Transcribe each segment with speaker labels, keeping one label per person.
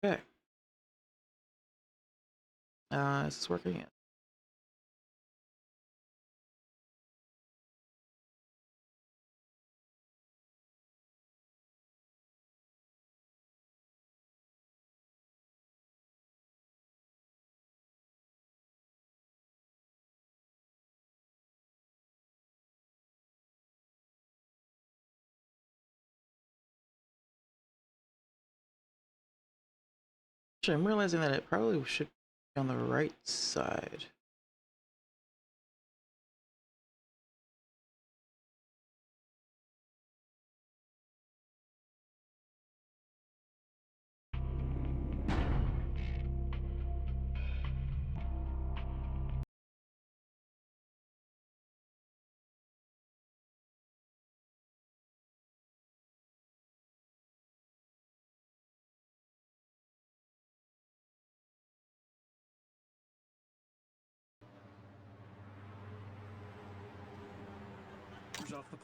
Speaker 1: Okay. Is this working? Actually, I'm realizing that it probably should be on the right side.
Speaker 2: Off the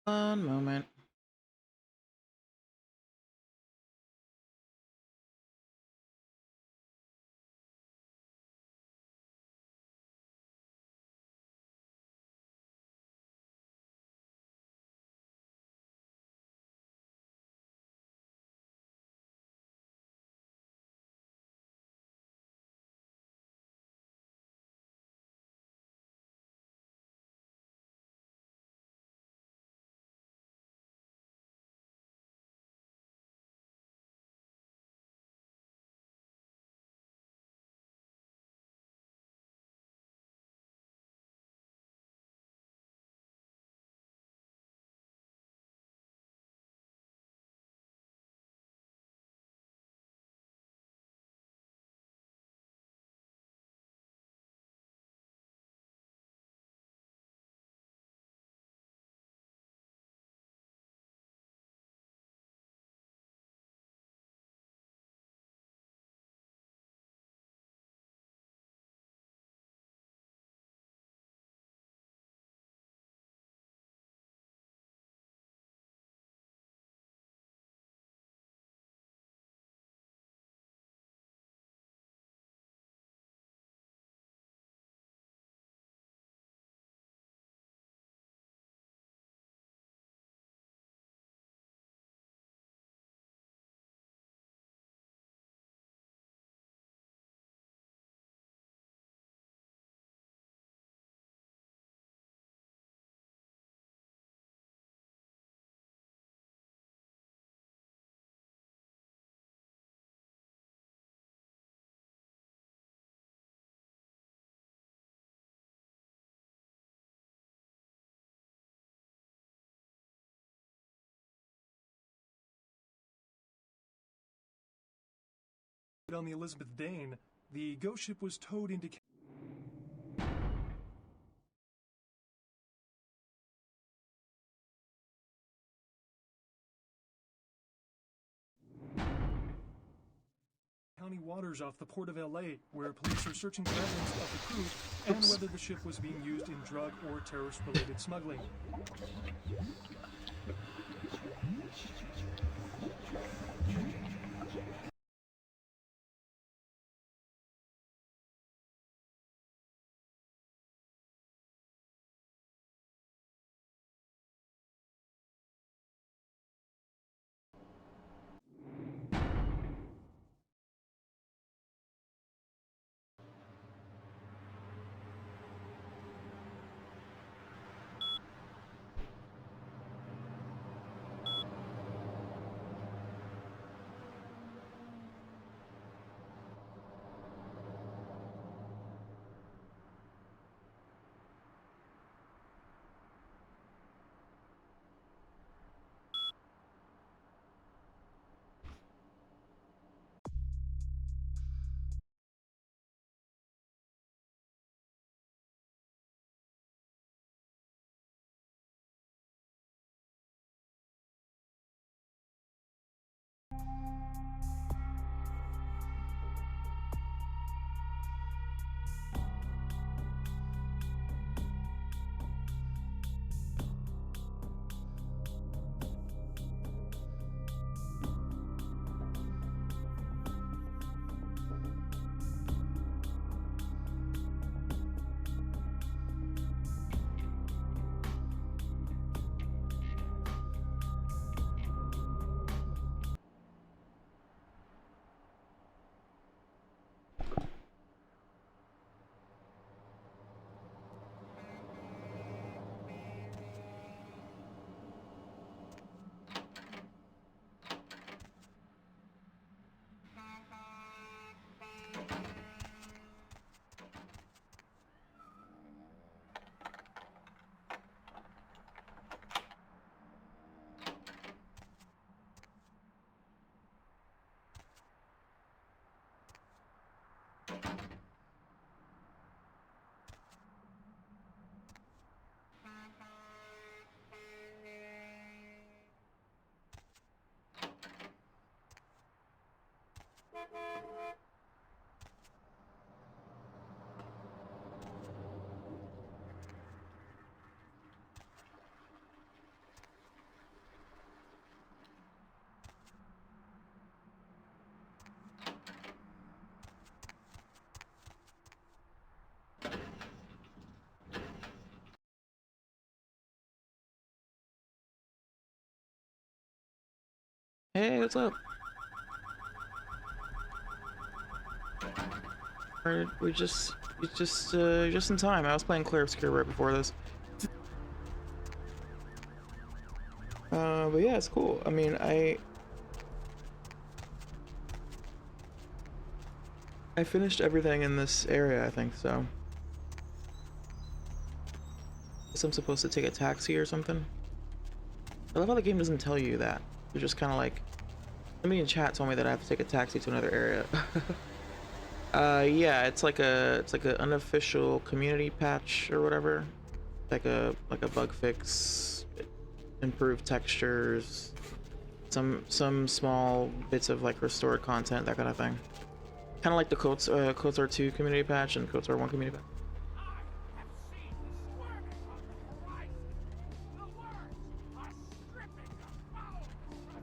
Speaker 1: One moment.
Speaker 2: on the Elizabeth Dane, the ghost ship was towed into county waters off the port of LA, where police are searching for evidence of the crew and whether the ship was being used in drug or terrorist-related smuggling.
Speaker 1: Hey, what's up? Alright, just in time. I was playing Clear Obscure right before this. But yeah, it's cool. I mean, I finished everything in this area, I think, so. Guess I'm supposed to take a taxi or something. I love how the game doesn't tell you that. You're just kind of like, somebody in chat told me that I have to take a taxi to another area. Yeah, it's like an unofficial community patch or whatever. Like a bug fix, improved textures, some small bits of like restored content, that kind of thing. Kind of like the KOTOR 2 community patch and KOTOR 1 community patch.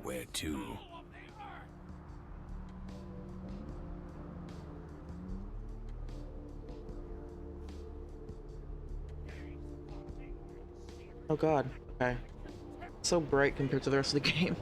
Speaker 3: Where to?
Speaker 1: Oh god, okay. So bright compared to the rest of the game.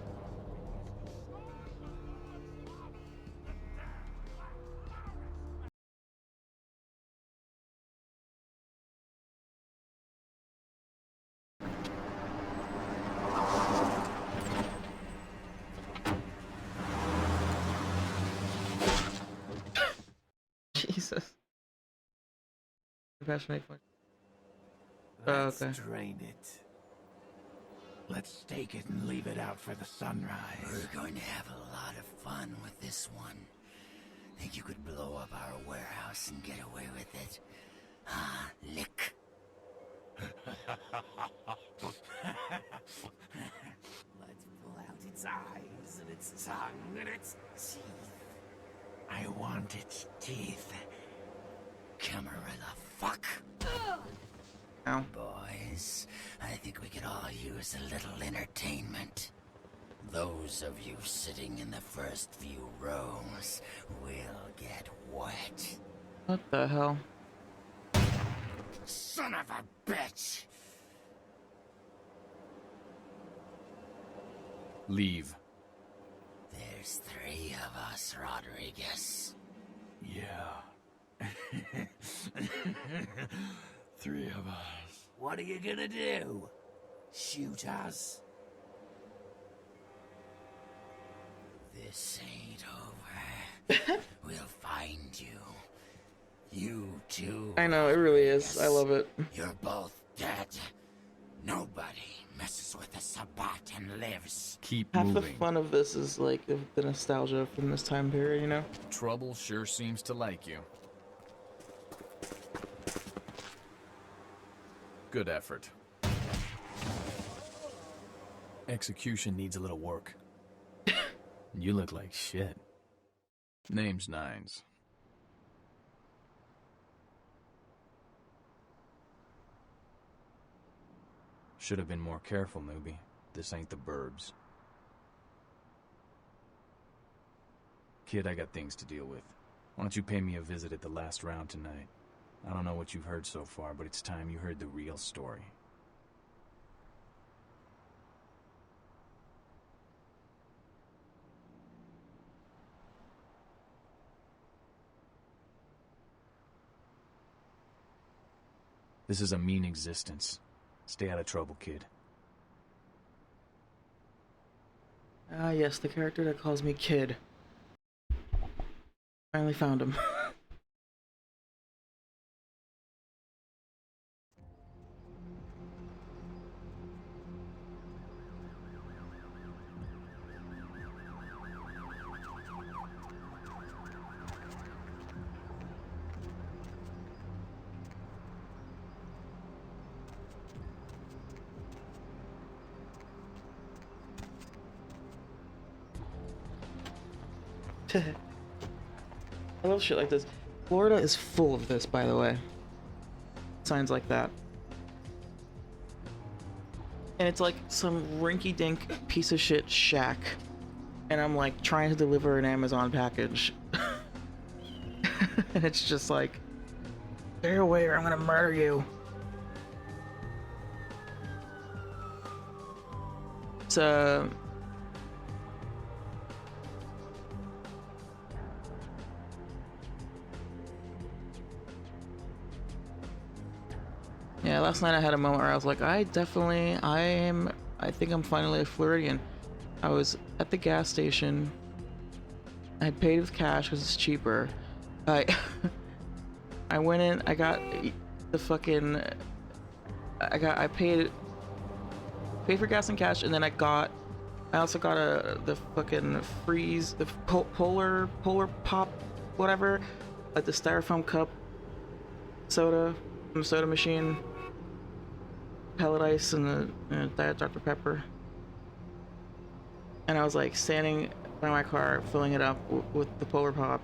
Speaker 1: Jesus. Patch make fun.
Speaker 3: Let's
Speaker 1: Okay.
Speaker 3: drain it. Let's stake it and leave it out for the sunrise.
Speaker 4: We're going to have a lot of fun with this one. Think you could blow up our warehouse and get away with it? Ah, lick. Let's pull out its eyes and its tongue and its teeth. I want its teeth. Camarilla fuck.
Speaker 1: Ow.
Speaker 4: Boys, I think we could all use a little entertainment. Those of you sitting in the first few rows will get wet.
Speaker 1: What the hell?
Speaker 4: Son of a bitch!
Speaker 5: Leave.
Speaker 4: There's 3 of us, Rodriguez.
Speaker 5: Yeah. 3 of us.
Speaker 4: What are you gonna do? Shoot us? This ain't over. We'll find you. You too.
Speaker 1: I know, it really is. I love it.
Speaker 4: You're both dead. Nobody messes with a Sabbat and lives.
Speaker 5: Keep
Speaker 1: Half the
Speaker 5: moving.
Speaker 1: fun of this is like the nostalgia from this time period, you know?
Speaker 5: Trouble sure seems to like you. Good effort. Execution needs a little work. You look like shit. Name's Nines. Should have been more careful, newbie. This ain't the burbs. Kid, I got things to deal with. Why don't you pay me a visit at the last round tonight? I don't know what you've heard so far, but it's time you heard the real story. This is a mean existence. Stay out of trouble, kid.
Speaker 1: Ah, yes, the character that calls me Kid. Finally found him. I love shit like this. Florida is full of this, by the way. Signs like that. And it's like some rinky-dink piece of shit shack. And I'm like trying to deliver an Amazon package. And it's just like, stay away or I'm gonna murder you. It's yeah, last night I had a moment where I was like, I think I'm finally a Floridian. I was at the gas station. I had paid with cash because it's cheaper. I went in, I got the fucking, I paid for gas and cash, and then I also got the fucking freeze, the polar pop, whatever, like the styrofoam cup soda from the soda machine. Pellet ice and the Diet Dr. Pepper. And I was like standing by my car filling it up with the Polar Pop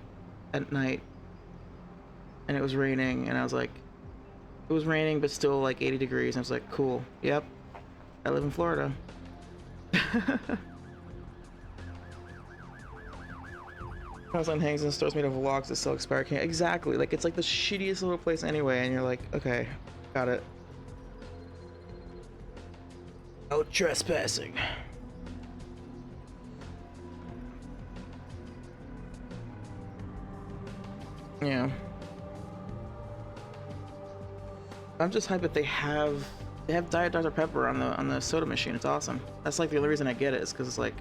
Speaker 1: at night. And it was raining, and I was like, it was raining but still like 80 degrees. And I was like, cool, yep, I live in Florida. Amazon hangs in stores made of logs that sell expired candy. Exactly, like it's like the shittiest little place anyway, and you're like, okay, got it. No trespassing. Yeah. I'm just hyped that they have Diet Dr. Pepper on the soda machine. It's awesome. That's like the only reason I get it is because it's like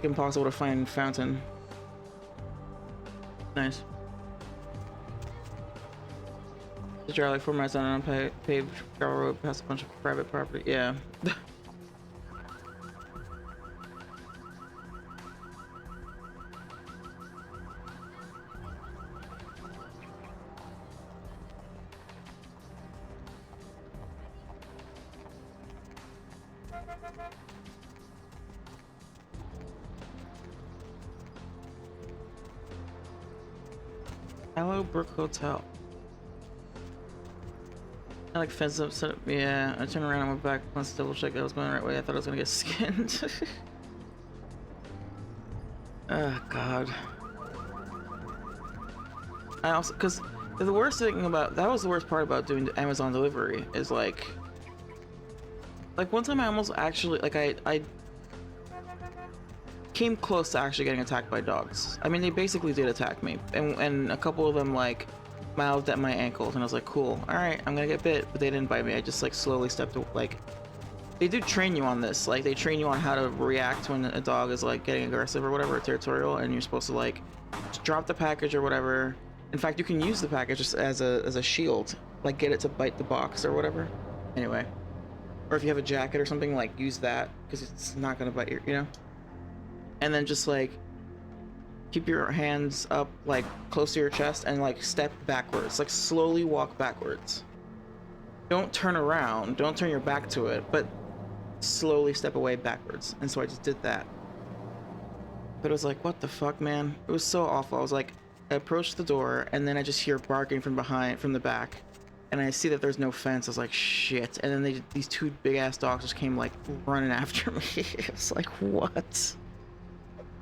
Speaker 1: impossible to find fountain. Nice. The drive like 4 miles on an unpaved gravel road past a bunch of private property. Yeah. Allowbrook Hotel. I like fence up, set up. Yeah, I turned around and went back once to double check I was going the right way. I thought I was gonna get skinned. Oh god. I also, because the worst thing about that was the worst part about doing Amazon delivery is like one time I almost actually I came close to actually getting attacked by dogs. I mean, they basically did attack me, and a couple of them like mouthed at my ankles, and I was like, cool, all right, I'm gonna get bit, but they didn't bite me. I just like slowly stepped like. They do train you on this, like they train you on how to react when a dog is like getting aggressive or whatever, or territorial, and you're supposed to like just drop the package or whatever. In fact, you can use the package just as a shield, like get it to bite the box or whatever. Anyway, or if you have a jacket or something, like use that because it's not gonna bite your, you know. And then just like keep your hands up like close to your chest and like step backwards, like slowly walk backwards. Don't turn around, don't turn your back to it, but slowly step away backwards. And so I just did that. But it was like, what the fuck, man? It was so awful. I was like, I approached the door and then I just hear barking from behind, from the back, and I see that there's no fence. I was like, shit. And then these two big ass dogs just came like running after me. It's like, what?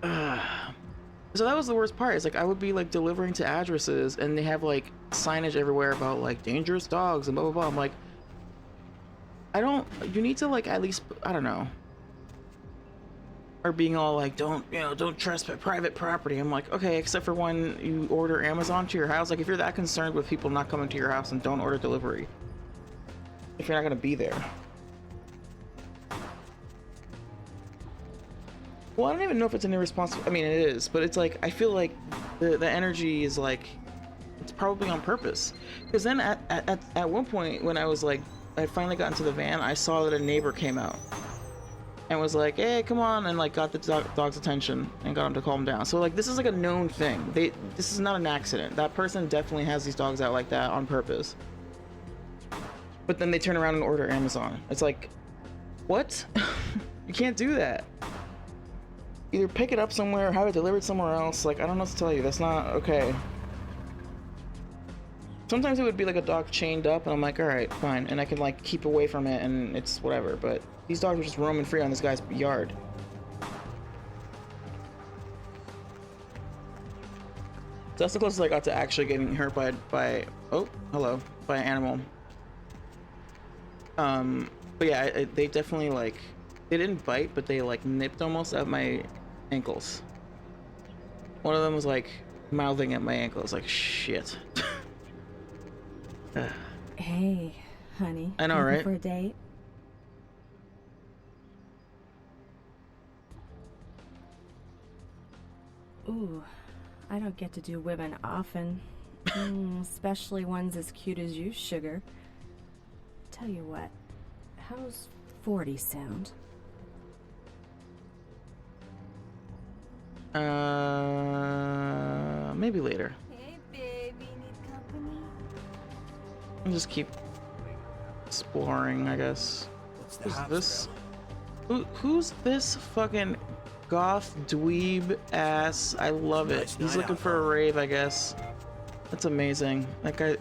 Speaker 1: So that was the worst part. It's like I would be like delivering to addresses and they have like signage everywhere about like dangerous dogs and blah blah blah. I'm like, you need to like at least, I don't know, or being all like, don't trespass private property. I'm like, okay, except for when you order Amazon to your house. Like if you're that concerned with people not coming to your house, then don't order delivery if you're not gonna be there. Well, I don't even know if it's an irresponsible, I mean it is, but it's like I feel like the energy is like it's probably on purpose. Because then at one point when I was like, I finally got into the van, I saw that a neighbor came out and was like, hey, come on, and like got the dog's attention and got him to calm down. So like this is like a known thing. This is not an accident. That person definitely has these dogs out like that on purpose. But then they turn around and order Amazon. It's like, what? You can't do that. Either pick it up somewhere or have it delivered somewhere else. Like, I don't know what to tell you. That's not okay. Sometimes it would be like a dog chained up and I'm like, all right, fine. And I can like keep away from it and it's whatever. But these dogs are just roaming free on this guy's yard. So that's the closest I got to actually getting hurt by oh, hello, by an animal. But yeah, they definitely like, they didn't bite, but they like nipped almost at my ankles. One of them was like mouthing at my ankles, like shit.
Speaker 6: Hey, honey.
Speaker 1: I know,
Speaker 6: looking
Speaker 1: right?
Speaker 6: For a date? Ooh, I don't get to do women often. Especially ones as cute as you, sugar. Tell you what, how's 40 sound?
Speaker 1: Maybe later.
Speaker 6: Hey, baby, need company?
Speaker 1: I'll just keep exploring, I guess. Who's this? Who's this fucking goth dweeb ass? I love it. He's looking for a rave, I guess. That's amazing. That guy.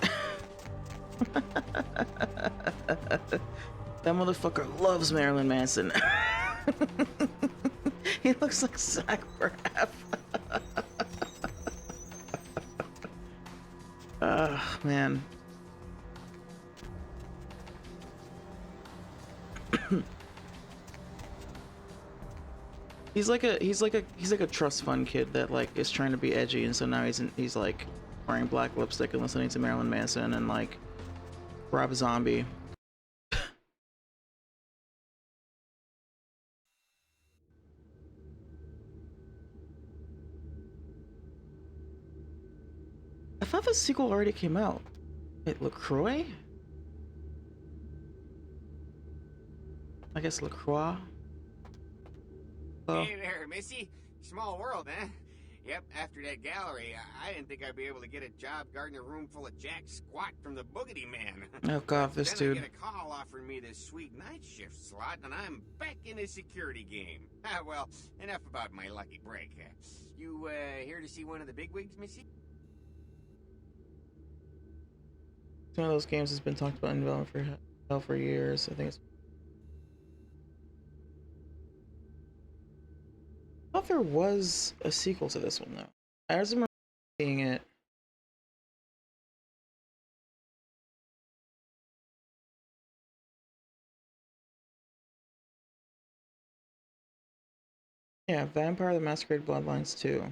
Speaker 1: That motherfucker loves Marilyn Manson. He looks like Zach Braff. Man. He's like a trust fund kid that like is trying to be edgy, and so now he's like wearing black lipstick and listening to Marilyn Manson and like Rob Zombie. I thought the sequel already came out. Wait, LaCroix? I guess LaCroix?
Speaker 7: Hey there, Missy. Small world, huh? Yep, after that gallery, I didn't think I'd be able to get a job guarding a room full of Jack Squat from the Boogity Man.
Speaker 1: Oh god, this
Speaker 7: then
Speaker 1: dude.
Speaker 7: I get a call offering me this sweet night shift slot, and I'm back in the security game. Well, enough about my lucky break. You here to see one of the bigwigs, Missy?
Speaker 1: one of those games that's been talked about in development for hell for years. I think it's. I thought there was a sequel to this one though. I just remember seeing it. Yeah, Vampire the Masquerade Bloodlines 2.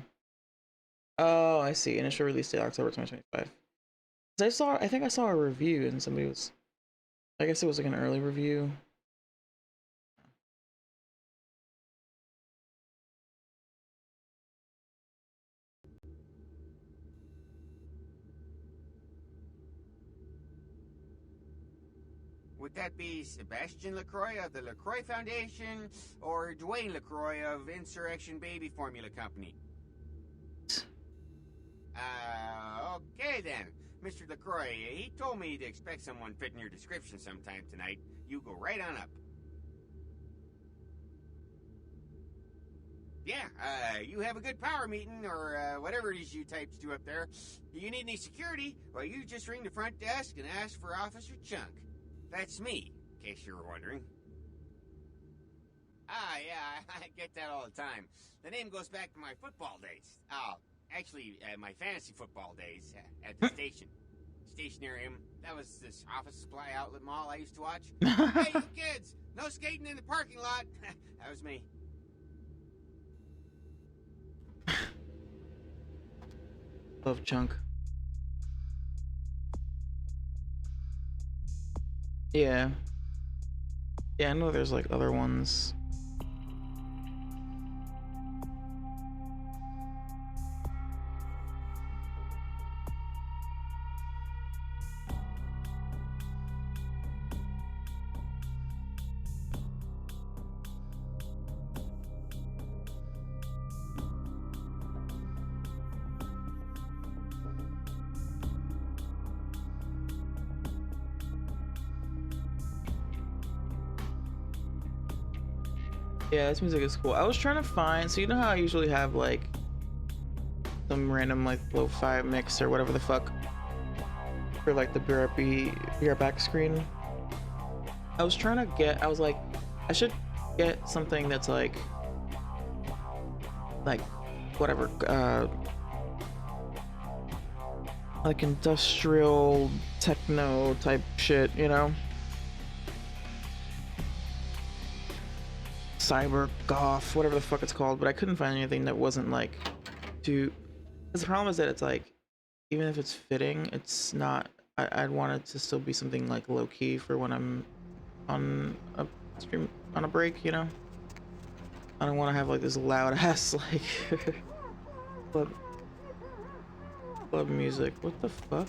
Speaker 1: Oh, I see. Initial release date October 2025. I think I saw a review and somebody was, I guess it was like an early review.
Speaker 7: Would that be Sebastian LaCroix of the LaCroix Foundation or Dwayne LaCroix of Insurrection Baby Formula Company? Okay then. Mr. LaCroix, he told me to expect someone fitting your description sometime tonight. You go right on up. Yeah, you have a good power meeting, or whatever it is you types do up there. Do you need any security? Well, you just ring the front desk and ask for Officer Chunk. That's me, in case you were wondering. Ah, yeah, I get that all the time. The name goes back to my football days. Oh, actually, my fantasy football days at the station. Stationarium. That was this office supply outlet mall I used to watch. Hey, you kids! No skating in the parking lot! That was me.
Speaker 1: Love Chunk. Yeah. Yeah, I know there's like other ones. Yeah, this music is cool. I was trying to find, so you know how I usually have like some random like lo-fi mix or whatever the fuck for like the BR back screen. I was trying to get, I was like, I should get something that's like whatever, like industrial techno type shit, you know? Cyber goth, whatever the fuck it's called, but I couldn't find anything that wasn't like too. Because the problem is that it's like, even if it's fitting, it's not. I'd want it to still be something like low key for when I'm on a stream on a break, you know. I don't want to have like this loud ass like club music. What the fuck?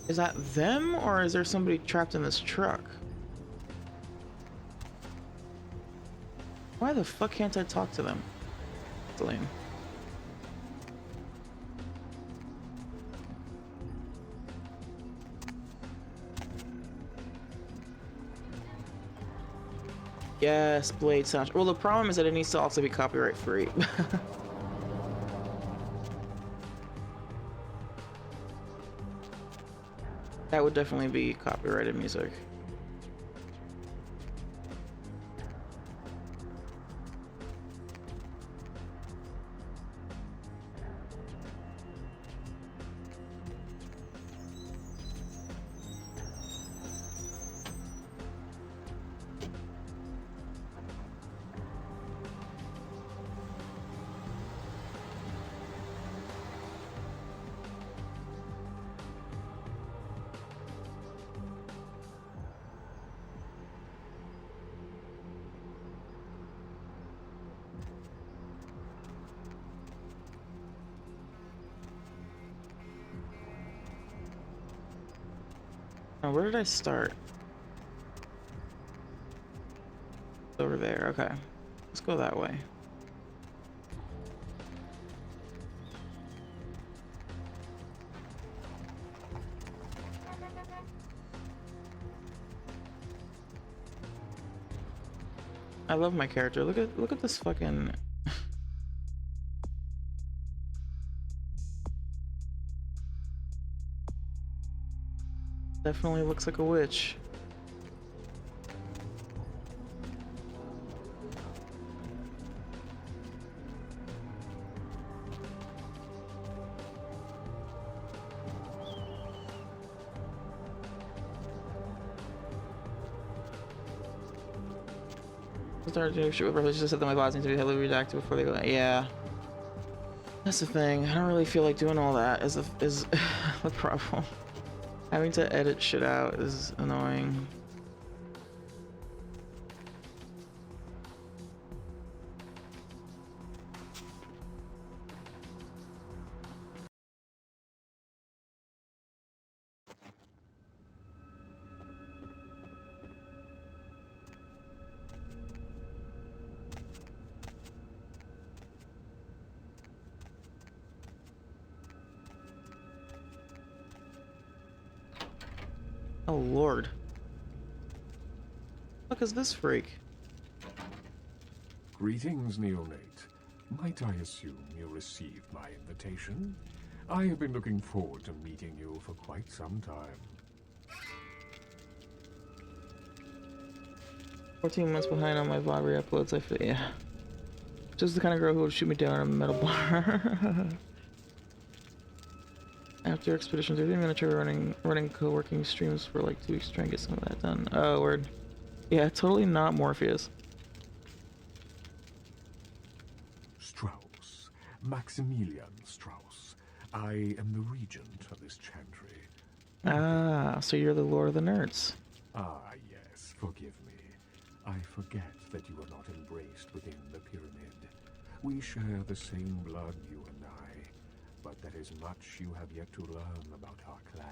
Speaker 1: Is that them, or is there somebody trapped in this truck? Why the fuck can't I talk to them? That's lame. Yes, Blade sound. Well, the problem is that it needs to also be copyright free. That would definitely be copyrighted music. Oh, where did I start? Over there, okay. Let's go that way. I love my character. Look at this fucking. Definitely looks like a witch. Start doing shit with religious. Just said that my bots need to be heavily redacted before they go. Yeah, that's the thing. I don't really feel like doing all that. Is the problem? Having to edit shit out is annoying. Oh lord. What is this freak?
Speaker 8: Greetings, neonate. Might I assume you received my invitation? I have been looking forward to meeting you for quite some time.
Speaker 1: 14 months behind on my VOD re-uploads, I feel, yeah. Just the kind of girl who would shoot me down in a metal bar. After expeditions, I'm gonna try running co-working streams for like 2 weeks to try and get some of that done. Oh, word. Yeah, totally not Morpheus.
Speaker 8: Strauss. Maximilian Strauss. I am the regent of this chantry.
Speaker 1: Ah, so you're the Lord of the Nerds.
Speaker 8: Ah, yes, forgive me. I forget that you are not embraced within the pyramid. We share the same blood, you and I, but there is much you have yet to learn about our clan.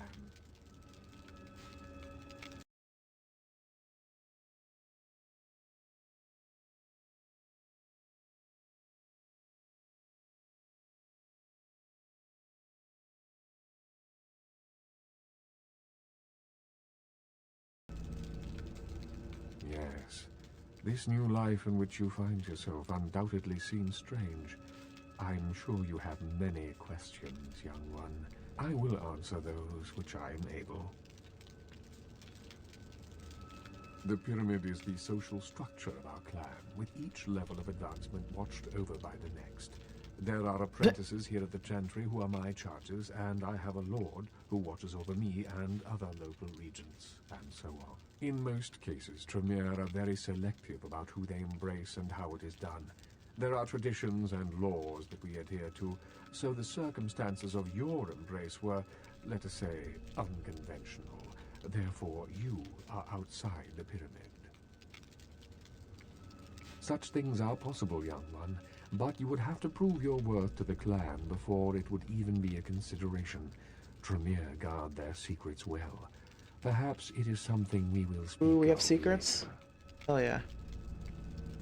Speaker 8: Yes, this new life in which you find yourself undoubtedly seems strange. I'm sure you have many questions, young one. I will answer those which I am able. The pyramid is the social structure of our clan, with each level of advancement watched over by the next. There are apprentices here at the chantry who are my charges, and I have a lord who watches over me and other local regents, and so on. In most cases, Tremere are very selective about who they embrace and how it is done. There are traditions and laws that we adhere to, so the circumstances of your embrace were, let us say, unconventional. Therefore, you are outside the pyramid. Such things are possible, young one, but you would have to prove your worth to the clan before it would even be a consideration. Tremere guard their secrets well. Perhaps it is something we will speak
Speaker 1: Ooh, we have
Speaker 8: of
Speaker 1: secrets?
Speaker 8: later.
Speaker 1: Hell yeah.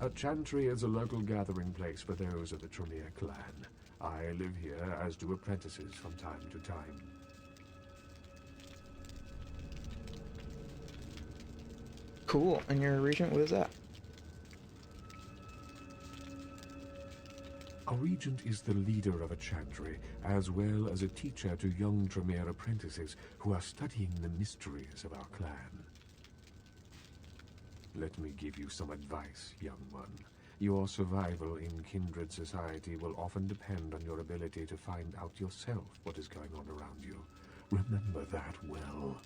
Speaker 8: A chantry is a local gathering place for those of the Tremere clan. I live here, as do apprentices from time to time.
Speaker 1: Cool. And you're a regent? What is that?
Speaker 8: A regent is the leader of a chantry, as well as a teacher to young Tremere apprentices who are studying the mysteries of our clan. Let me give you some advice, young one. Your survival in kindred society will often depend on your ability to find out yourself what is going on around you. Remember that well.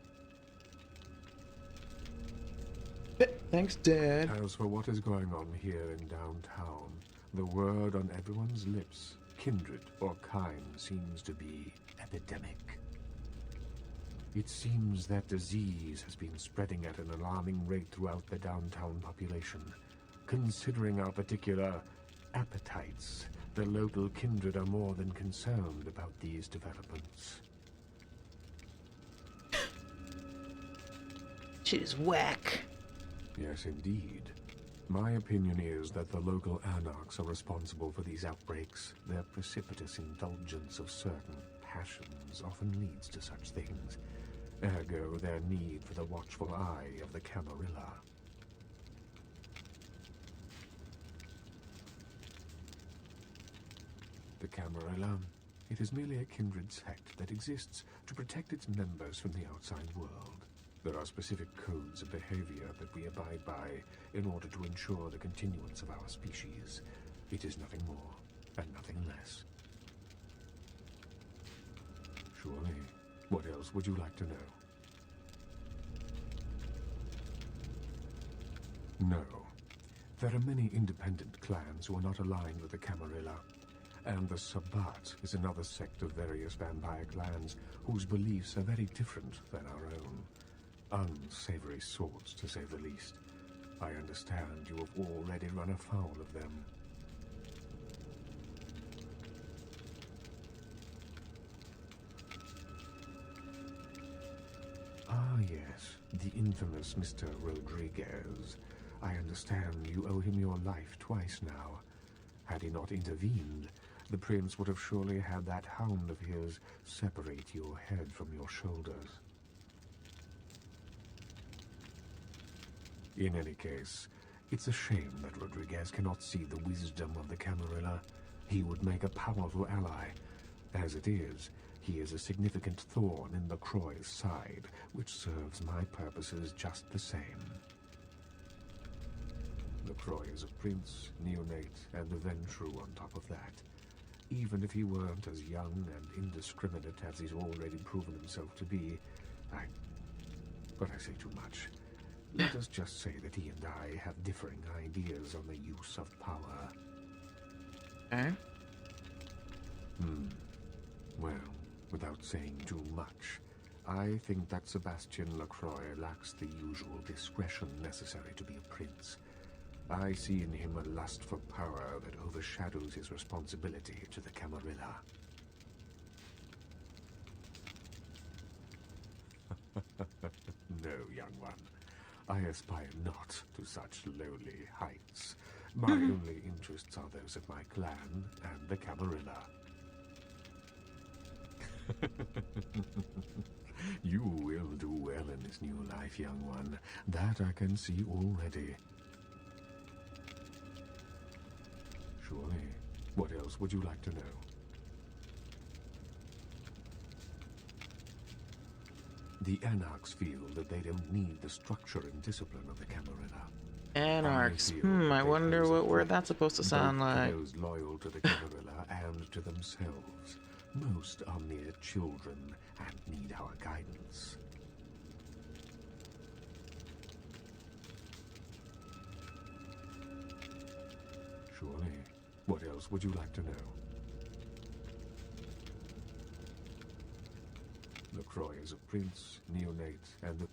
Speaker 1: Thanks, Dad.
Speaker 8: As for what is going on here in downtown, the word on everyone's lips, kindred or kind, seems to be epidemic. It seems that disease has been spreading at an alarming rate throughout the downtown population. Considering our particular appetites, the local kindred are more than concerned about these developments.
Speaker 1: Shit is whack.
Speaker 8: Yes, indeed. My opinion is that the local anarchs are responsible for these outbreaks. Their precipitous indulgence of certain passions often leads to such things. Ergo, their need for the watchful eye of the Camarilla. The Camarilla. It is merely a kindred sect that exists to protect its members from the outside world. There are specific codes of behavior that we abide by in order to ensure the continuance of our species. It is nothing more and nothing less. Surely. What else would you like to know? No. There are many independent clans who are not aligned with the Camarilla, and the Sabbat is another sect of various vampire clans whose beliefs are very different than our own. Unsavory sorts, to say the least. I understand you have already run afoul of them. Ah, yes, the infamous Mr. Rodriguez. I understand you owe him your life twice now. Had he not intervened, the prince would have surely had that hound of his separate your head from your shoulders. In any case, it's a shame that Rodriguez cannot see the wisdom of the Camarilla. He would make a powerful ally. As it is, he is a significant thorn in LaCroix's side, which serves my purposes just the same. LaCroix is a prince, neonate, and a Ventrue on top of that. Even if he weren't as young and indiscriminate as he's already proven himself to be, But I say too much. Let us just say that he and I have differing ideas on the use of power.
Speaker 1: Okay.
Speaker 8: Well, without saying too much, I think that Sebastian Lacroix lacks the usual discretion necessary to be a prince. I see in him a lust for power that overshadows his responsibility to the Camarilla. No, young one. I aspire not to such lowly heights. My only interests are those of my clan and the Camarilla. You will do well in this new life, young one. That I can see already. Surely. What else would you like to know? The Anarchs feel that they don't need the structure and discipline of the Camarilla.
Speaker 1: Anarchs. I wonder what word that's supposed to sound like.
Speaker 8: Those loyal to the Camarilla and to themselves. Most are mere children and need our guidance. Surely. What else would you like to know? Lacroix is a prince, neonate, and the...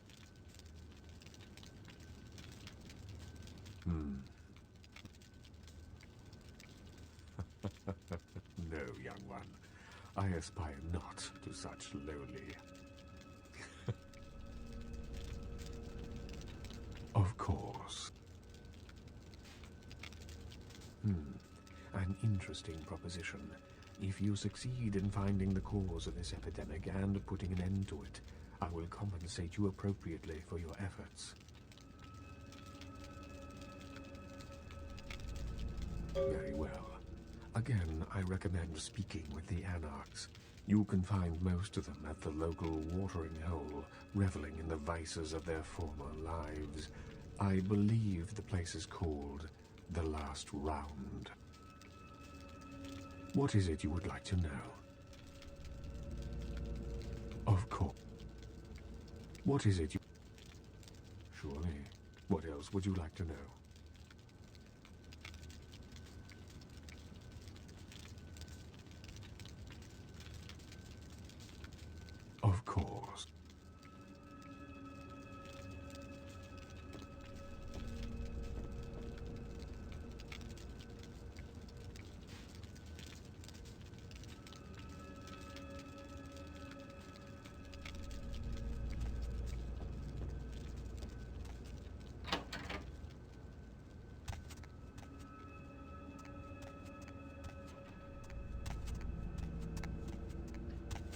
Speaker 8: No, young one. I aspire not to such lowly... Of course. An interesting proposition. If you succeed in finding the cause of this epidemic and putting an end to it, I will compensate you appropriately for your efforts. Very well. Again, I recommend speaking with the Anarchs. You can find most of them at the local watering hole, reveling in the vices of their former lives. I believe the place is called The Last Round. What is it you would like to know? Of course. What is it you... Surely. What else would you like to know? Of course.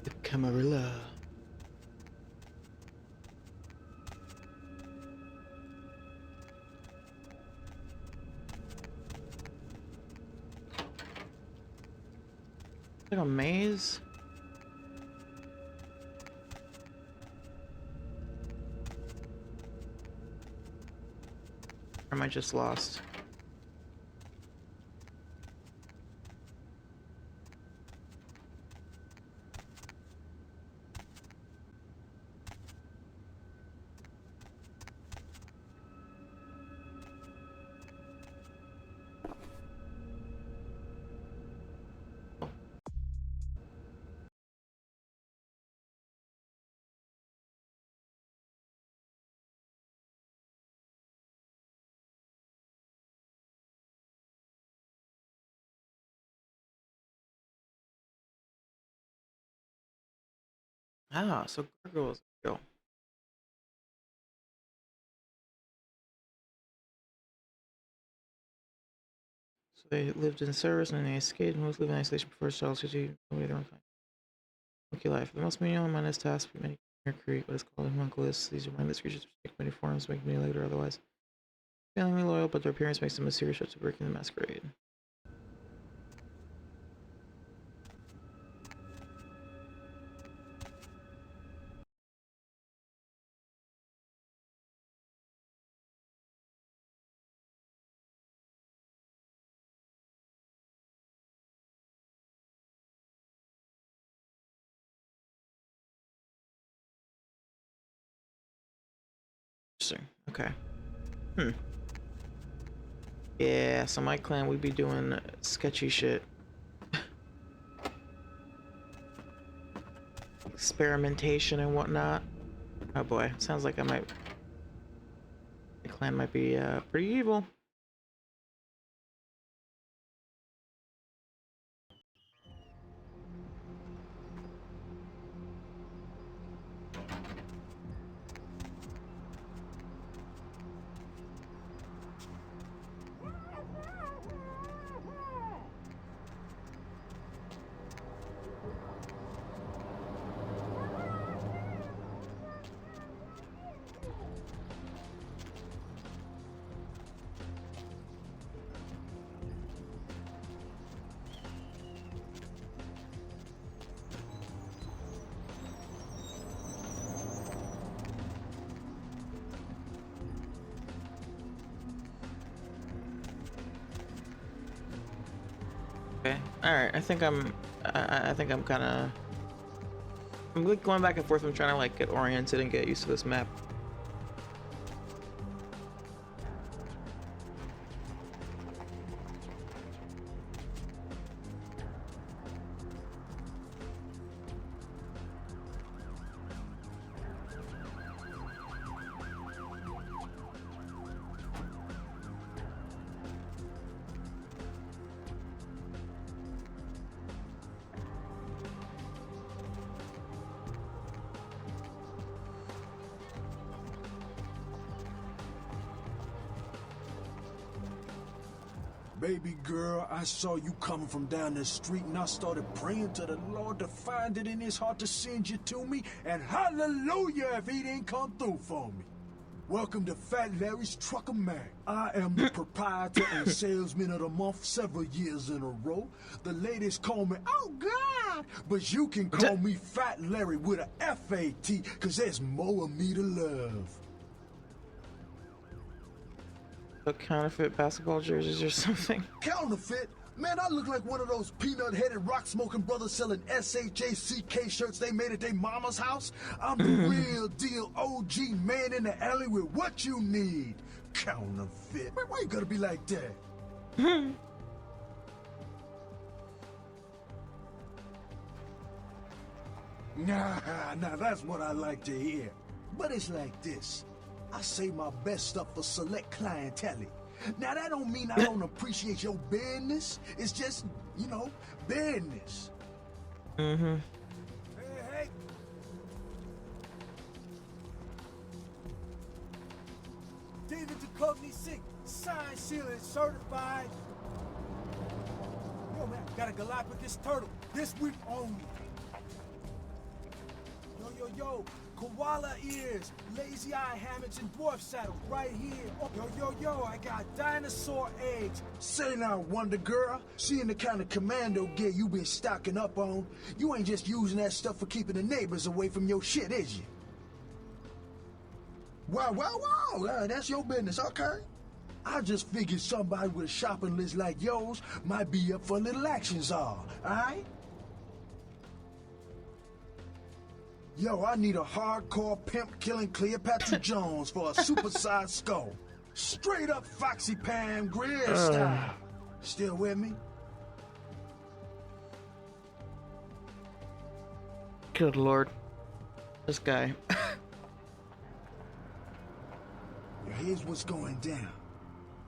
Speaker 1: The Camarilla. Like a maze? Or am I just lost? Ah, so gargoyles go. So they lived in service and they escaped. Most live in isolation before Charles City. Nobody their own kind. Okay, life. The most menial and mindless task for many create what is called homunculus. These are mindless creatures which take many forms, make many later otherwise. Failingly loyal, but their appearance makes them a serious threat to breaking the masquerade. Interesting. Okay. Yeah, so my clan, we'd be doing sketchy shit. Experimentation and whatnot. Oh boy, sounds like the clan might be pretty evil. Okay. All right. I think I'm kind of. I'm like going back and forth. I'm trying to like get oriented and get used to this map.
Speaker 9: Baby girl, I saw you coming from down the street and I started praying to the Lord to find it in his heart to send you to me, and hallelujah if he didn't come through for me. Welcome to Fat Larry's Trucker Mag. I am the proprietor and salesman of the month several years in a row. The ladies call me, oh God, but you can call me Fat Larry with a F-A-T, cause there's more of me to love.
Speaker 1: Counterfeit basketball jerseys or something.
Speaker 9: Counterfeit? Man, I look like one of those peanut-headed rock-smoking brothers selling SHACK shirts they made at their mama's house. I'm the real deal OG man in the alley with what you need. Counterfeit. Why you gotta be like that? Nah, that's what I like to hear. But it's like this. I save my best stuff for select clientele. Now, that don't mean I don't appreciate your business. It's just, you know, business.
Speaker 1: Mm-hmm.
Speaker 9: Hey.
Speaker 10: David Duchovny sick. Signed, sealed, and certified. Yo, man, got a Galapagos turtle. This week only. Yo, koala ears, lazy eye hammocks, and dwarf saddles right here. Oh, yo, I got dinosaur eggs.
Speaker 9: Say now, Wonder Girl, seeing the kind of commando gear you been stocking up on, you ain't just using that stuff for keeping the neighbors away from your shit, is you? Wow, that's your business, okay? I just figured somebody with a shopping list like yours might be up for a little action, all right? Yo, I need a hardcore pimp killing Cleopatra Jones for a supersized skull. Straight up Foxy Pam Grier style. Still with me?
Speaker 1: Good lord. This guy.
Speaker 9: Here's what's going down.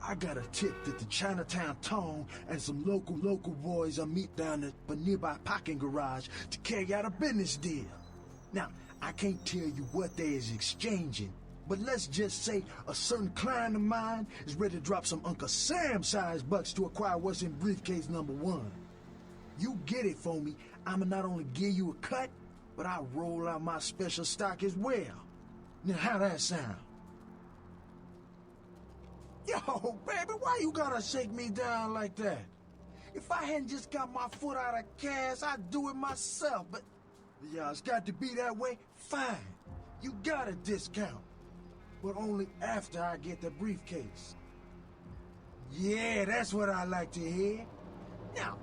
Speaker 9: I got a tip that the Chinatown Tone and some local boys are meet down at a nearby parking garage to carry out a business deal. Now, I can't tell you what they is exchanging, but let's just say a certain client of mine is ready to drop some Uncle Sam-sized bucks to acquire what's in briefcase number 1. You get it for me, I'ma not only give you a cut, but I'll roll out my special stock as well. Now, how that sound? Yo, baby, why you gotta shake me down like that? If I hadn't just got my foot out of cash, I'd do it myself, but yeah, it's got to be that way? Fine. You got a discount. But only after I get the briefcase. Yeah, that's what I like to hear. Now,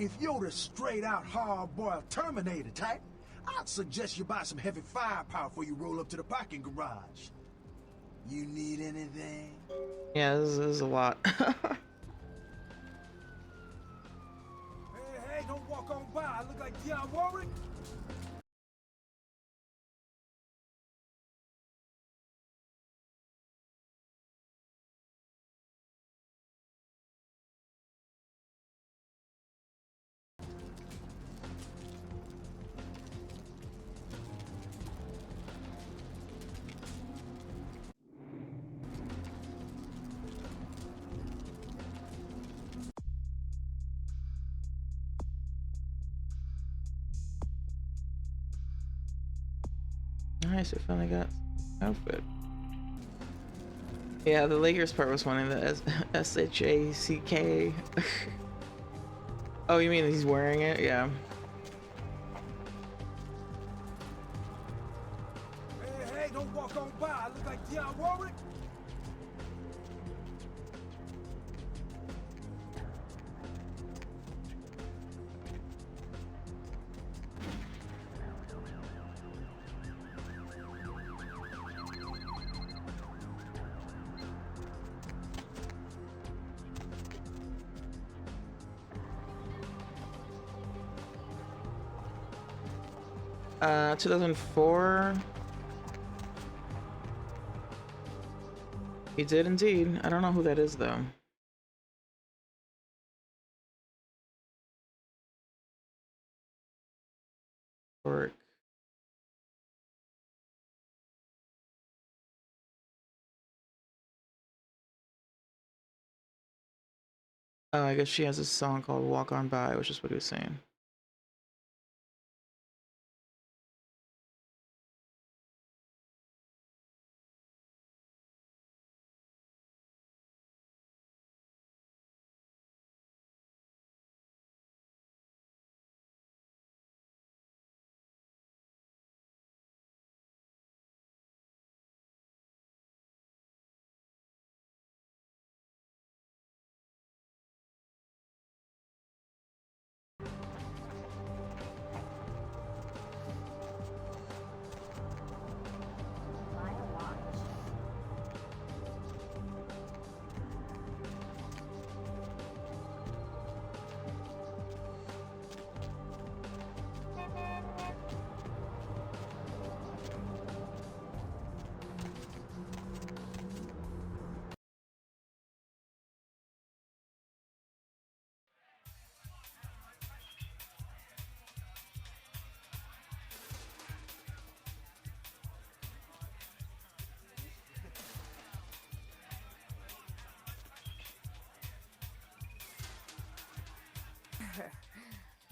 Speaker 9: if you're the straight-out hard-boiled Terminator type, I'd suggest you buy some heavy firepower before you roll up to the parking garage. You need anything?
Speaker 1: Yeah, this is a lot.
Speaker 10: Hey, don't walk on by. I look like Dionne Warwick.
Speaker 1: Nice, we finally got outfit. Yeah, the Lakers part was funny. The S-H-A-C-K. Oh, you mean he's wearing it? Yeah.
Speaker 10: Hey, don't walk on by. I look like Dionne Warwick.
Speaker 1: Uh, 2004. He did indeed. I don't know who that is though. Work. Oh, I guess she has a song called Walk On By, which is what he was saying.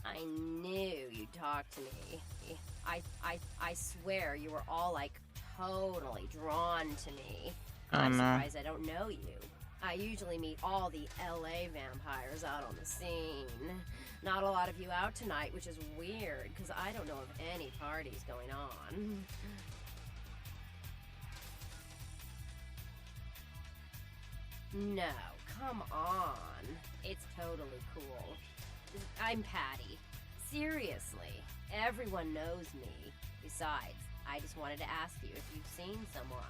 Speaker 11: I knew you'd talk talk to me. I swear you were all like totally drawn to me.
Speaker 1: Oh,
Speaker 11: I'm
Speaker 1: no.
Speaker 11: surprised I don't know you. I usually meet all the LA vampires out on the scene. Not a lot of you out tonight, which is weird, because I don't know of any parties going on. No, come on. It's totally cool. I'm Patty. Seriously, everyone knows me. Besides, I just wanted to ask you if you've seen someone.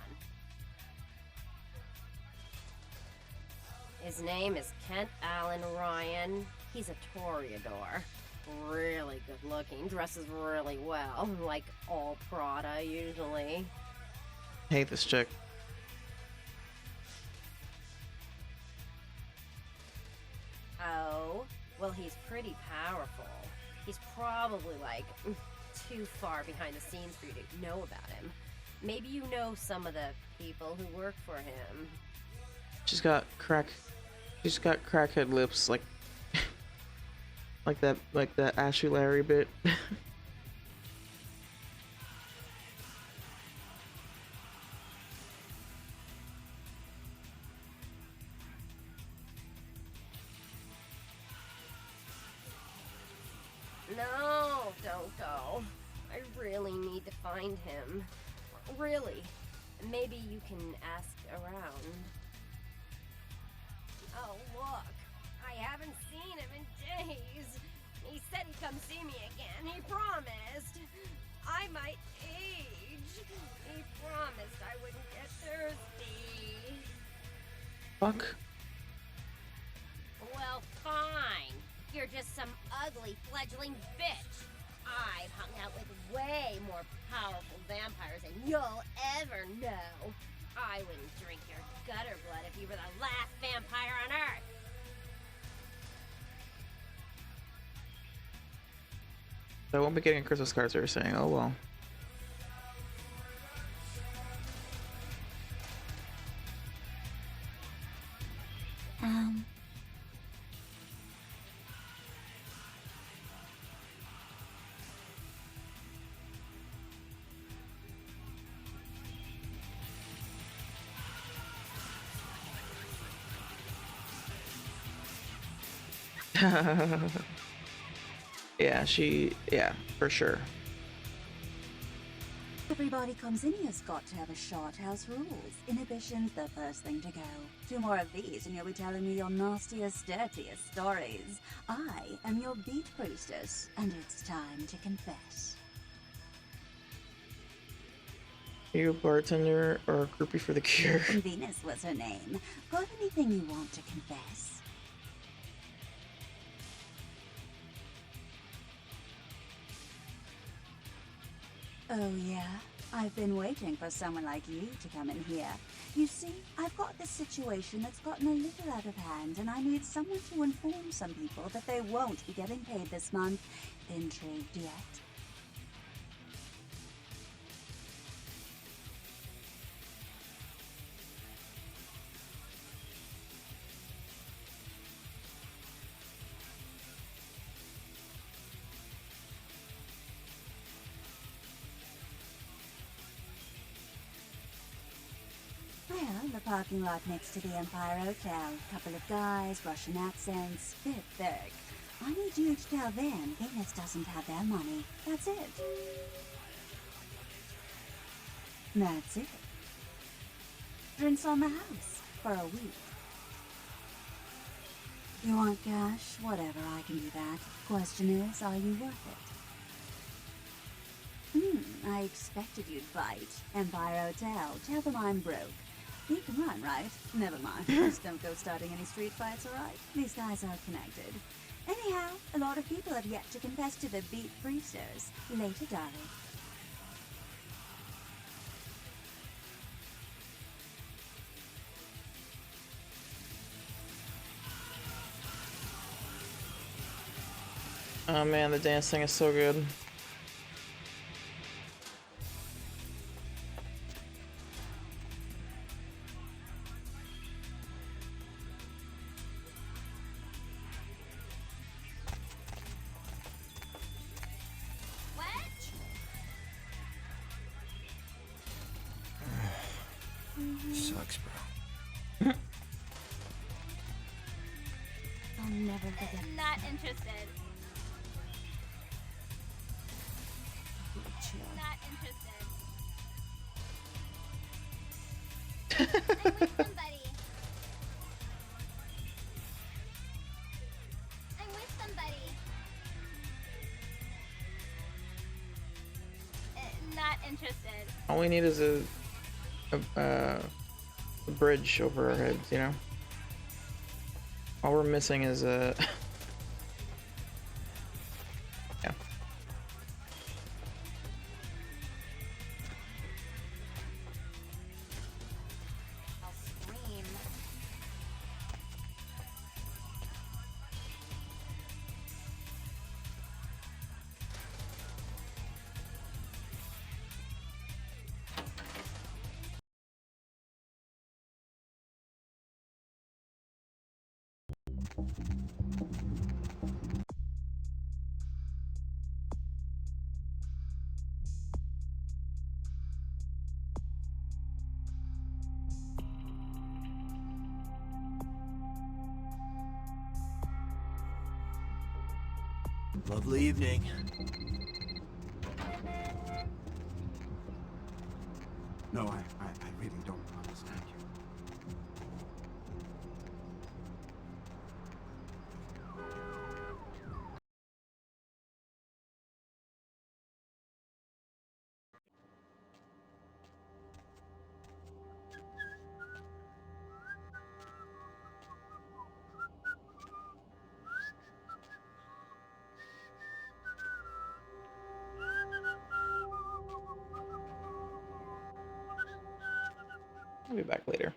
Speaker 11: His name is Kent Allen Ryan. He's a Toreador. Really good looking, dresses really well, like all Prada usually.
Speaker 1: Hate this chick.
Speaker 11: Oh, well, he's pretty powerful. He's probably like too far behind the scenes for you to know about him. Maybe you know some of the people who work for him.
Speaker 1: She's got crackhead lips, like like that Ashley Larry bit.
Speaker 11: No, don't go. I really need to find him. Really. Maybe you can ask around. Oh, look. I haven't seen him in days. He said he'd come see me again. He promised. I might age. He promised I wouldn't get thirsty.
Speaker 1: Fuck.
Speaker 11: Well, fine. You're just some ugly fledgling bitch. I've hung out with way more powerful vampires than you'll ever know. I wouldn't drink your gutter blood if you were the last vampire on Earth.
Speaker 1: I won't be getting Christmas cards, they were saying. Oh well. Yeah, for sure.
Speaker 12: Everybody comes in here's got to have a shot. House rules. Inhibition's the first thing to go. 2 more of these and you'll be telling me your nastiest, dirtiest stories. I am your beat priestess, and it's time to confess.
Speaker 1: Are you a bartender or a groupie for the cure?
Speaker 12: Venus was her name. Got anything you want to confess? Oh yeah, I've been waiting for someone like you to come in here. You see, I've got this situation that's gotten a little out of hand, and I need someone to inform some people that they won't be getting paid this month. Intrigued yet? Well, the parking lot next to the Empire Hotel. Couple of guys, Russian accents, bit thick. I need you to tell them Venus doesn't have their money. That's it. That's it. Drinks on the house for a week. You want cash? Whatever, I can do that. Question is, are you worth it? I expected you'd bite. Empire Hotel. Tell them I'm broke. You can run, right? Never mind. Just don't go starting any street fights, alright? These guys are connected. Anyhow, a lot of people have yet to confess to the beat priesters. Later, darling.
Speaker 1: Oh man, the dancing is so good.
Speaker 3: Sucks, bro.
Speaker 11: I'll never forget. Not interested.
Speaker 6: Chill.
Speaker 11: Not interested. I'm with somebody. I'm with somebody. Not interested.
Speaker 1: All we need is a bridge over our heads, you know? All we're missing is a... yeah.
Speaker 11: I'll scream.
Speaker 3: Lovely evening.
Speaker 9: No, I really don't understand you.
Speaker 1: I'll be back later.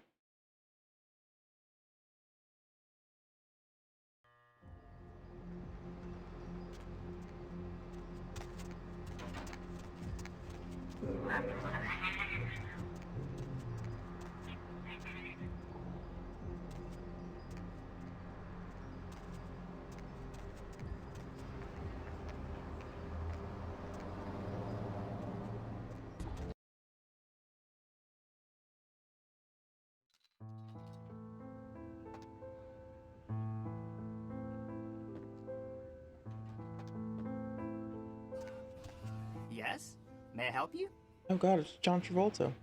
Speaker 13: Yes? May I help you?
Speaker 1: Oh god, it's John Travolta.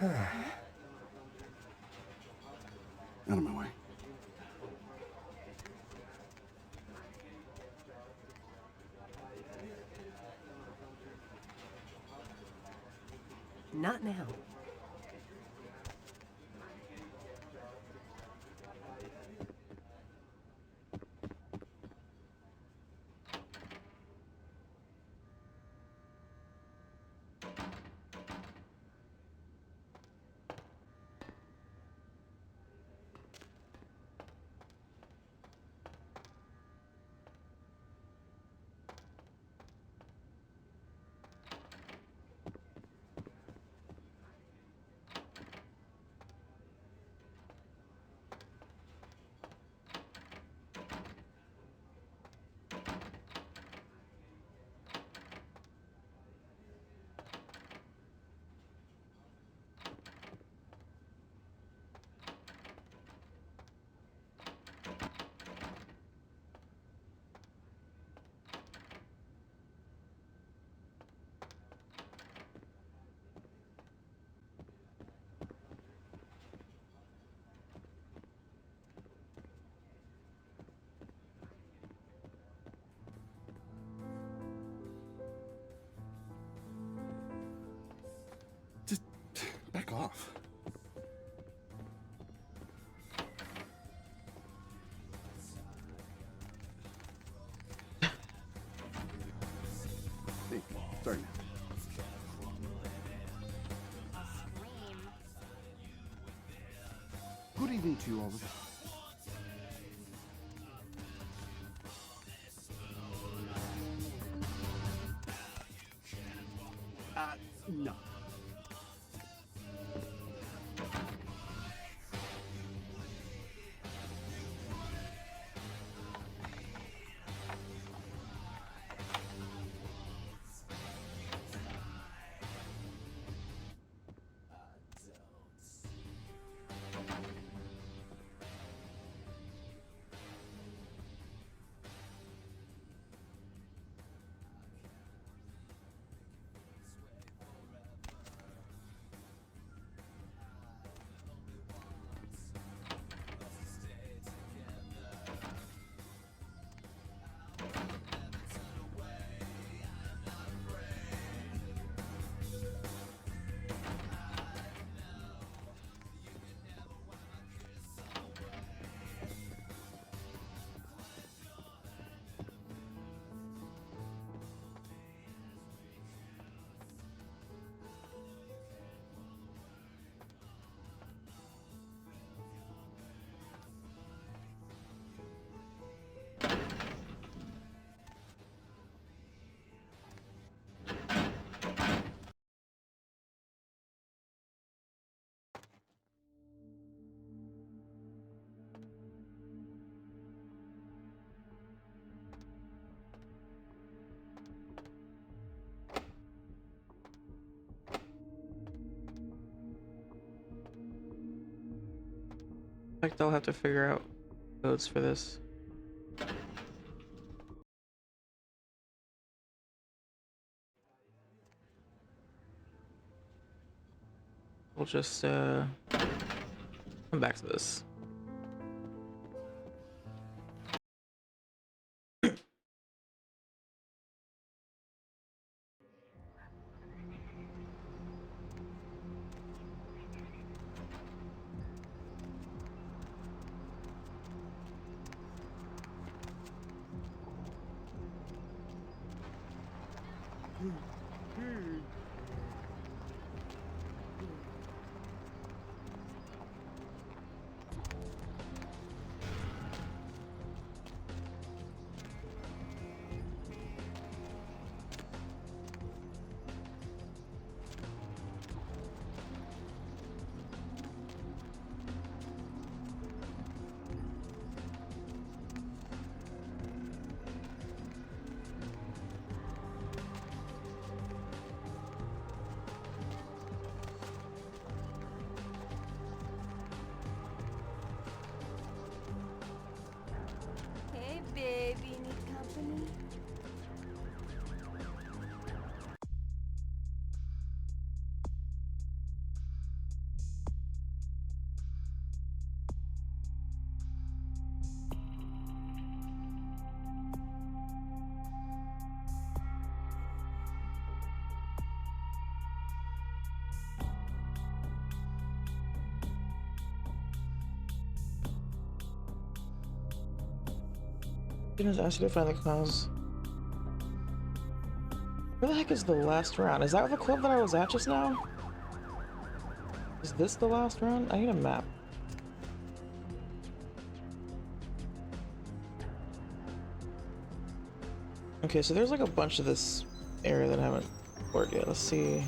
Speaker 14: Out of my way.
Speaker 15: Not now.
Speaker 14: Just back off. Hey, sorry. Good evening to you all.
Speaker 15: No.
Speaker 1: I think they'll have to figure out codes for this. We'll just come back to this. Didn't ask you to find the cause. Where the heck is the last round? Is that the club that I was at just now? Is this the last round? I need a map. Okay, so there's like a bunch of this area that I haven't explored yet. Let's see.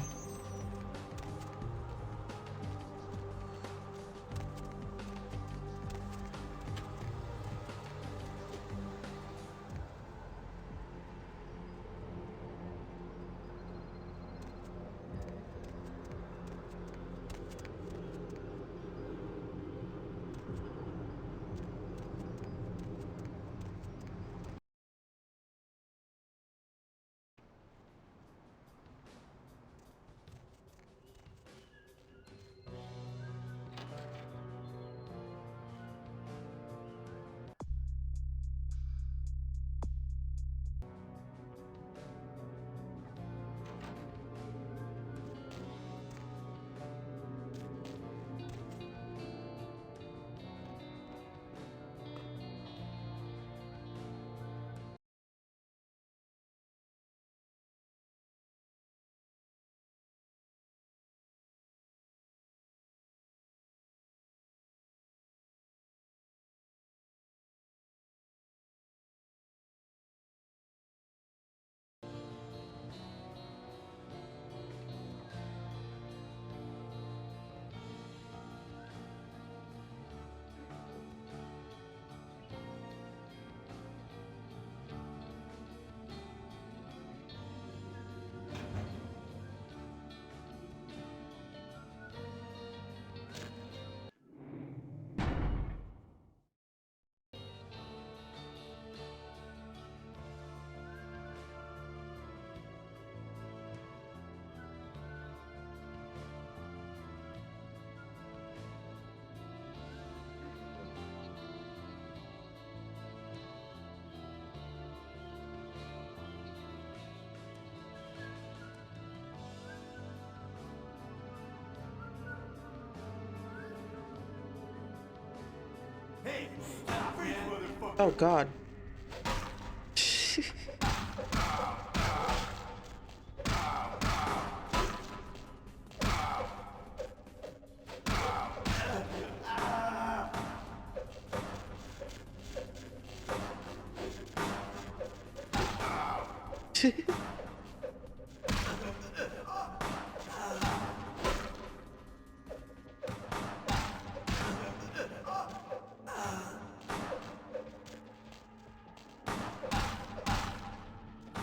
Speaker 1: Oh god.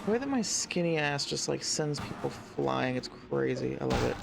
Speaker 1: The way that my skinny ass just like sends people flying, it's crazy. I love it.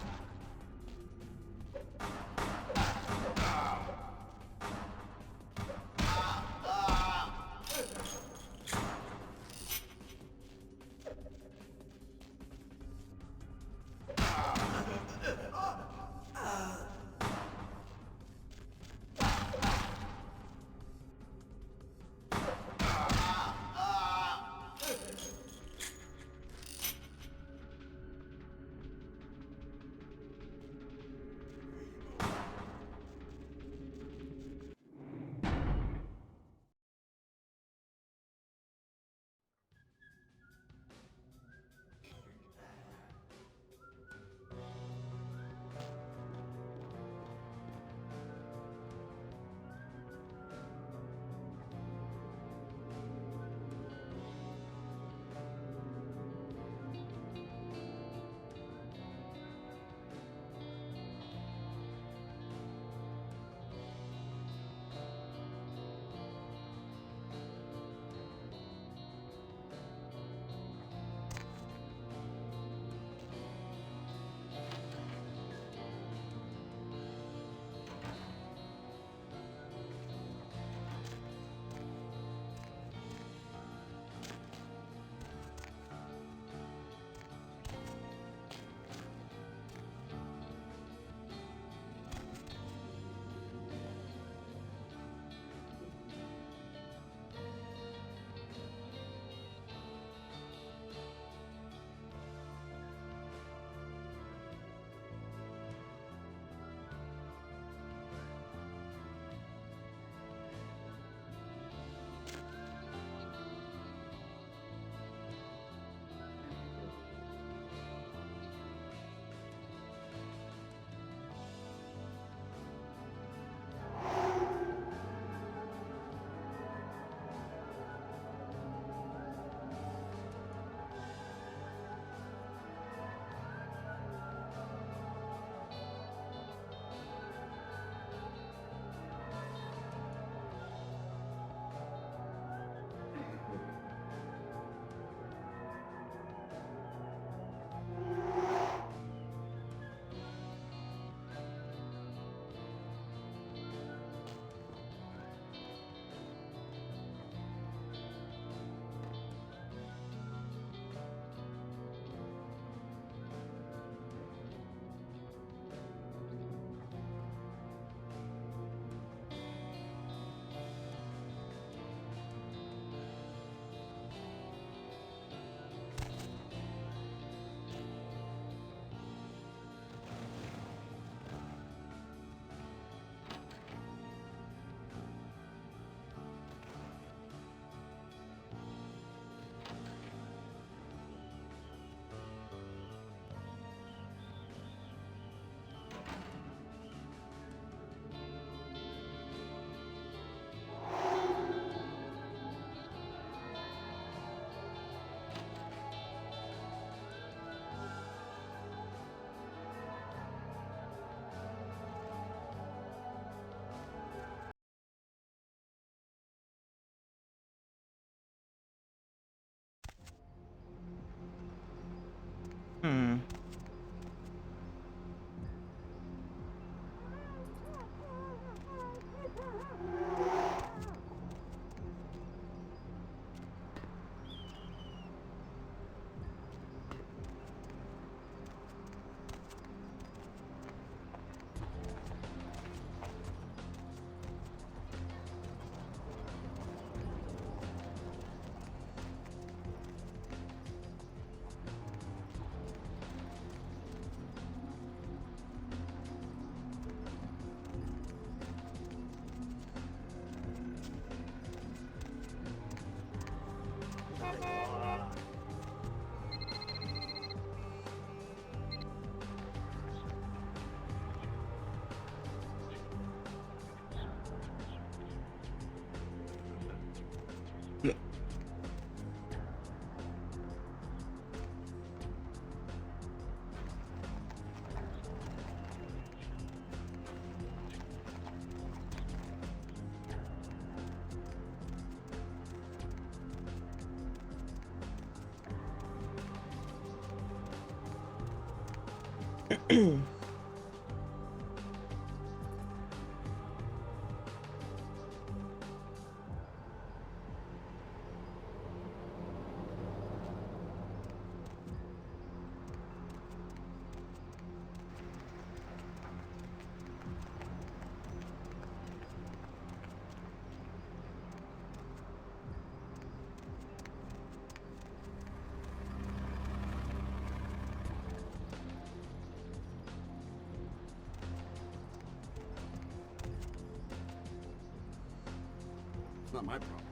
Speaker 14: It's not my problem.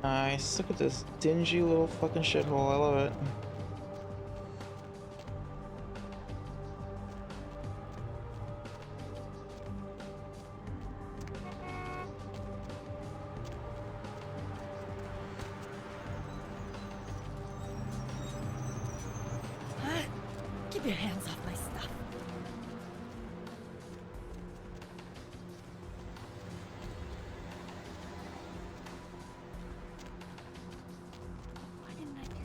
Speaker 1: Nice. Look at this dingy little fucking shithole. I love it.
Speaker 11: Keep your hands off my stuff. Why didn't I do that?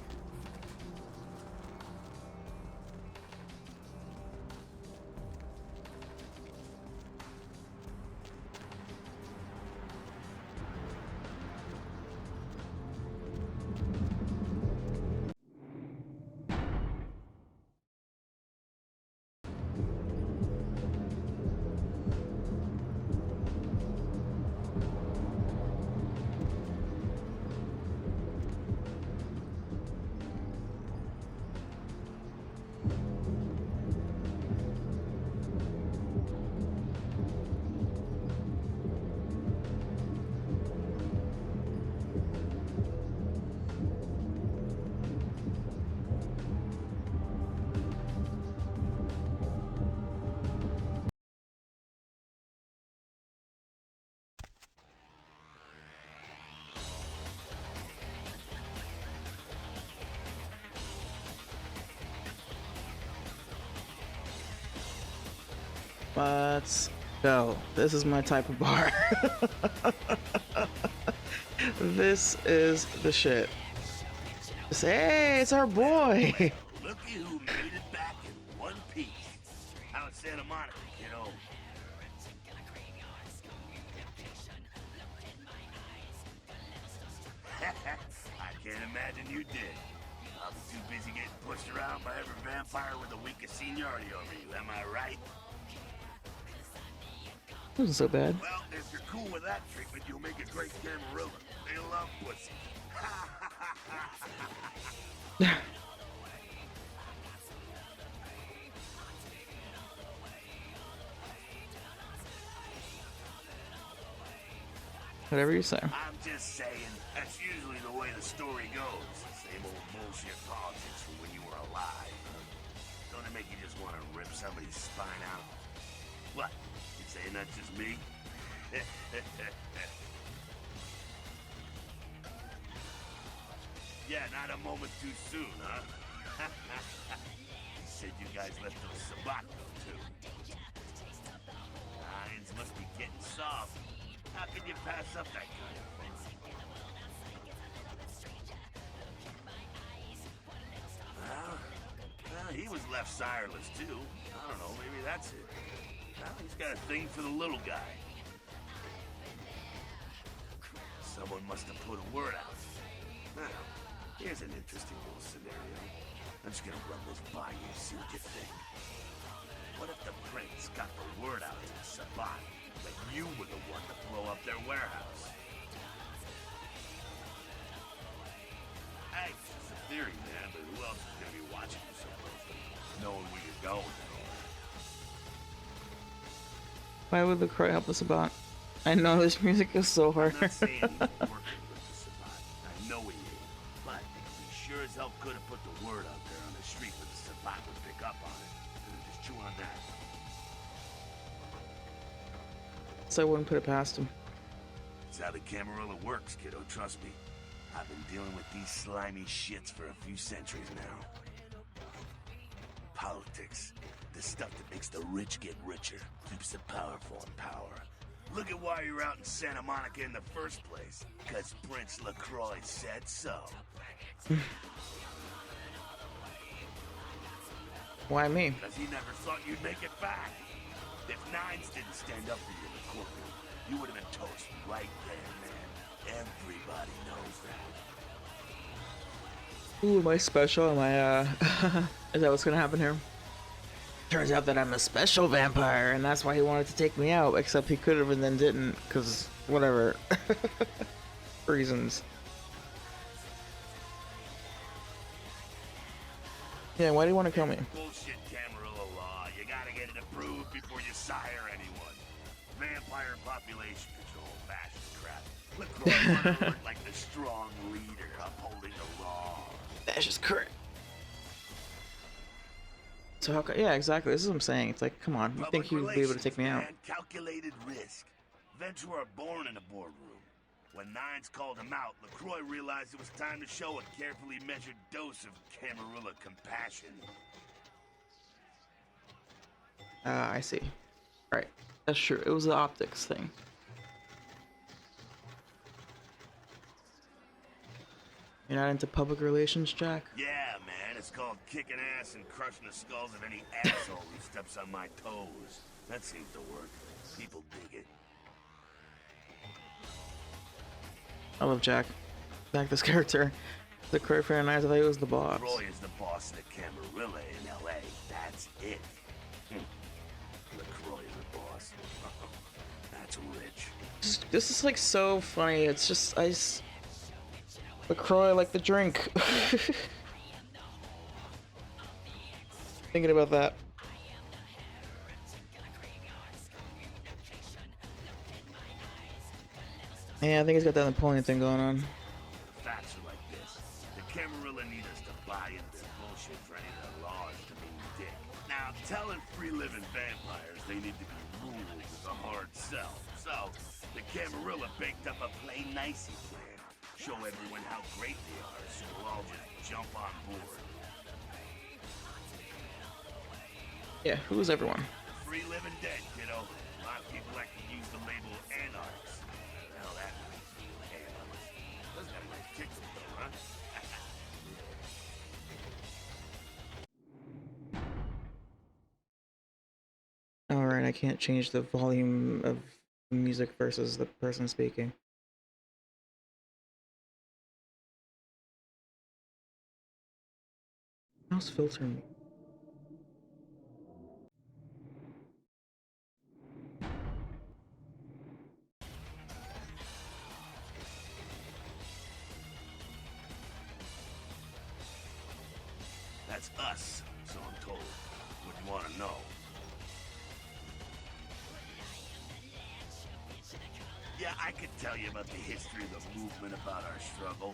Speaker 1: Let's go. This is my type of bar. This is the shit. Hey, it's our boy.
Speaker 16: Looky who made it back in one piece. Out in Santa Monica, kiddo. I can't imagine you did. I'll be too busy getting pushed around by every vampire with the weakest seniority over you, am I right?
Speaker 1: Wasn't so bad.
Speaker 16: Well, if you're cool with that treatment, you'll make a great Camarilla. They love pussy.
Speaker 1: Whatever you say.
Speaker 16: I'm just saying, that's usually the way the story goes. Same old bullshit politics from when you were alive. Don't it make you just want to rip somebody's spine out? What? You saying that's just me? Yeah, not a moment too soon, huh? You said you guys left those Sabato, too. Irons must be getting soft. How can you pass up that kind of fun? Well, he was left sireless, too. I don't know, maybe that's it. Well, he's got a thing for the little guy. Someone must have put a word out. Now, here's an interesting little scenario. I'm just gonna run this by you, see what you think. What if the prince got the word out to the Sabat that you were the one to blow up their warehouse? Hey, it's a theory, man, but who else is gonna be watching you so closely, knowing where you're going and all that?
Speaker 1: Why would the crow help us about? I know this music is so hard.
Speaker 16: I'm not saying he's working with the Sabat. I know he ain't. But he sure as hell could have put the word out there on the street where the Sabat would pick up on it. Just chew on that.
Speaker 1: So I wouldn't put it past him.
Speaker 16: That's how the Camarilla works, kiddo, trust me. I've been dealing with these slimy shits for a few centuries now. Politics. the stuff that makes the rich get richer, keeps the powerful in power. Look at why you're out in Santa Monica in the first place. Because Prince LaCroix said so.
Speaker 1: Why me?
Speaker 16: Because he never thought you'd make it back. If Nines didn't stand up for you in the courtroom, you would have been toast right there, man. Everybody knows that.
Speaker 1: Ooh, am I special? Am I, is that what's gonna happen here? Turns out that I'm a special vampire, and that's why he wanted to take me out, except he could have and then didn't, because whatever. Reasons. Yeah, why do you want to kill me?
Speaker 16: Bullshit Camarilla law. You gotta get it approved before you sire anyone. Vampire population control, fascist crap. LaCroix looked like the strong leader upholding the law.
Speaker 1: Fascist crap. So how yeah, exactly. This is what I'm saying. It's like, come on, you think he would be able to take me out?
Speaker 16: Calculated risk. Ventura born in a boardroom. When Nines called him out, LaCroix realized it was time to show a carefully measured dose of Camarilla compassion.
Speaker 1: I see. Right. That's true. It was the optics thing. You're not into public relations, Jack?
Speaker 16: Yeah, man. It's called kicking ass and crushing the skulls of any asshole who steps on my toes. That seems to work. People dig it.
Speaker 1: I love Jack. Jack, this character. The Croy fan nice. I thought he was the boss.
Speaker 16: Roy is the boss of the Camarilla in L.A. That's it. LaCroix is the boss. That's rich.
Speaker 1: This is like so funny. It's just LaCroix like the drink. Thinking about that. Yeah, I think he's got that Napoleon thing going on.
Speaker 16: Facts are like this. The Camarilla need us to buy into their bullshit for any of their laws to mean dick. Now, telling free-living vampires they need to be ruled is a hard sell. So, the Camarilla baked up a plain nicey plan. Show everyone how great they are, so we'll all just jump on board.
Speaker 1: Yeah, who's everyone?
Speaker 16: Free living dead, kiddo. A lot of people like to use the label anarchs. Hell, that means anarchs. Those got a nice kick to it, though, huh?
Speaker 1: Alright, I can't change the volume of music versus the person speaking. Mouse filter me.
Speaker 16: That's us, so I'm told. What do you want to know? Yeah, I could tell you about the history of the movement, about our struggle.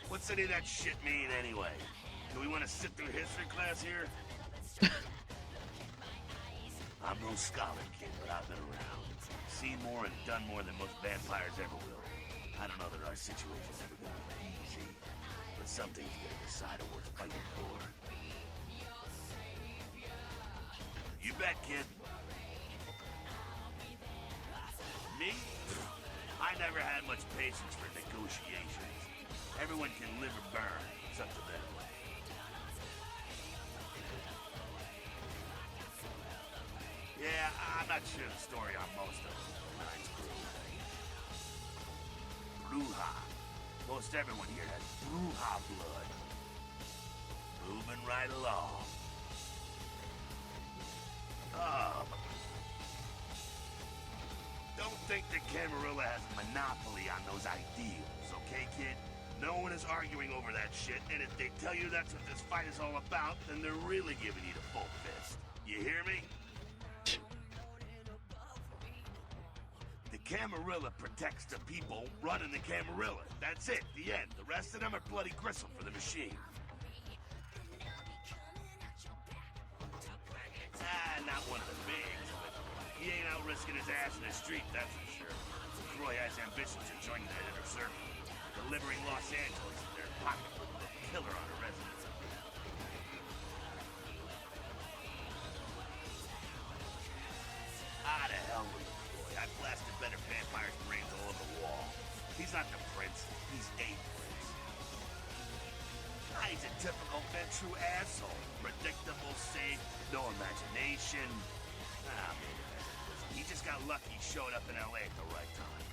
Speaker 16: What's any of that shit mean, anyway? Do we want to sit through history class here? I'm no scholar, kid, but I've been around. Seen more and done more than most vampires ever will. I don't know that our situation's ever gonna be easy, but some things you gotta decide are worth fighting for. You bet, kid. Me? I never had much patience for negotiations. Everyone can live or burn. It's up to them. Yeah, I'm not sure the story on most of them. Mine's Bruja. Most everyone here has Bruja blood. Moving right along. Don't think the Camarilla has a monopoly on those ideals, okay, kid? No one is arguing over that shit, and if they tell you that's what this fight is all about, then they're really giving you the full fist. You hear me? The Camarilla protects the people running the Camarilla. That's it, the end. The rest of them are bloody gristle for the machine. Not one of the bigs, but he ain't out risking his ass in the street, that's for sure. Croy has ambitions of joining that inner circle, delivering Los Angeles in their pocket with a killer on a residence. Ah, the hell with LaCroix. I blasted better vampires' brains all over the wall. He's not the prince. He's a prince. Ah, he's a typical Ventru asshole. Predictable, safe, no imagination. Ah, man. He just got lucky he showed up in LA at the right time.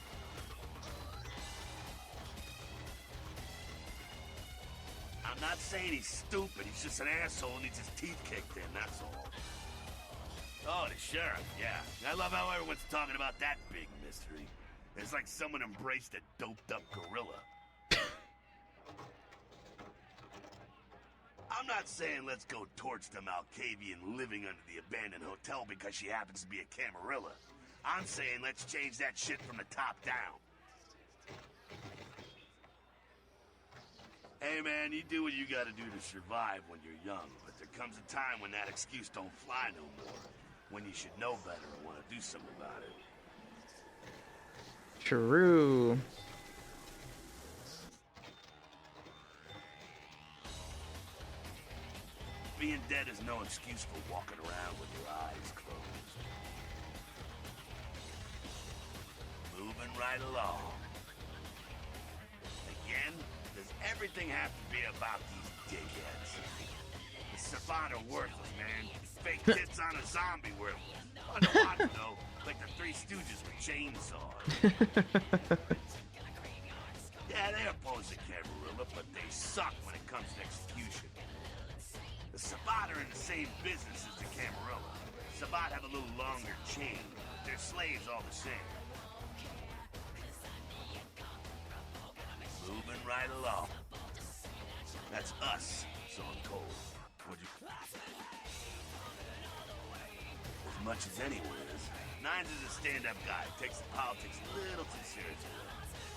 Speaker 16: I'm not saying he's stupid. He's just an asshole who needs his teeth kicked in, that's all. Oh, the sheriff, yeah. I love how everyone's talking about that big mystery. It's like someone embraced a doped-up gorilla. I'm not saying let's go torch the Malkavian living under the abandoned hotel because she happens to be a Camarilla. I'm saying let's change that shit from the top down. Hey man, you do what you gotta do to survive when you're young, but there comes a time when that excuse don't fly no more. When you should know better and want to do something about it.
Speaker 1: True.
Speaker 16: Being dead is no excuse for walking around with your eyes closed. Moving right along. Again, does everything have to be about these dickheads? The Savant are worthless, man. Fake tits on a zombie worthless. Underwater, though, like the Three Stooges with chainsaws. Yeah, they oppose the Camarilla, but they suck when it comes to execution. The Sabat are in the same business as the Camarilla. Sabat have a little longer chain, but they're slaves all the same. Moving right along. That's us, so I'm told. Would you... As much as anyone is. Nines is a stand-up guy. Takes the politics a little too seriously.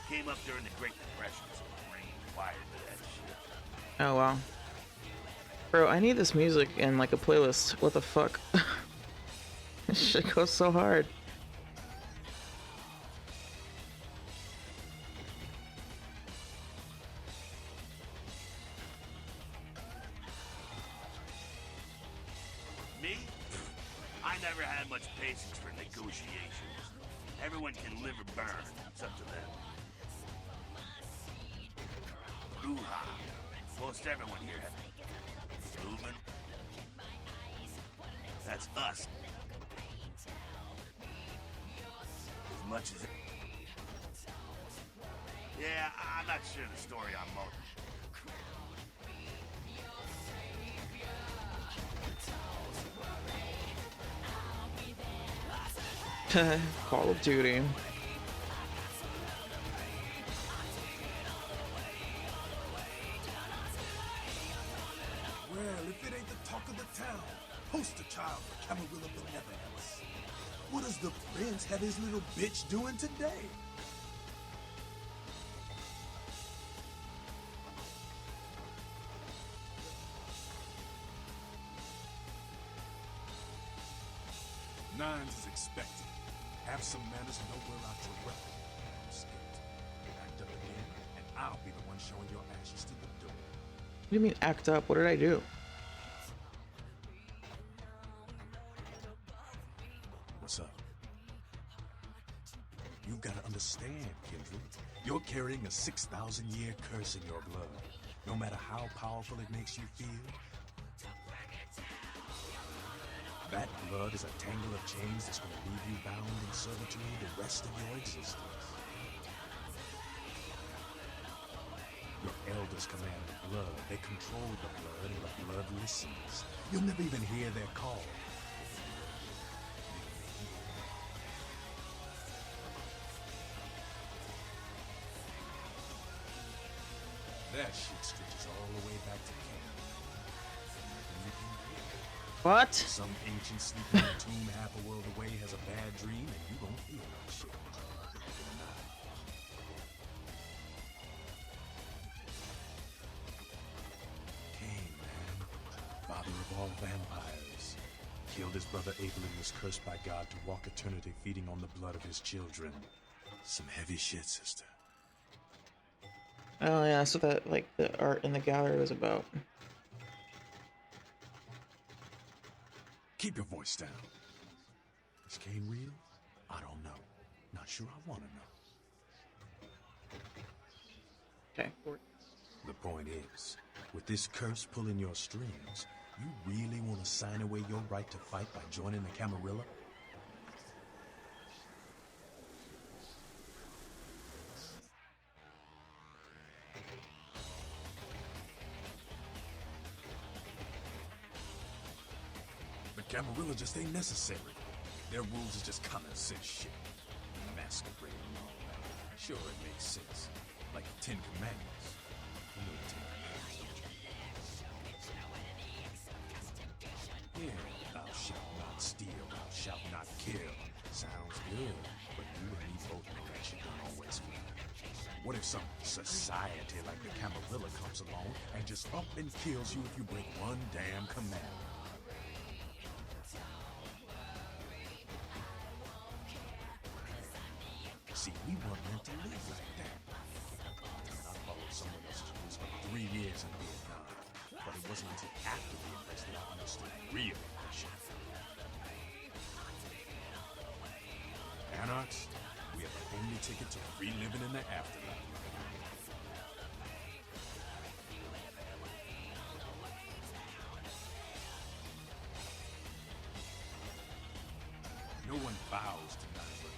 Speaker 16: Came up during the Great Depression, so his brain wired to that shit.
Speaker 1: Oh wow. Bro, I need this music in like a playlist. What the fuck? This shit goes so hard.
Speaker 16: Me? I never had much patience for negotiations. Everyone can live or burn. It's up to them. Hoo-ha. Most everyone here has moving. That's us. As much as... Yeah, I'm not sure the story on most.
Speaker 1: Call of Duty.
Speaker 9: Well, if it ain't the talk of the town, poster child for Camarilla benevolence. What does the prince have his little bitch doing today? Nines is expected. Have some manners and know where out your weapon. Skit. Act up again, and I'll be the one showing your ashes to the door.
Speaker 1: What do you mean act up? What did I do?
Speaker 9: What's up? You've got to understand, Kindred. You're carrying a 6,000-year curse in your blood. No matter how powerful it makes you feel, that blood is a tangle of chains that's going to leave you bound in servitude the rest of your existence. Your elders command the blood. They control the blood, and the blood listens. You'll never even hear their call. That shit stretches all the way back to camp.
Speaker 1: What?
Speaker 9: Some ancient sleeping in a tomb half a world away has a bad dream, and you gon' feel that shit. Cain, man. Father of all vampires. Killed his brother Abel and was cursed by God to walk eternity feeding on the blood of his children. Some heavy shit, sister.
Speaker 1: Oh yeah, so that like the art in the gallery was about.
Speaker 9: Keep your voice down.
Speaker 17: Is Kane real? I don't know. Not sure I want to know.
Speaker 1: Okay.
Speaker 17: The point is, with this curse pulling your strings, you really want to sign away your right to fight by joining the Camarilla? But Camarilla just ain't necessary. Their rules is just common sense shit. Masquerade and all that. Sure, it makes sense. Like the Ten Commandments. You know the Ten Commandments, don't you? Yeah, thou shalt not steal, thou shalt not kill. Sounds good, but you and me both know that shit don't always fly. What if some society like the Camarilla comes along and just up and kills you if you break one damn commandment? See, we weren't meant to live like that. I followed someone else's rules for 3 years in Vietnam, but it wasn't until after the events that I understood real aggression. Anarchs, we have the only ticket to free living in the afterlife. No one bows to non-Rodriguez.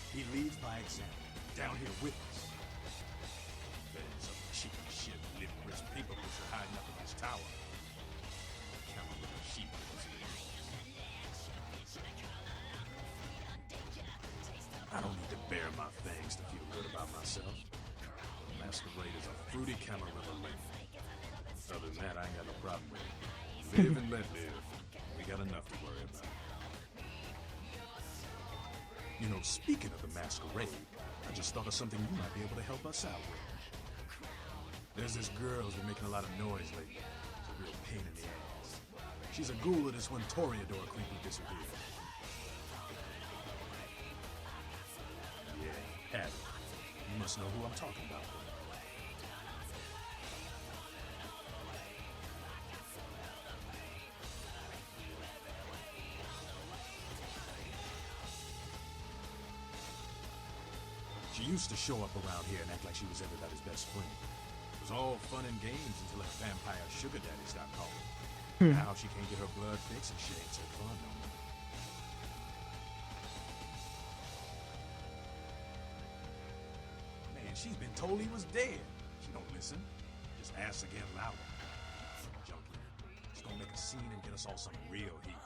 Speaker 17: He leads by example, down here with us. There's some cheap shit, lip-rich paper pusher hiding up in his tower. Camarilla sheep. I don't need to bare my fangs to feel good about myself. Masquerade is a fruity Camarilla lady. Other than that, I ain't got no problem with it. Live and let live. We got enough to worry about. You know, speaking of the Masquerade, I just thought of something you might be able to help us out with. There's this girl who's been making a lot of noise lately. It's a real pain in the ass. She's a ghoul of this one Toreador creep who disappeared. Yeah, Abby. You must know who I'm talking about. She used to show up around here and act like she was everybody's best friend. It was all fun and games until her vampire sugar daddy stopped calling. Now she can't get her blood fixed and she ain't so fun no more. Man, she's been told he was dead. She don't listen. Just asks again louder. Junkie. She's gonna make a scene and get us all some real heat.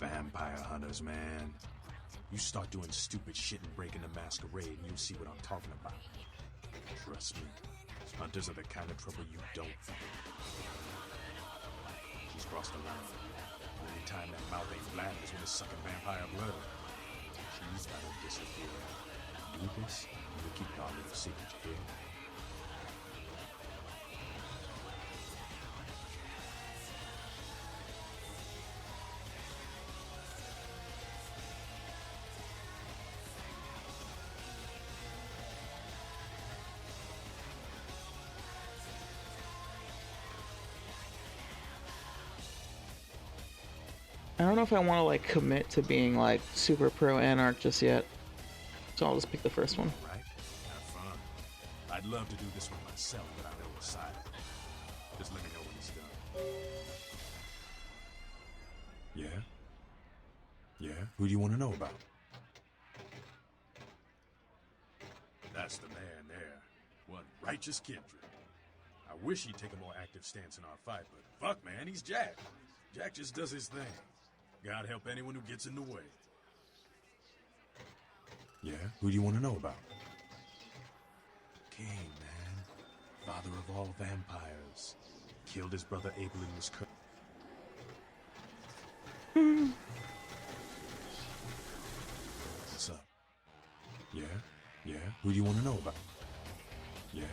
Speaker 17: Vampire hunters, man. You start doing stupid shit and breaking the Masquerade and you'll see what I'm talking about. Trust me, hunters are the kind of trouble you don't find. She's crossed the line. The only time that mouth ain't black is when it's sucking vampire blood. She's gotta disappear. Do this, and we'll keep our little secret here.
Speaker 1: I don't know if I want to like commit to being like super pro anarch just yet, so I'll just pick the first one.
Speaker 17: Right? Have fun. I'd love to do this one myself, but I know it's silent. Just let me know when it's done. Yeah? Yeah? Who do you want to know about? That's the man there. One righteous kindred. I wish he'd take a more active stance in our fight, but fuck, man, he's Jack. Jack just does his thing. God help anyone who gets in the way. Yeah? Who do you want to know about? Cain, man. Father of all vampires. Killed his brother Abel and was cursed. What's up? Yeah? Yeah? Who do you want to know about? Yeah?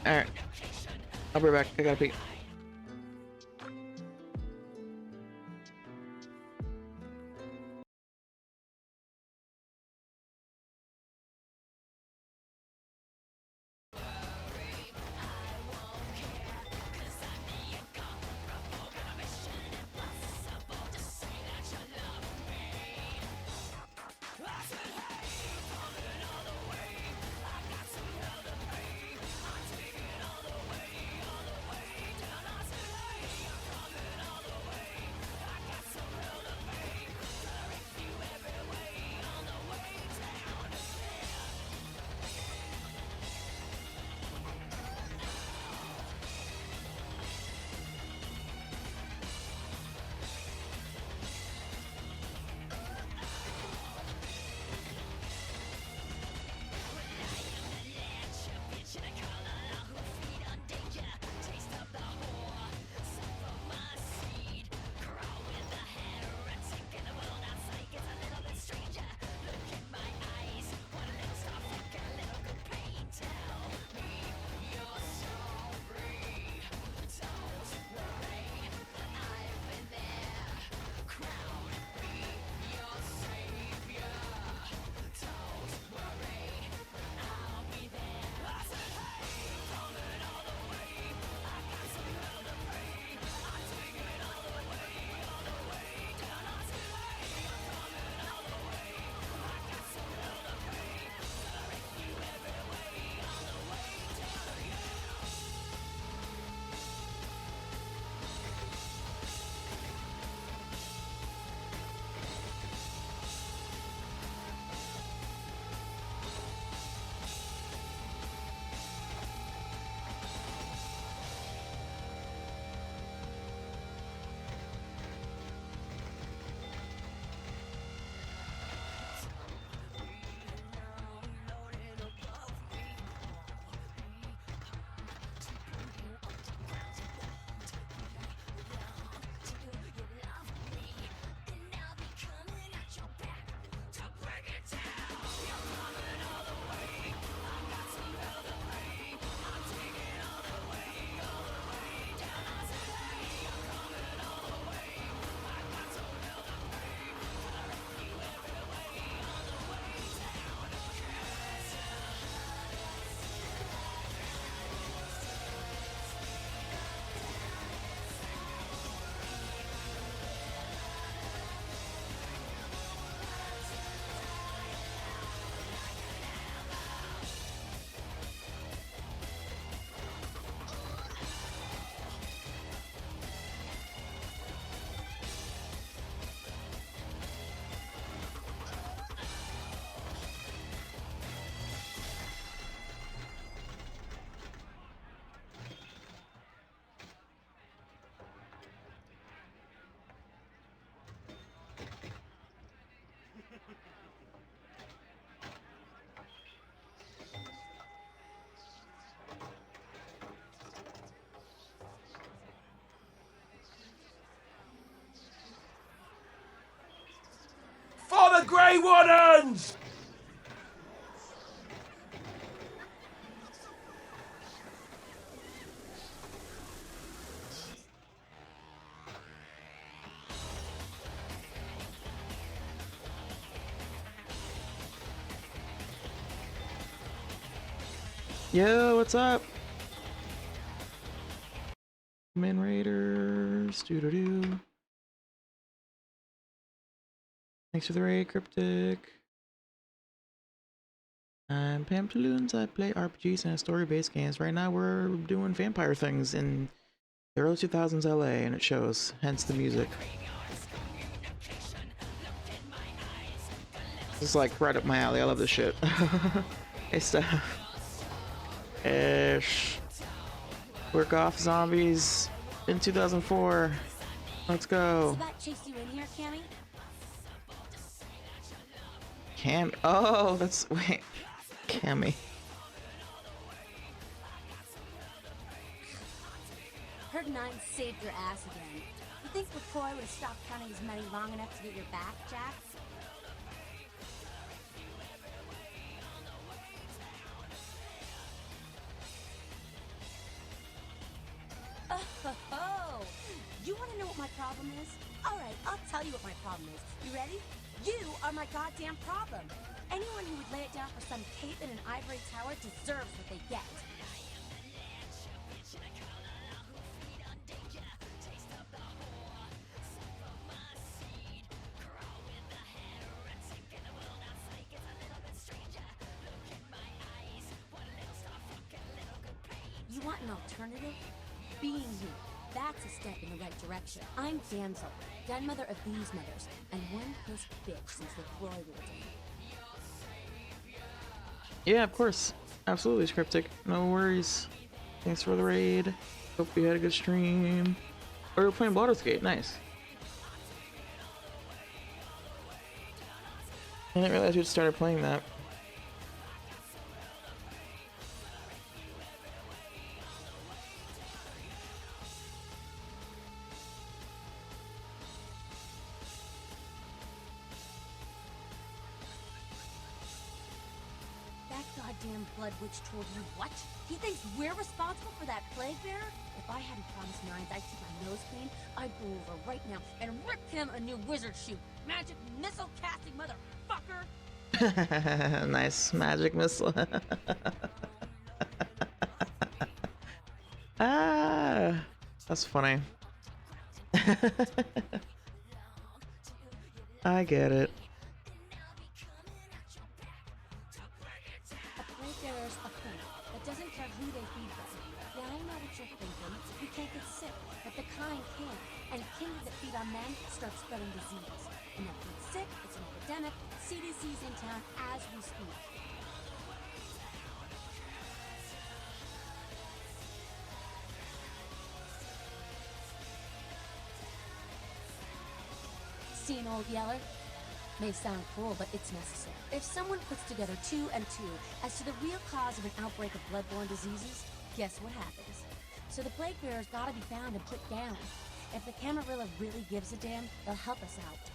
Speaker 1: Alright. I'll be right back. I gotta pee.
Speaker 16: For the Grey Wardens!
Speaker 1: Yo, what's up? Min Raiders, doo-doo-doo. Thanks for the raid, Cryptic. I'm Pamtaloons. I play RPGs and story-based games. Right now we're doing vampire things in the early 2000s LA, and it shows, hence the music. This is like right up my alley. I love this shit. Hey, Steph. Ish. Work off zombies in 2004. Let's go.
Speaker 11: Does that chase you in here, Cammy?
Speaker 1: Cam. Oh, that's. Wait. Cammy.
Speaker 11: Heard Nine saved your ass again. You think LaCroix would have stopped counting his money long enough to get your back, Jack?
Speaker 18: my problem is? Alright, I'll tell you what my problem is. You ready? You are my goddamn problem. Anyone who would lay it down for some cape in an ivory tower deserves what they get. You want an alternative? Being you. That's a step in the right direction. I'm Damsel, den mother of these mothers, and one pissed bitch since the glory wielding.
Speaker 1: Yeah, of course. Absolutely, Cryptic. No worries. Thanks for the raid. Hope you had a good stream. Oh, we're playing Baldur's Gate. Nice. I didn't realize you'd started playing that.
Speaker 18: Goddamn blood witch told you what? He thinks we're responsible for that plague bearer? If I hadn't promised Nines I'd keep my nose clean, I'd go over right now and rip him a new wizard shoot. Magic missile casting motherfucker!
Speaker 1: Nice magic missile. Ah, that's funny. I get it.
Speaker 18: Doesn't care who they feed them. Yeah, I know what you're thinking. We can't get sick, but the kind can. And kings that feed on men start spreading disease. And that feeds sick, it's an epidemic. CDC's in town as we speak. See an old yeller? May sound cruel, but it's necessary. If someone puts together 2 and 2 as to the real cause of an outbreak of bloodborne diseases, guess what happens? So the plague bearer's gotta be found and put down. If the Camarilla really gives a damn, they'll help us out.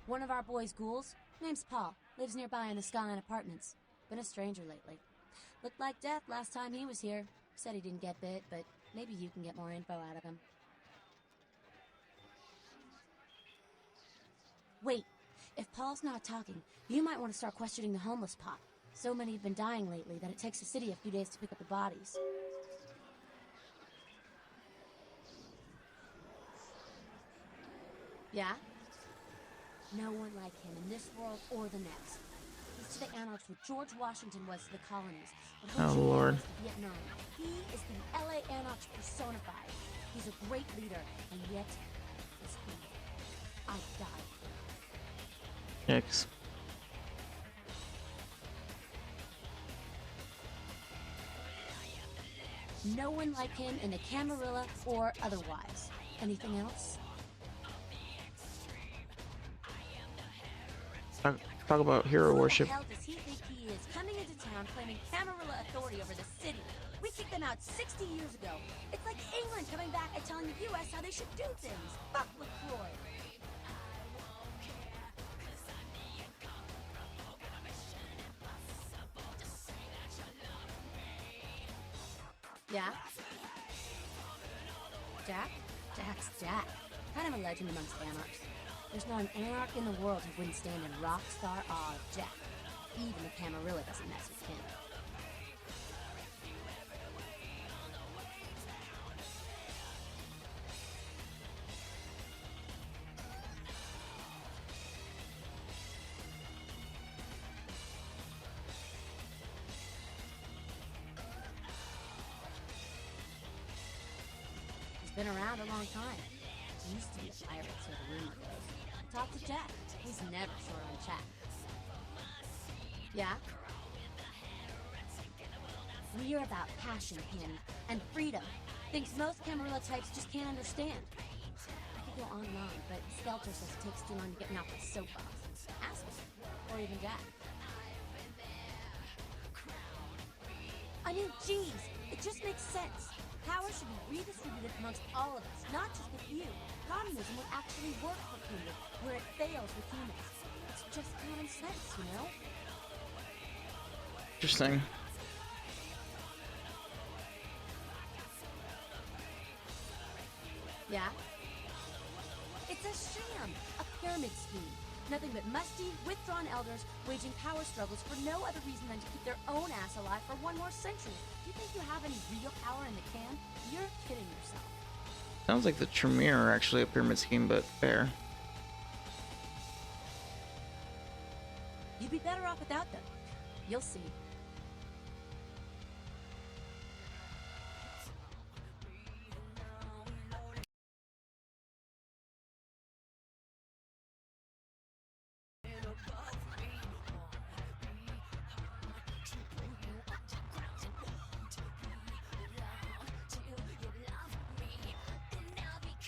Speaker 18: One of our boys' ghouls, name's Paul, lives nearby in the Skyline Apartments. Been a stranger lately. Looked like death last time he was here. Said he didn't get bit, but maybe you can get more info out of him. Wait, if Paul's not talking, you might want to start questioning the homeless pot. So many have been dying lately that it takes the city a few days to pick up the bodies. Yeah? No one like him in this world or the next. He's to the anarchs what George Washington was to the colonies.
Speaker 1: Oh, Lord.
Speaker 18: Vietnam. He is the LA anarch personified. He's a great leader, and yet, it's he. I died.
Speaker 1: Yikes.
Speaker 18: No one like him in the Camarilla or otherwise. Anything else?
Speaker 1: Talk about hero worship.
Speaker 18: Who the hell does he think he is, coming into town claiming Camarilla authority over the city? We kicked them out 60 years ago. It's like England coming back and telling the U.S. how they should do things. Fuck LaCroix. Yeah? Jack? Jack's Jack. Kind of a legend amongst anarchs. There's not an anarch in the world who wouldn't stand in rock star awe of Jack. Even the Camarilla doesn't mess with him. He's been around a long time. He used to be a pirate, so the rumor goes. Talk to Jack. He's never short on chat. Yeah? We're about passion, Penny, and freedom. Things most Camarilla types just can't understand. I could go on and on, but Skelter says it takes too long to get me off my soapbox. Ask him. Or even Jack. I mean, geez, it just makes sense. Power should be redistributed amongst all of us, not just with you. Communism would actually work for Kingdom, where it fails with humans. It's just common sense, you know?
Speaker 1: Interesting.
Speaker 18: Yeah? It's a sham, a pyramid scheme. Nothing but musty, withdrawn elders waging power struggles for no other reason than to keep their own ass alive for one more century. Do you think you have any real power in the can? You're kidding yourself.
Speaker 1: Sounds like the Tremere are actually a pyramid scheme, but fair.
Speaker 18: You'd be better off without them. You'll see.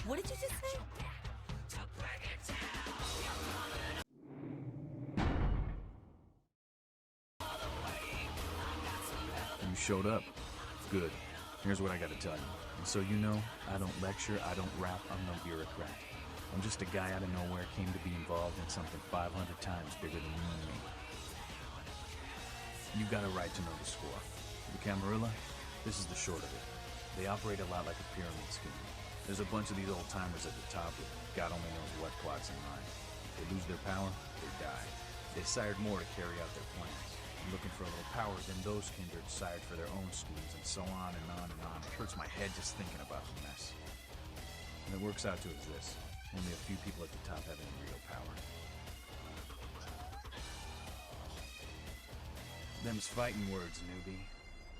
Speaker 18: What did you just say?
Speaker 5: You showed up. Good. Here's what I gotta tell you. And so you know, I don't lecture, I don't rap, I'm no bureaucrat. I'm just a guy out of nowhere came to be involved in something 500 times bigger than you and me. You got a right to know the score. The Camarilla, this is the short of it. They operate a lot like a pyramid scheme. There's a bunch of these old-timers at the top with God only knows what plots in mind. If they lose their power, they die. They sired more to carry out their plans. And looking for a little power, then those kindred sired for their own schemes, and so on and on and on. It hurts my head just thinking about the mess. And it works out to as this. Only a few people at the top have any real power. Them's fighting words, newbie.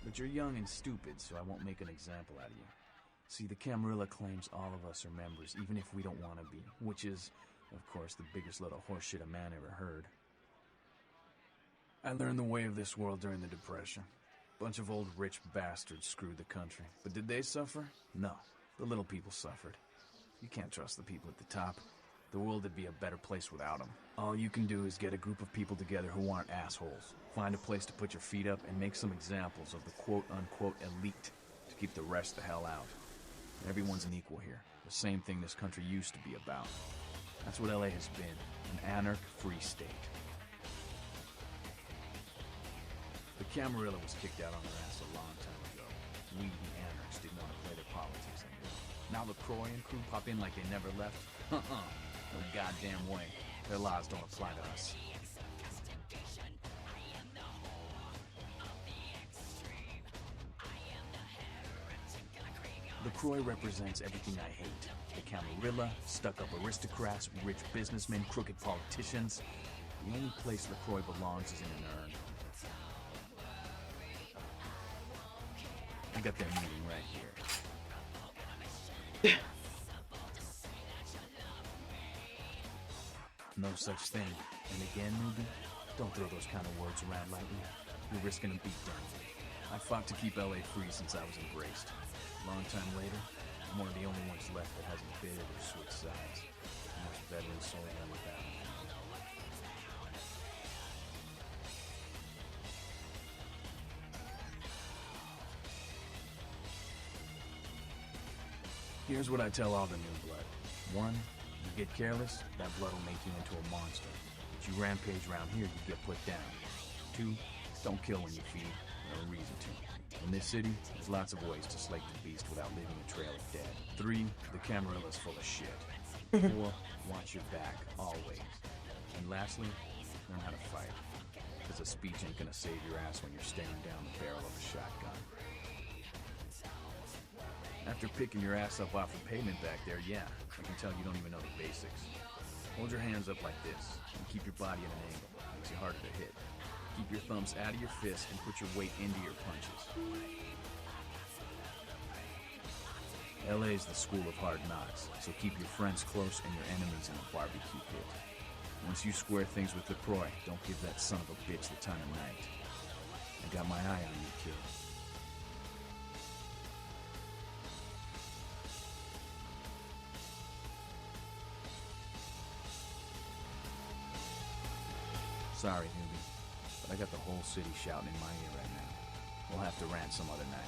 Speaker 5: But you're young and stupid, so I won't make an example out of you. See, the Camarilla claims all of us are members, even if we don't want to be. Which is, of course, the biggest load of horseshit a man ever heard. I learned the way of this world during the Depression. Bunch of old rich bastards screwed the country. But did they suffer? No. The little people suffered. You can't trust the people at the top. The world would be a better place without them. All you can do is get a group of people together who aren't assholes. Find a place to put your feet up and make some examples of the quote-unquote elite to keep the rest the hell out. Everyone's an equal here. The same thing this country used to be about. That's what LA has been. An anarch-free state. The Camarilla was kicked out on their ass a long time ago. We, the anarchs, didn't want to play their politics anymore. Now LaCroix and crew pop in like they never left? No goddamn way. Their laws don't apply to us. LaCroix represents everything I hate. The Camarilla, stuck-up aristocrats, rich businessmen, crooked politicians. The only place LaCroix belongs is in an urn. I got their meeting right here. No such thing. And again, newbie, don't throw those kind of words around lightly. You're risking a beatdown. I fought to keep LA free since I was embraced. Long time later, I'm one of the only ones left that hasn't bid or switched sides. Most veterans sold down the battle. Here's what I tell all the new blood. 1, you get careless, that blood will make you into a monster. But you rampage around here, you get put down. 2, don't kill when you feed. No reason to. In this city, there's lots of ways to slake the beast without leaving a trail of dead. 3, the Camarilla's full of shit. 4, watch your back, always. And lastly, learn how to fight. Because a speech ain't gonna save your ass when you're staring down the barrel of a shotgun. After picking your ass up off the pavement back there, yeah, I can tell you don't even know the basics. Hold your hands up like this, and keep your body at an angle. Makes you harder to hit. Keep your thumbs out of your fists and put your weight into your punches. LA's the school of hard knocks, so keep your friends close and your enemies in a barbecue pit. Once you square things with LaCroix, don't give that son of a bitch the time of night. I got my eye on you, kid. Sorry, newbie, but I got the whole city shouting in my ear right now. We'll have to rant some other night.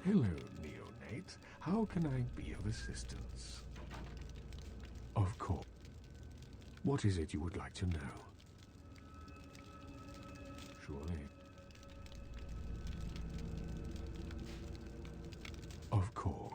Speaker 8: Hello, neonate. How can I be of assistance? Of course. What is it you would like to know? Surely. Of course.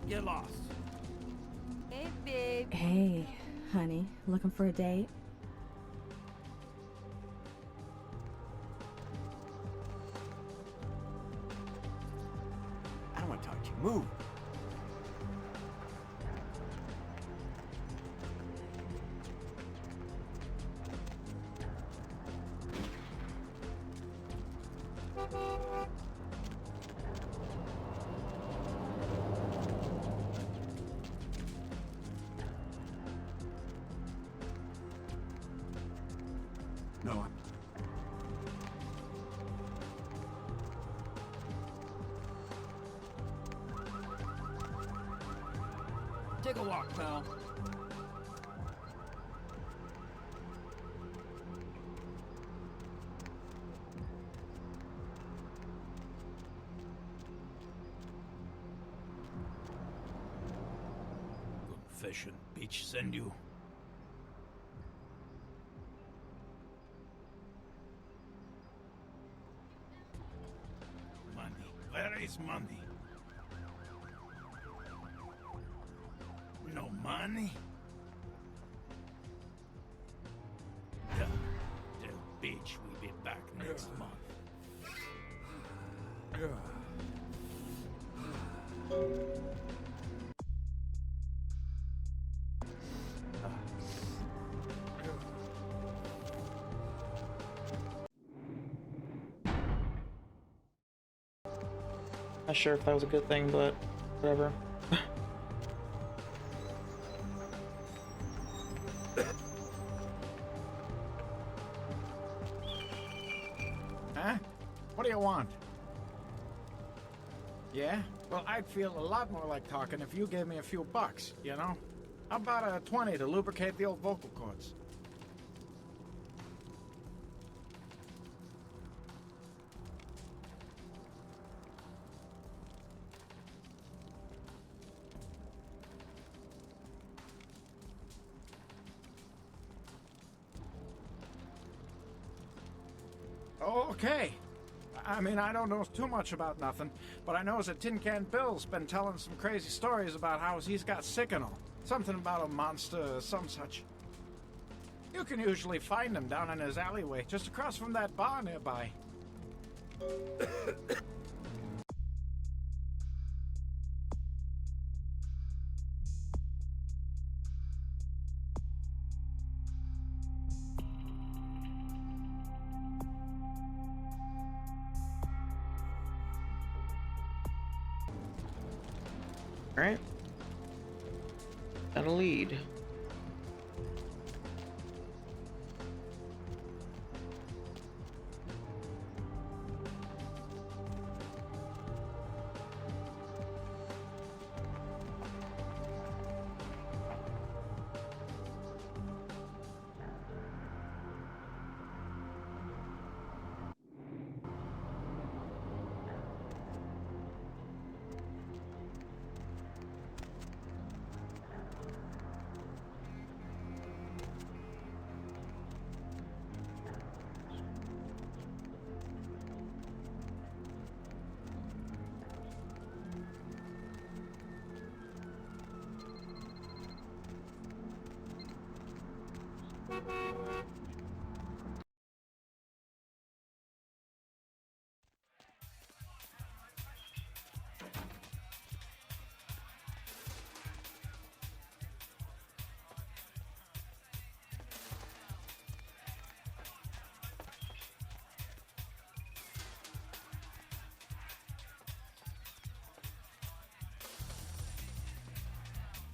Speaker 3: Get lost.
Speaker 12: Hey, babe.
Speaker 6: Hey, honey, looking for a date?
Speaker 3: I don't want to talk to you. Move.
Speaker 14: No,
Speaker 3: Take a walk, pal. Good fishing, beach send you. Money. Where is money? No money? The beach will be back next month.
Speaker 1: Not sure if that was a good thing, but whatever.
Speaker 19: Huh? What do you want? Yeah? Well, I'd feel a lot more like talking if you gave me a few bucks, you know? How about a 20 to lubricate the old vocal cords? Okay. I mean, I don't know too much about nothing, but I know that Tin Can Bill's been telling some crazy stories about how he's got sick and all. Something about a monster or some such. You can usually find him down in his alleyway, just across from that bar nearby.
Speaker 1: Right? Got a lead.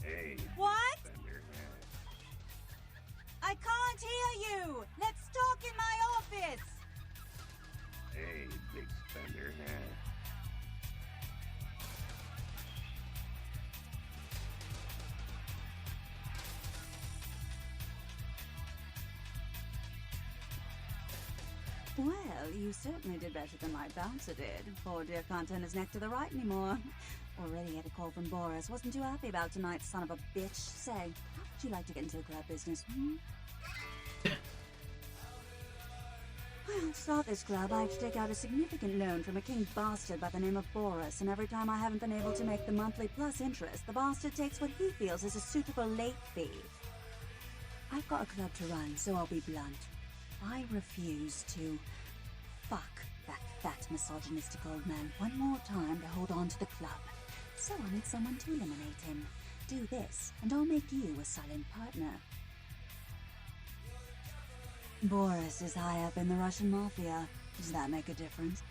Speaker 16: Hey,
Speaker 12: What? I can't hear you! Let's talk in my office!
Speaker 16: hey, big spender.
Speaker 12: Well, you certainly did better than my bouncer did. Poor dear can't turn his neck to the right anymore. Already had a call from Boris. Wasn't too happy about tonight's son of a bitch. Say, how would you like to get into the club business, hmm? Well, to start this club, I have to take out a significant loan from a king bastard by the name of Boris, and every time I haven't been able to make the monthly plus interest, the bastard takes what he feels is a suitable late fee. I've got a club to run, so I'll be blunt. I refuse to fuck that fat misogynistic old man one more time to hold on to the club. So I need someone to eliminate him. Do this, and I'll make you a silent partner. Boris is high up in the Russian mafia. Does that make a difference?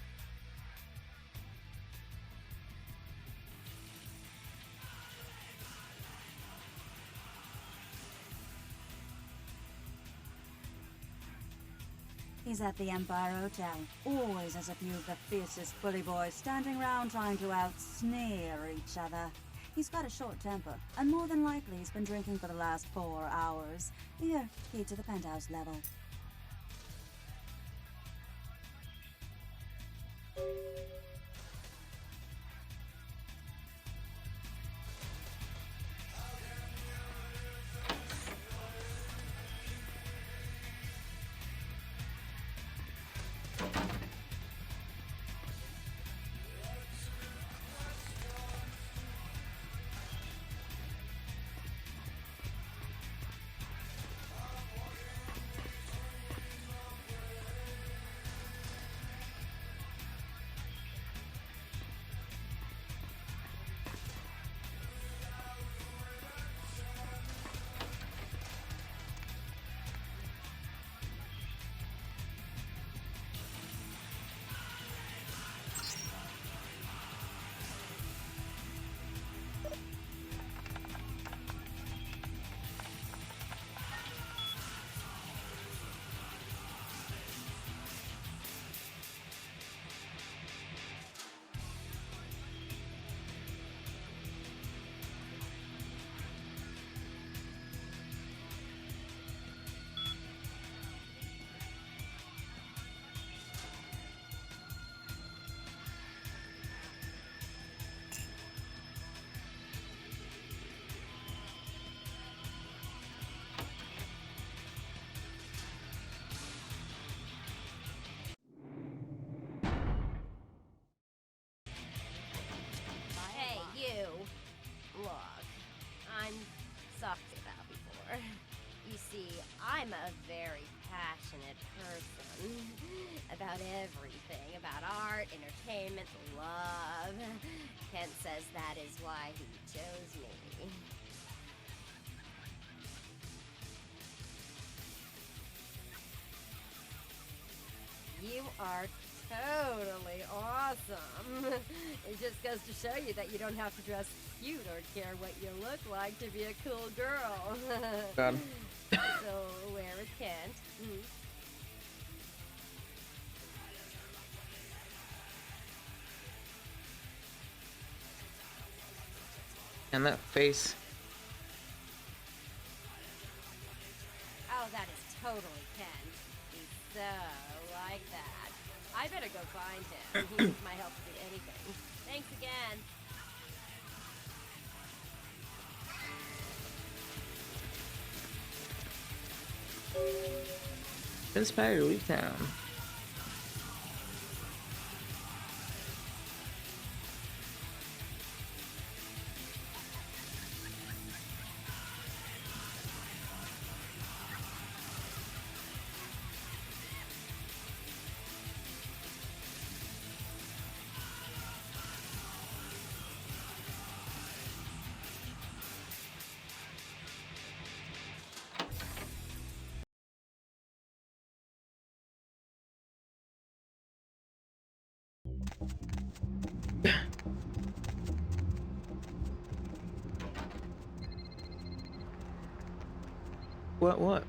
Speaker 12: He's at the Empire Hotel. Always has a few of the fiercest bully boys standing round trying to out-sneer each other. He's got a short temper, and more than likely he's been drinking for the last 4 hours. Here, key to the penthouse level.
Speaker 11: Hey, you. Look, I'm sorry about before. You see, I'm a very passionate person about everything, about art, entertainment, love. Kent says that is why he chose me. You are totally awesome. It just goes to show you that you don't have to dress You don't care what you look like to be a cool girl.
Speaker 1: God.
Speaker 11: So where is Kent?
Speaker 1: And that face.
Speaker 11: Oh, that is totally Kent. He's so like that. I better go find him. He needs my help to do anything. Thanks again.
Speaker 1: Inspire to leave town. What?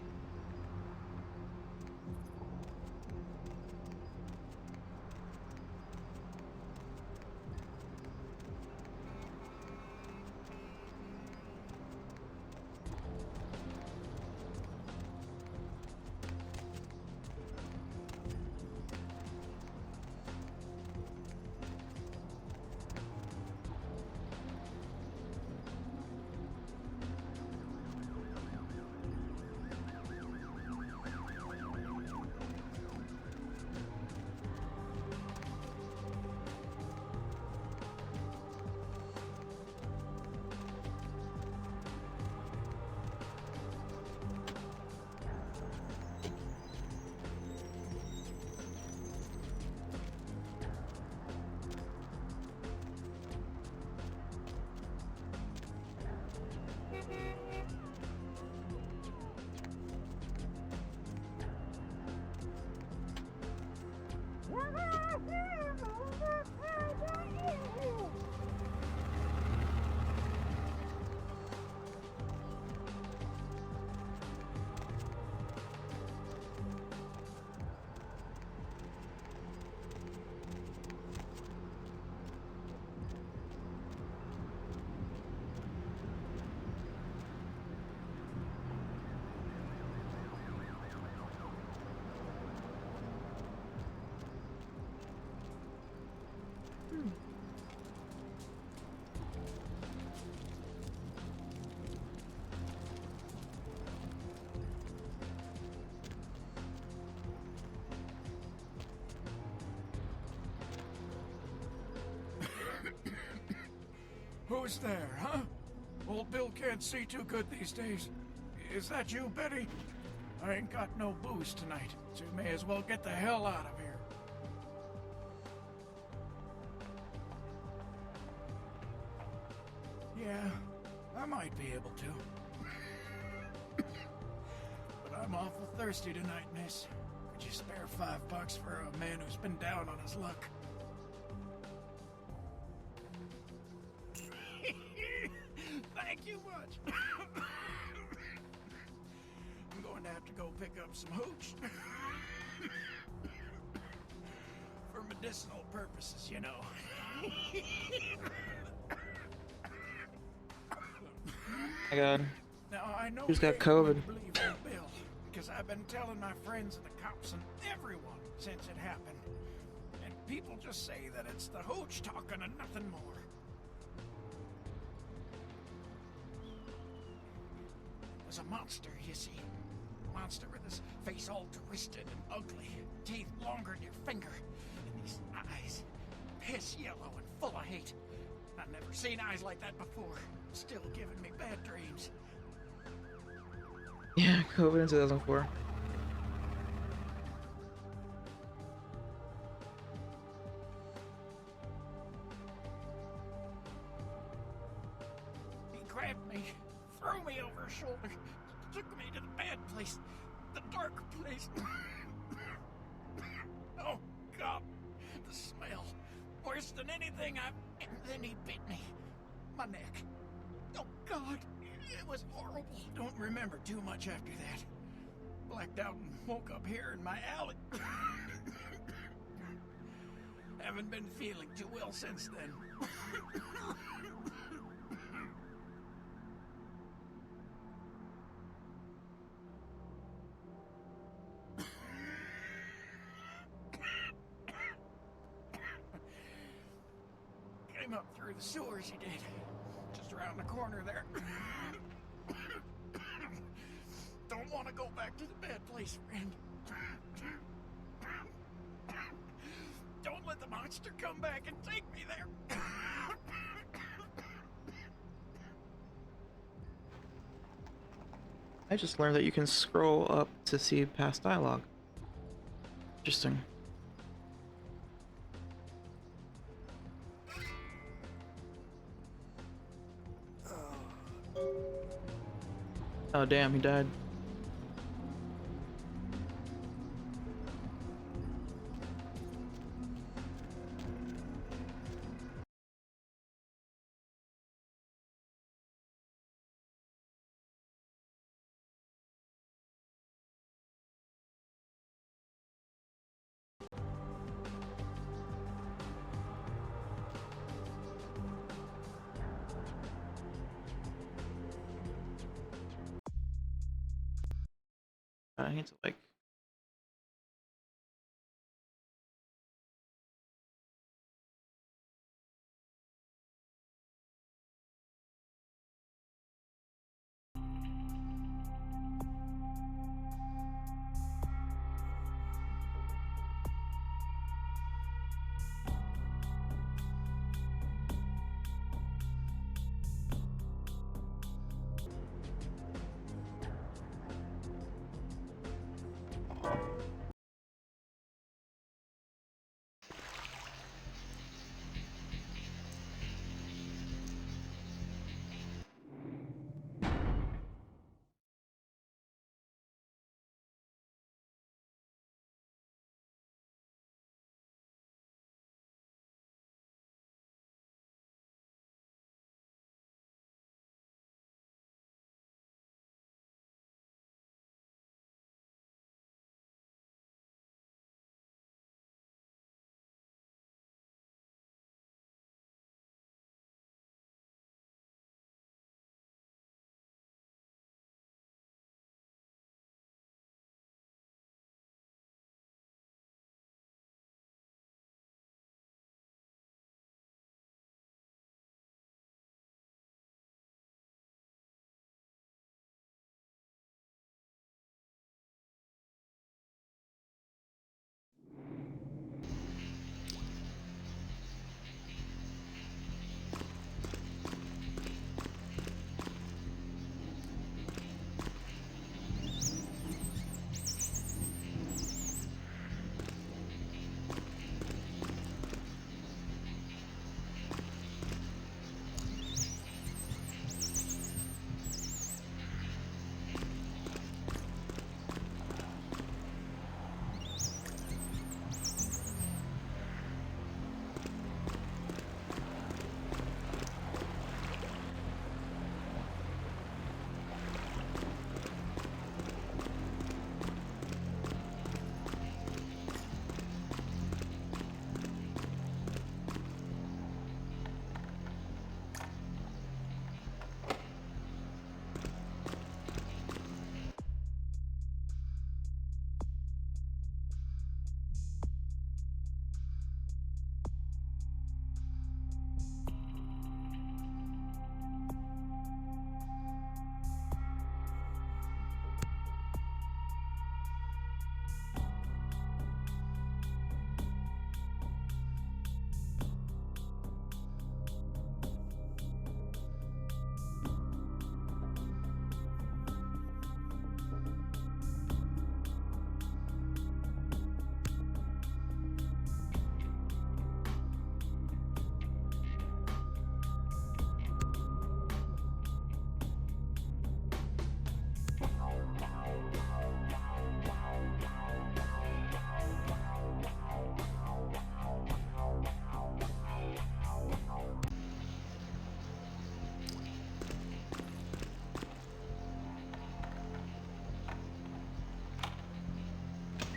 Speaker 19: Who's there, huh? Old Bill can't see too good these days. Is that you, Betty? I ain't got no booze tonight, so you may as well get the hell out of here. Yeah, I might be able to. But I'm awful thirsty tonight, miss. Could you spare $5 for a man who's been down on his luck? Thank you much. I'm going to have to go pick up some hooch. For medicinal purposes, you know.
Speaker 1: My God.
Speaker 19: Now, I know
Speaker 1: Who's got
Speaker 19: you ain't going
Speaker 1: COVID?
Speaker 19: to believe in Bill, because I've been telling my friends and the cops and everyone since it happened. And people just say that it's the hooch talking and nothing more. It was a monster, you see. A monster with his face all twisted and ugly, teeth longer than your finger, and these eyes, piss yellow and full of hate. I've never seen eyes like that before. Still giving me bad dreams.
Speaker 1: Yeah, COVID in 2004.
Speaker 19: He grabbed me, threw me over his shoulder, took me to the bad place, the dark place. Oh, God, the smell. Worse than anything I've... And then he bit me. My neck. Oh, God. It was horrible. Don't remember too much after that. Blacked out and woke up here in my alley. Haven't been feeling too well since then. Came up through the sewers, he did. Just around the corner there. Don't want to go back to the bad place, friend. Don't let the monster come back and take me there.
Speaker 1: I just learned that you can scroll up to see past dialogue. Interesting. Oh damn, he died. I need to like.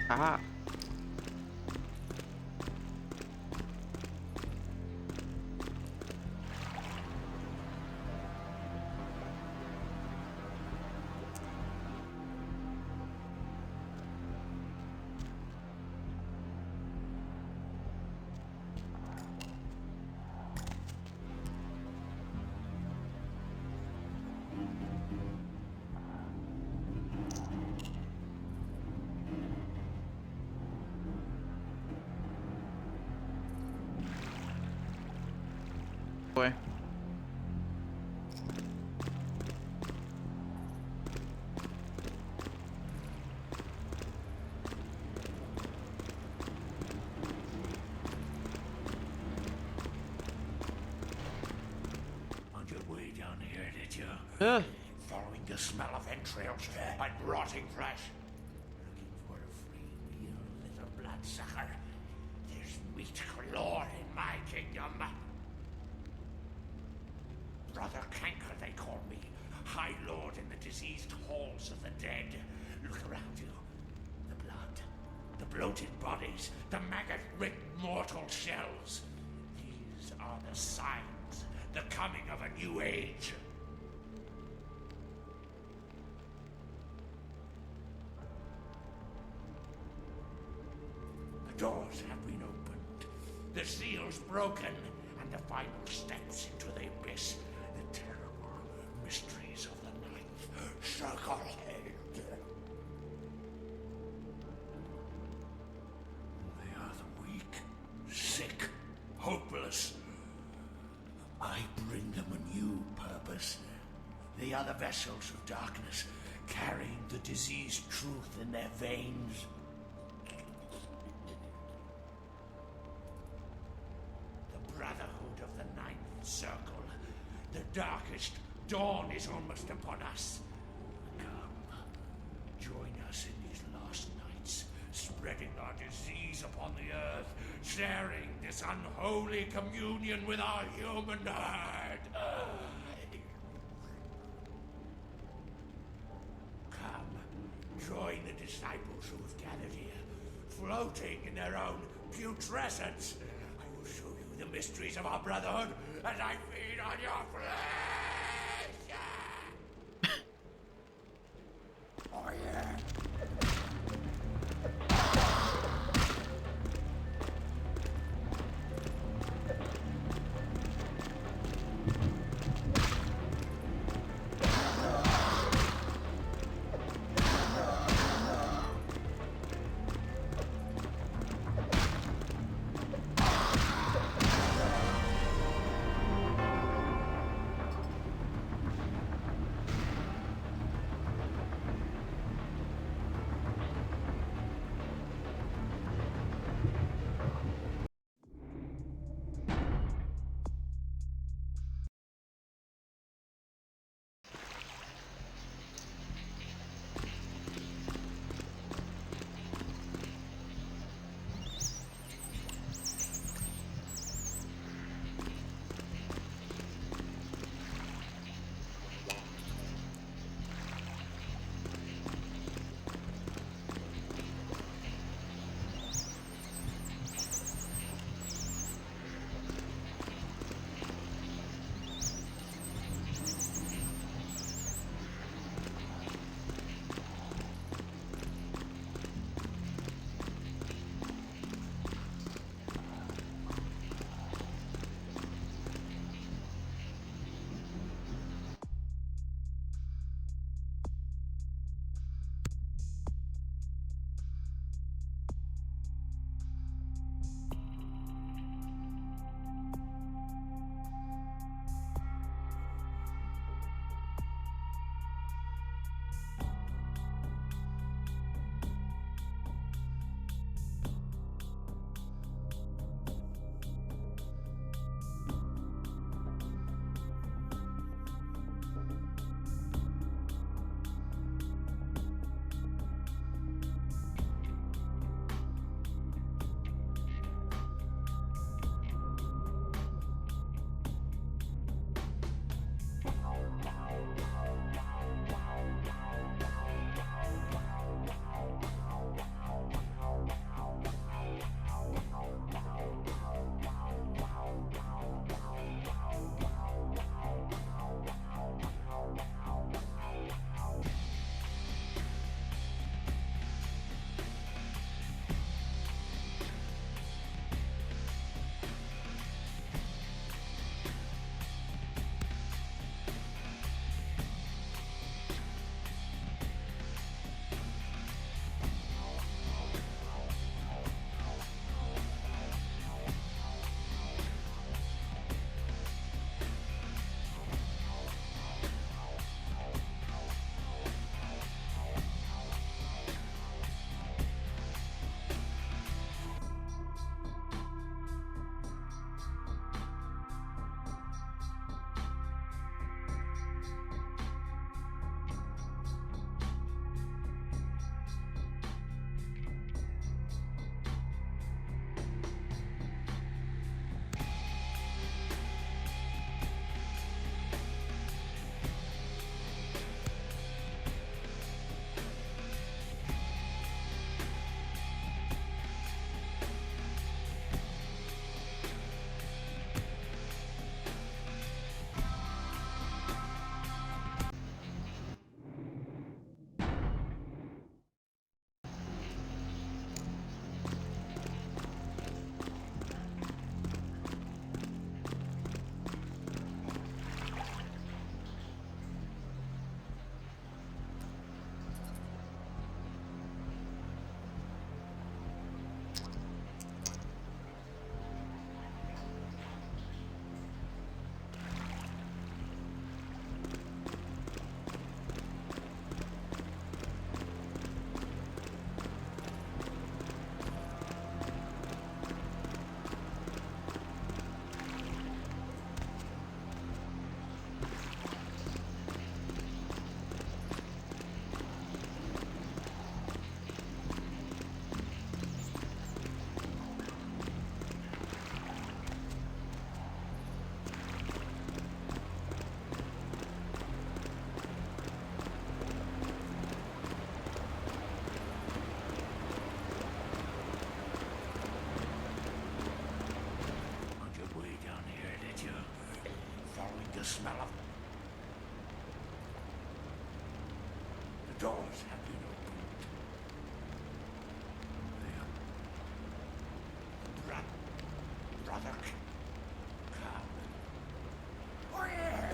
Speaker 1: Ah. Boy.
Speaker 16: Found your way down here, did you?
Speaker 1: Ugh.
Speaker 16: Following the smell of entrails and rotting flesh. Looking for a free meal, little bloodsucker. There's meat galore in my kingdom. Brother Canker, they call me. High Lord in the diseased halls of the dead. Look around you. The blood. The bloated bodies. The maggot-ridden mortal shells. These are the signs. The coming of a new age. The doors have been opened. The seals broken. And the final steps into the abyss. The terrible mysteries of the ninth circle held. They are the weak, sick, hopeless. I bring them a new purpose. They are the vessels of darkness, carrying the diseased truth in their veins. The Brotherhood of the Ninth Circle. The darkest dawn is almost upon us. Come, join us in these last nights, spreading our disease upon the earth, sharing this unholy communion with our human herd. Come, join the disciples who have gathered here, floating in their own putrescence. I will show you the mysteries of our brotherhood as I feed on your flesh. Oh yeah. doors have been opened. Brother, come. Oh, yeah.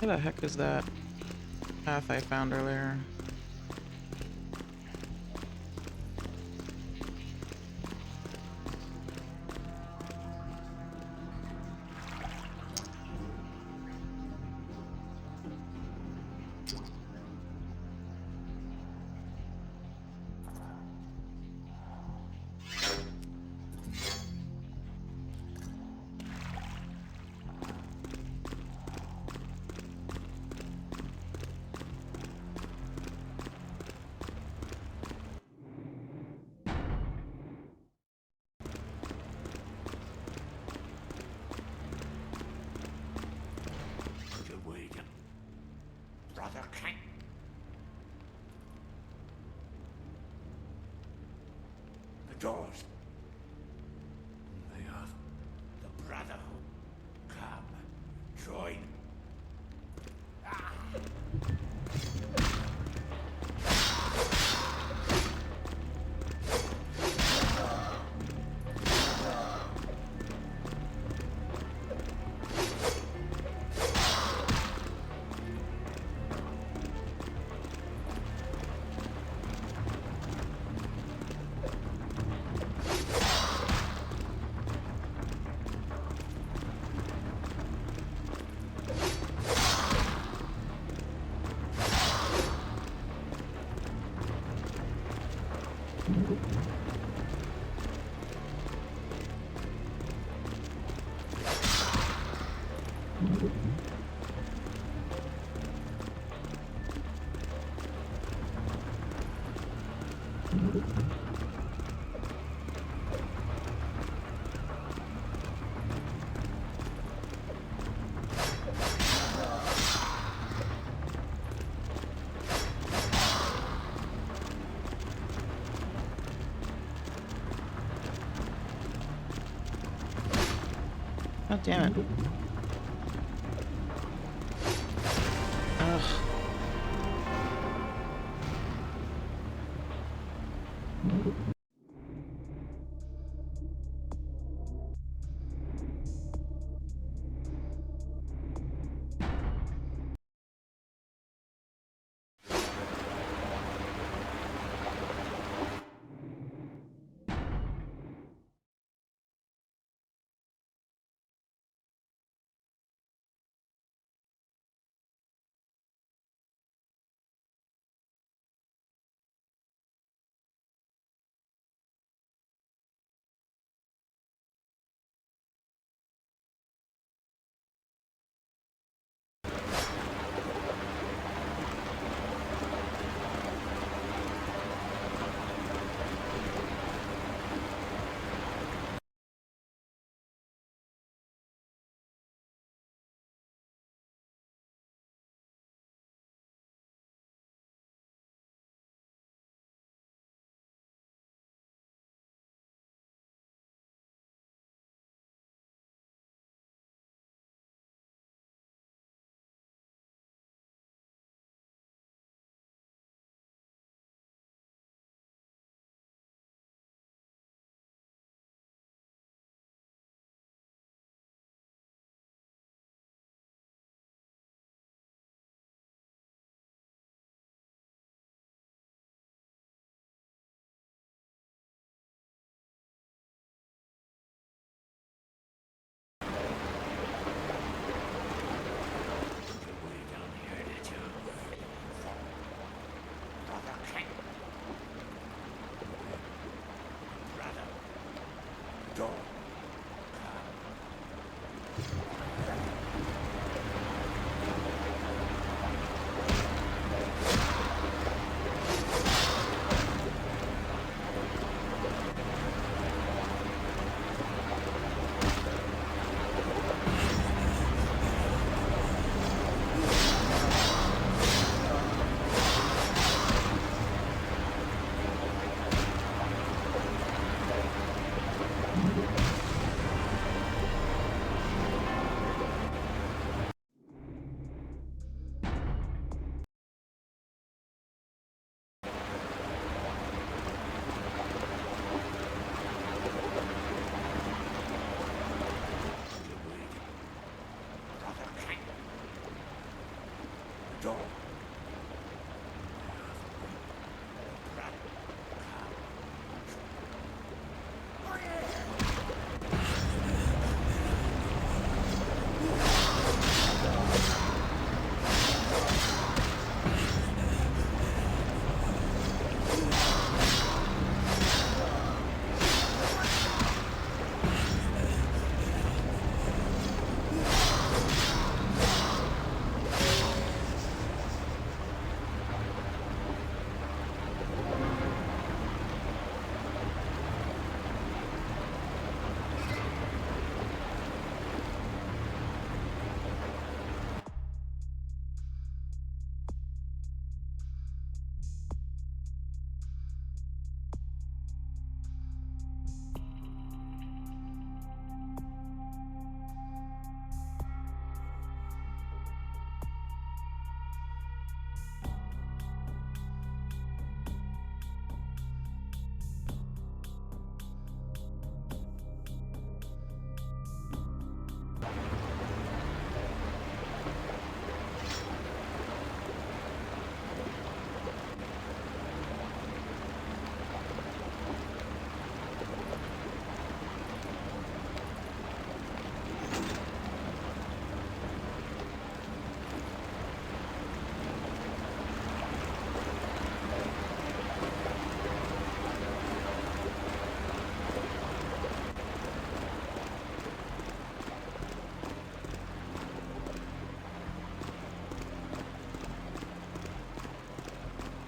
Speaker 1: Where the heck is that path I found earlier?
Speaker 16: doors. They are the Brotherhood. Come, join.
Speaker 1: God damn it. Ugh.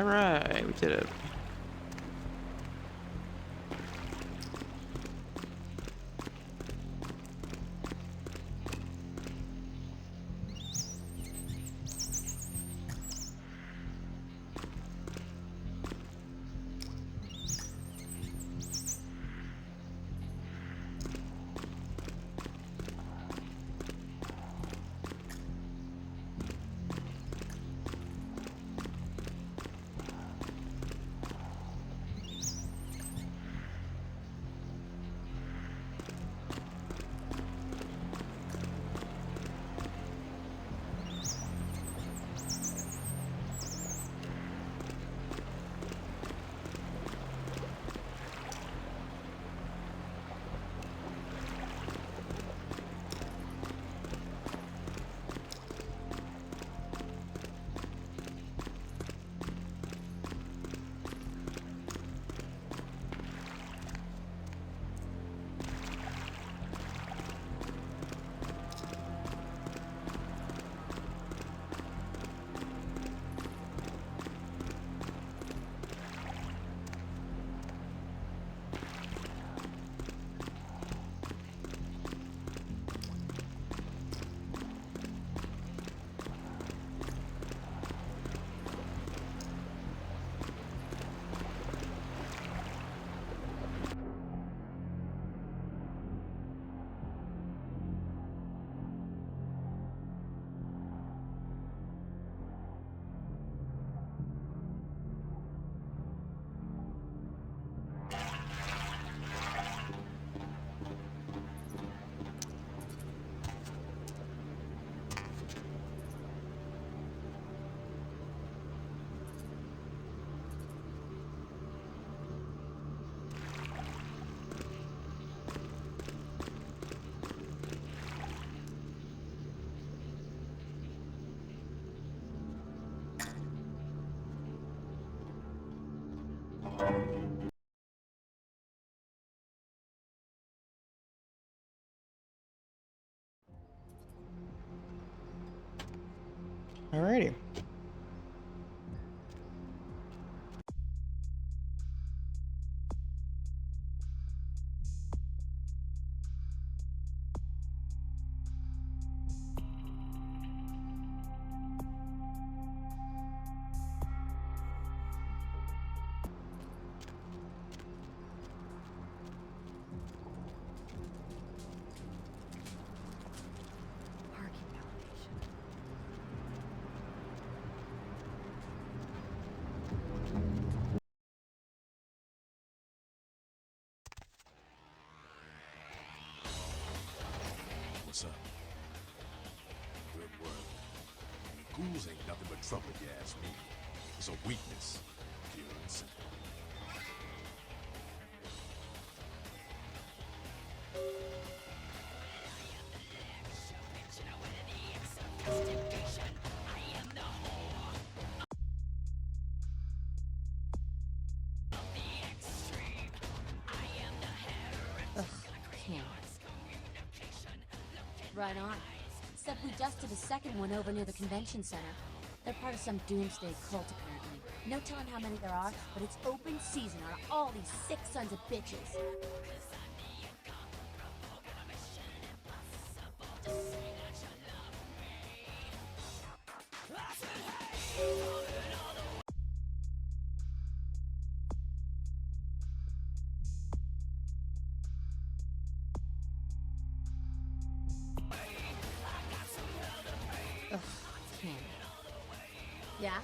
Speaker 1: Alright, we did it. Alrighty.
Speaker 17: What's up? Good work. Ghouls ain't nothing but trouble, you ask me. It's a weakness. Pure and simple.
Speaker 18: Ugh, can't. Right on. Except we just did a second one over near the convention center. They're part of some doomsday cult, apparently. No telling how many there are, but it's open season on all these sick sons of bitches. Ugh, can't. Yeah?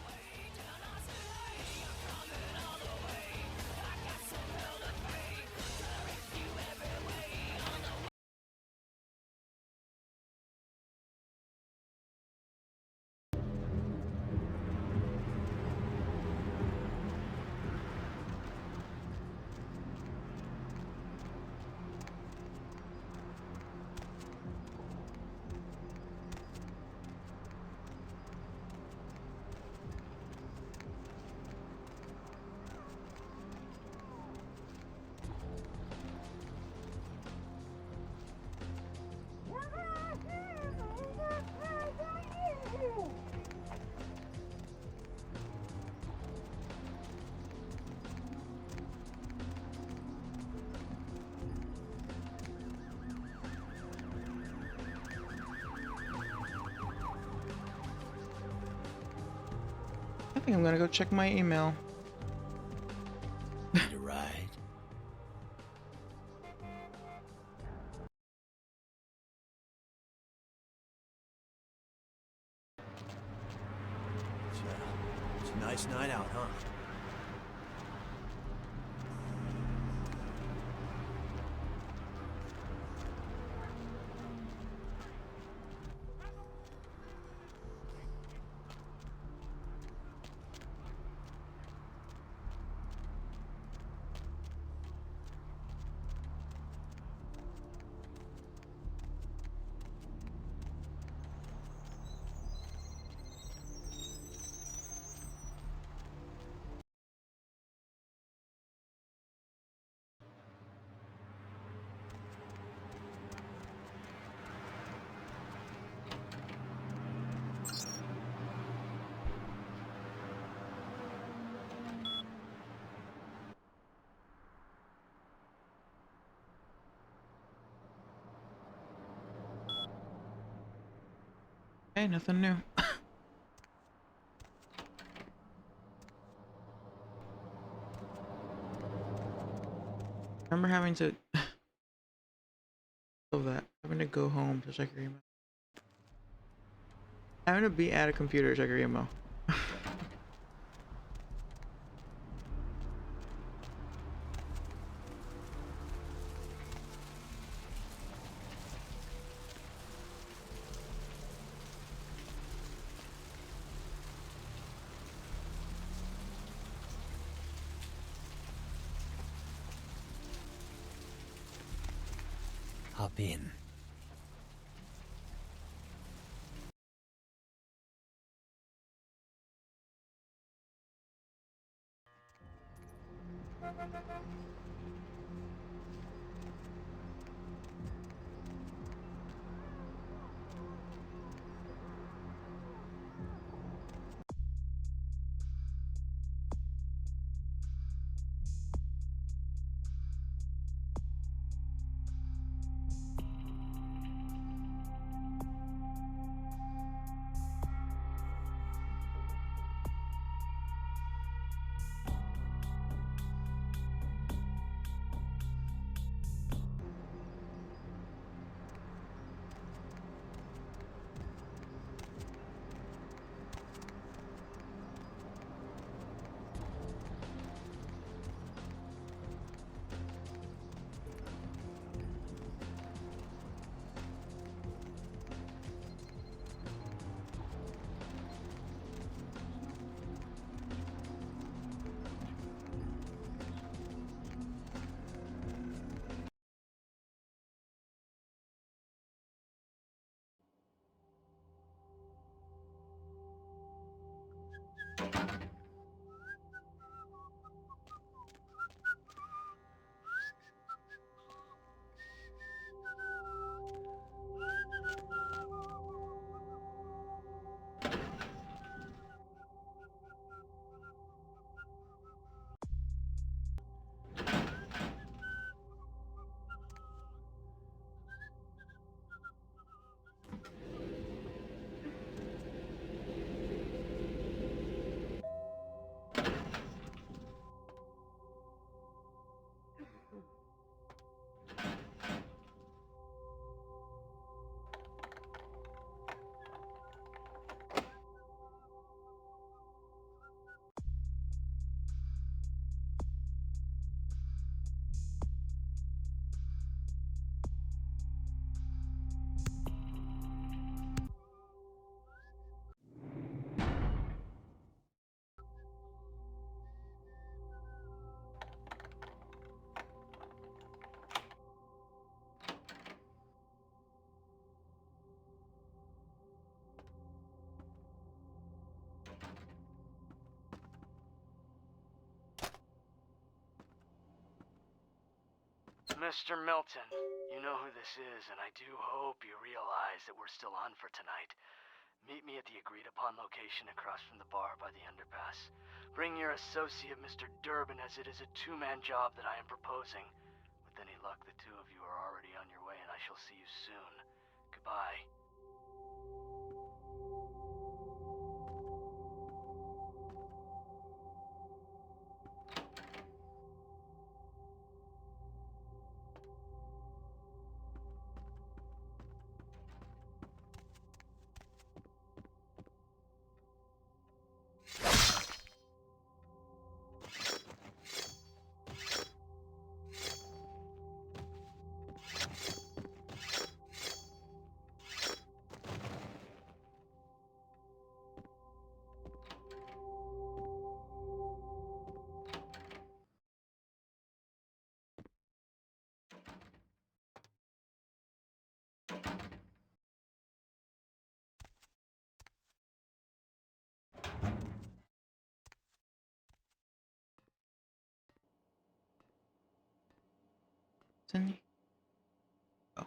Speaker 1: think I'm gonna go check my email.
Speaker 4: Need a ride?
Speaker 20: It's a nice night out, huh?
Speaker 1: Hey, nothing new. Remember having to of that, having to go home to check your email. Having to be at a computer to check your email.
Speaker 4: Hop in.
Speaker 21: Mr. Milton, you know who this is, and I do hope you realize that we're still on for tonight. Meet me at the agreed-upon location across from the bar by the underpass. Bring your associate, Mr. Durbin, as it is a two-man job that I am proposing. With any luck, the two of you are already on your way, and I shall see you soon. Goodbye.
Speaker 1: Cindy? Oh.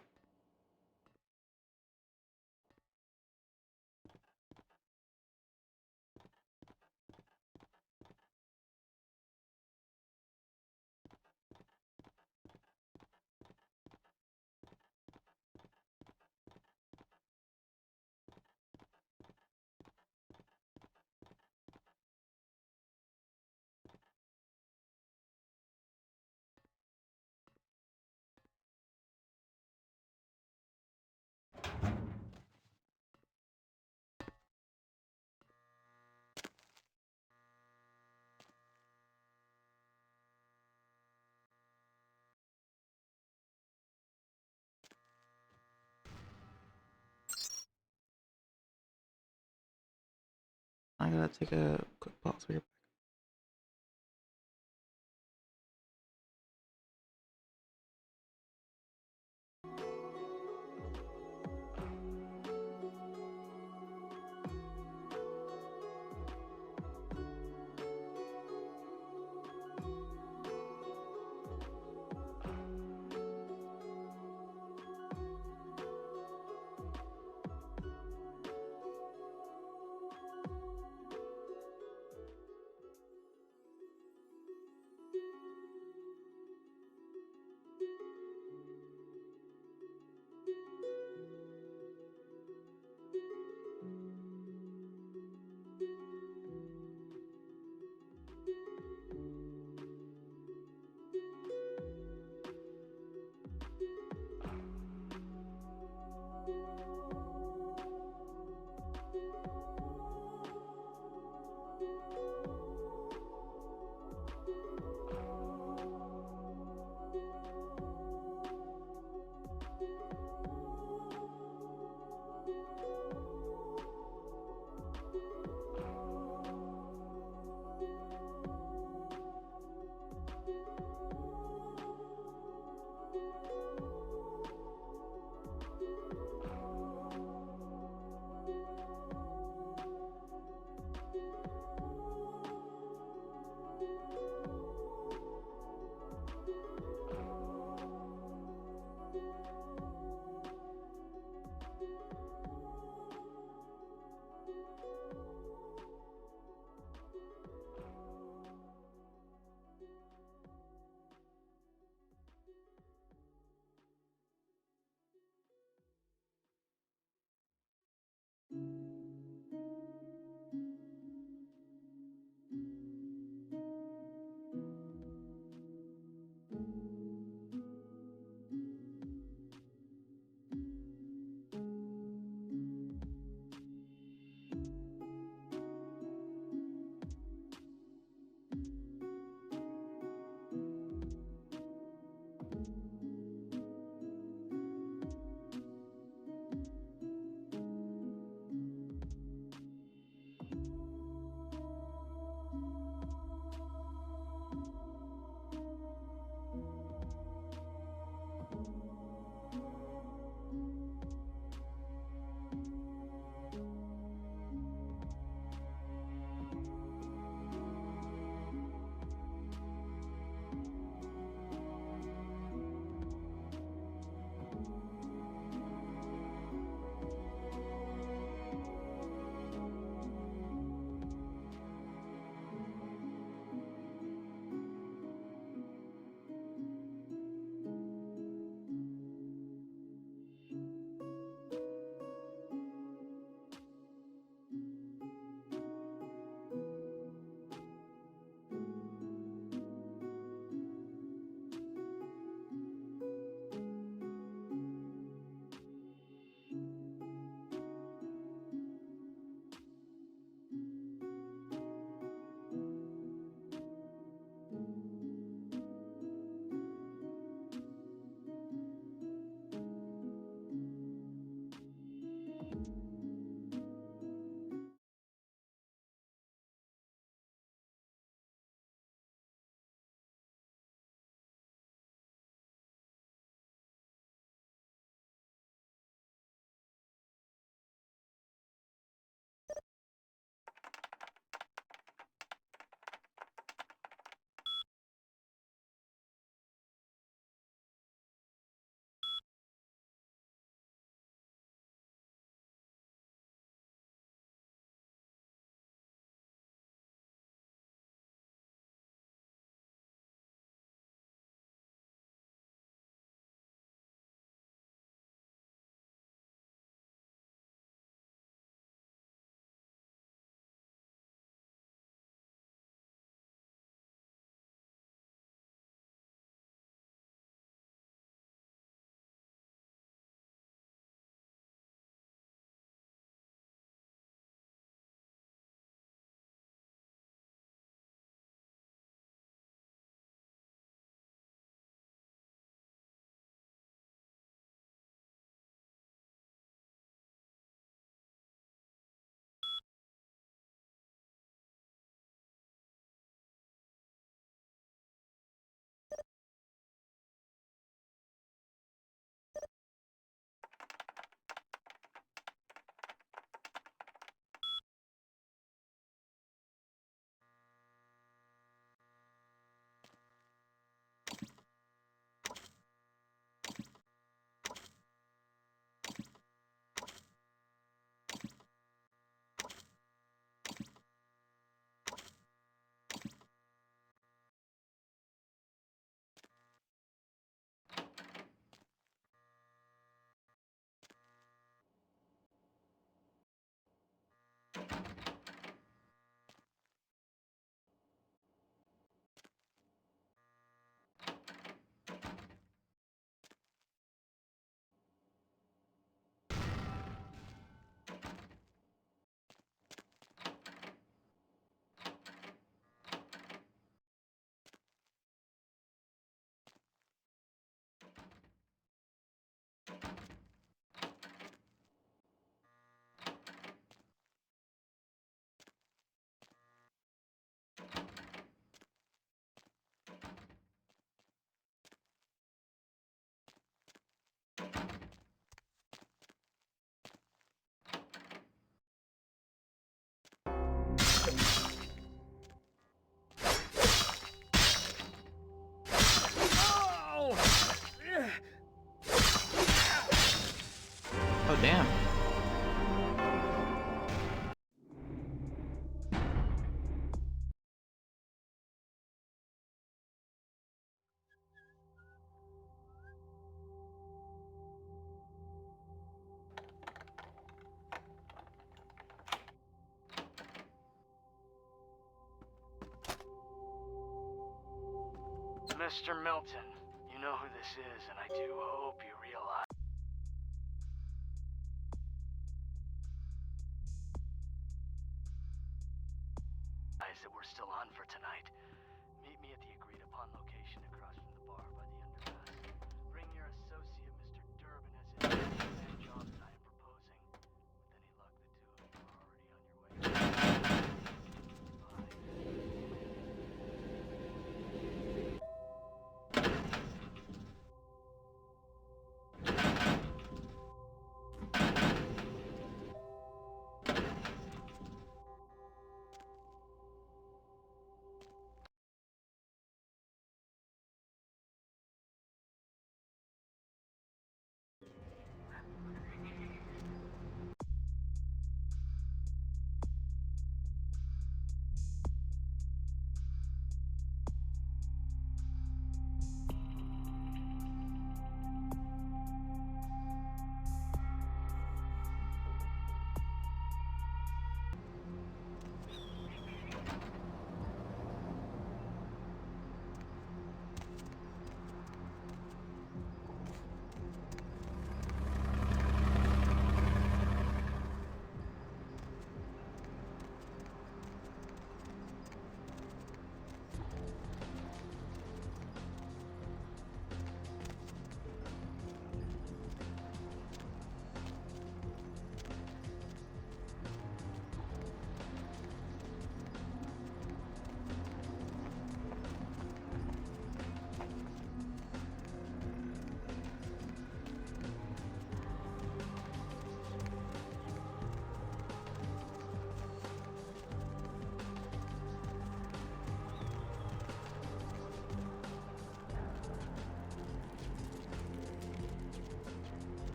Speaker 1: I gotta take a quick pause here.
Speaker 21: Mr. Milton, you know who this is, and I do hope you realize that we're still on for tonight. Meet me at the agreed upon location across from the bar by the underpass. Bring your associate, Mr. Durbin, as it is the man job that I am proposing. With any luck, the two of you are already on your way.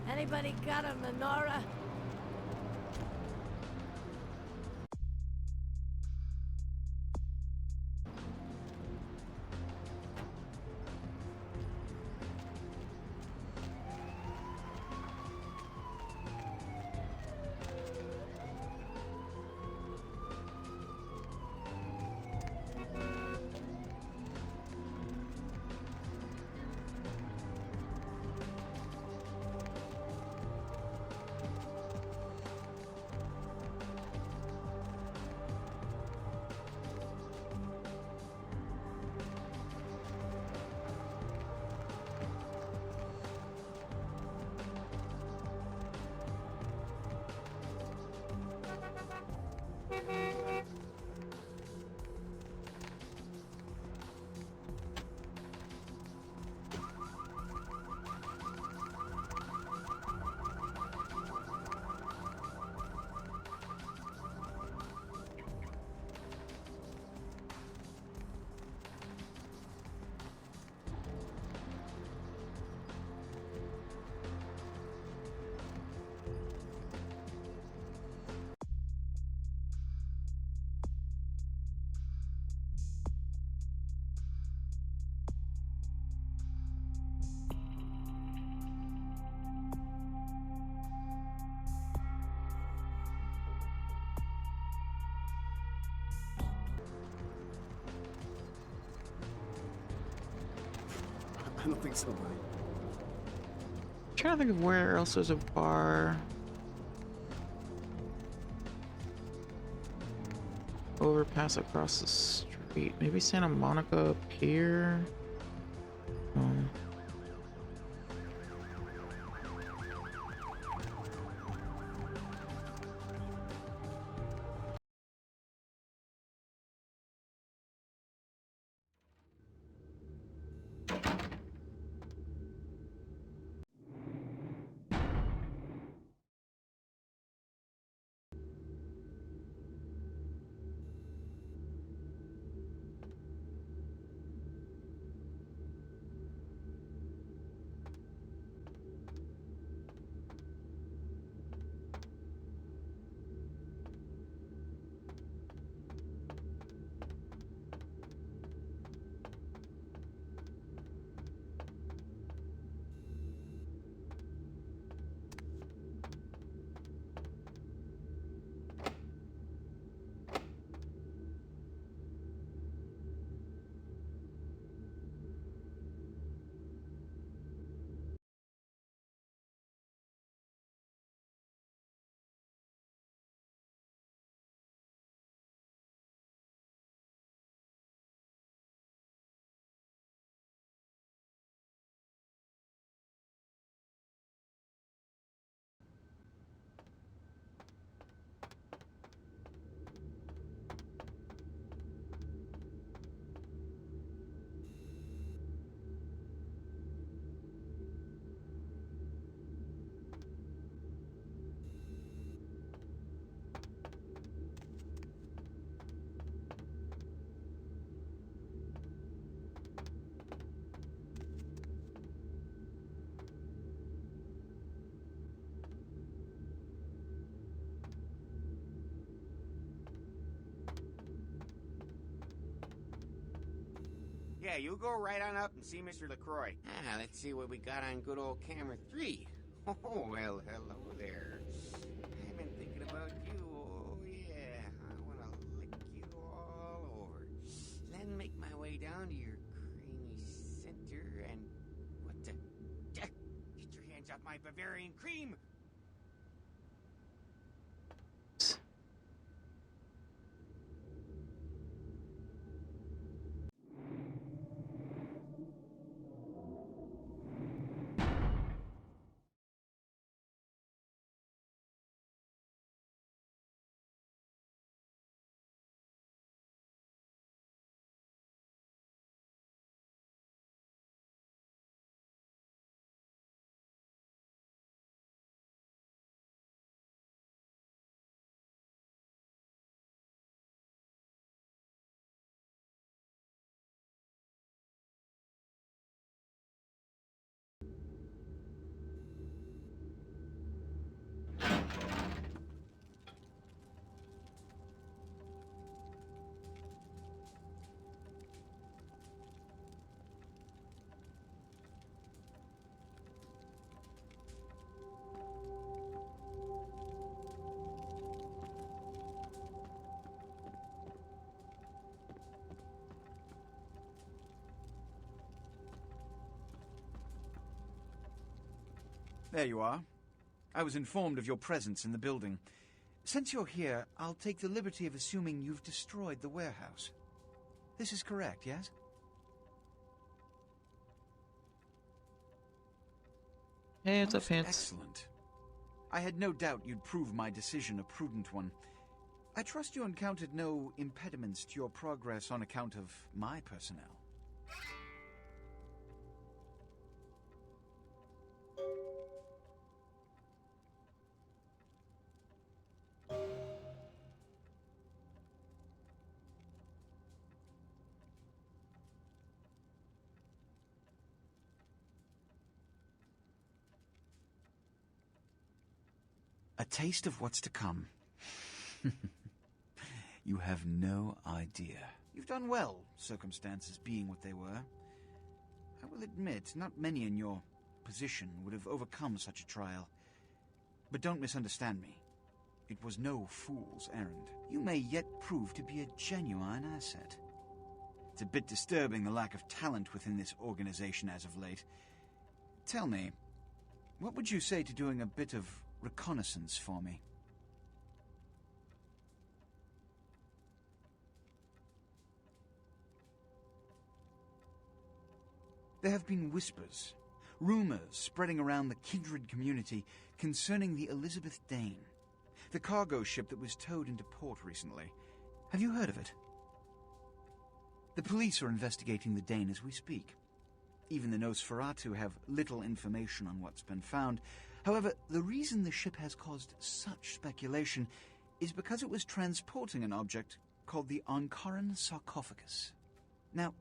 Speaker 2: Anybody got a menorah?
Speaker 14: I don't think so, buddy.
Speaker 1: Trying to think of where else there's a bar. Overpass across the street. Maybe Santa Monica Pier.
Speaker 7: Yeah, you go right on up and see Mr. LaCroix. Ah, let's see what we got on good old camera 3. Oh, well, hello there. I've been thinking about you. Oh, yeah. I want to lick you all over. Then make my way down to your creamy center and... What the... Get your hands off my Bavarian cream!
Speaker 22: There you are. I was informed of your presence in the building. Since you're here, I'll take the liberty of assuming you've destroyed the warehouse. This is correct, yes?
Speaker 1: Hey, what's up,
Speaker 22: Most
Speaker 1: Pants?
Speaker 22: Excellent. I had no doubt you'd prove my decision a prudent one. I trust you encountered no impediments to your progress on account of my personnel. A taste of what's to come. You have no idea. You've done well, circumstances being what they were. I will admit, not many in your position would have overcome such a trial. But don't misunderstand me. It was no fool's errand. You may yet prove to be a genuine asset. It's a bit disturbing, the lack of talent within this organization as of late. Tell me, what would you say to doing a bit of reconnaissance for me? There have been whispers, rumors spreading around the kindred community concerning the Elizabeth Dane, the cargo ship that was towed into port recently. Have you heard of it? The police are investigating the Dane as we speak. Even the Nosferatu have little information on what's been found. However, the reason the ship has caused such speculation is because it was transporting an object called the Ankaran sarcophagus. Now,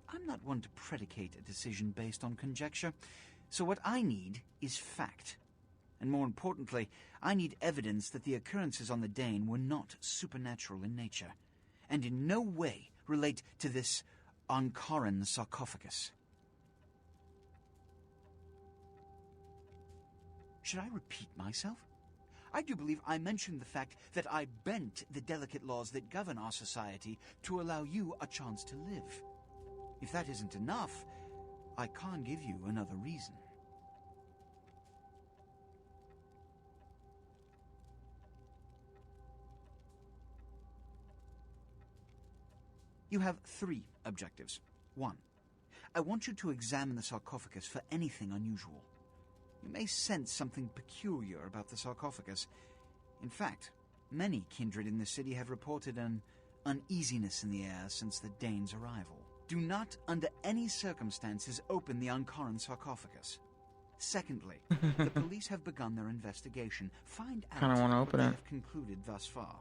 Speaker 22: I'm not one to predicate a decision based on conjecture, so what I need is fact. And more importantly, I need evidence that the occurrences on the Dane were not supernatural in nature, and in no way relate to this Ankaran sarcophagus. Should I repeat myself? I do believe I mentioned the fact that I bent the delicate laws that govern our society to allow you a chance to live. If that isn't enough, I can't give you another reason. You have 3 objectives. 1. I want you to examine the sarcophagus for anything unusual. You may sense something peculiar about the sarcophagus. In fact, many kindred in the city have reported an uneasiness in the air since the Dane's arrival. Do not, under any circumstances, open the Ankaran sarcophagus. Secondly, the police have begun their investigation. Find out
Speaker 1: Kinda wanna
Speaker 22: what
Speaker 1: open
Speaker 22: they
Speaker 1: it.
Speaker 22: have concluded thus far.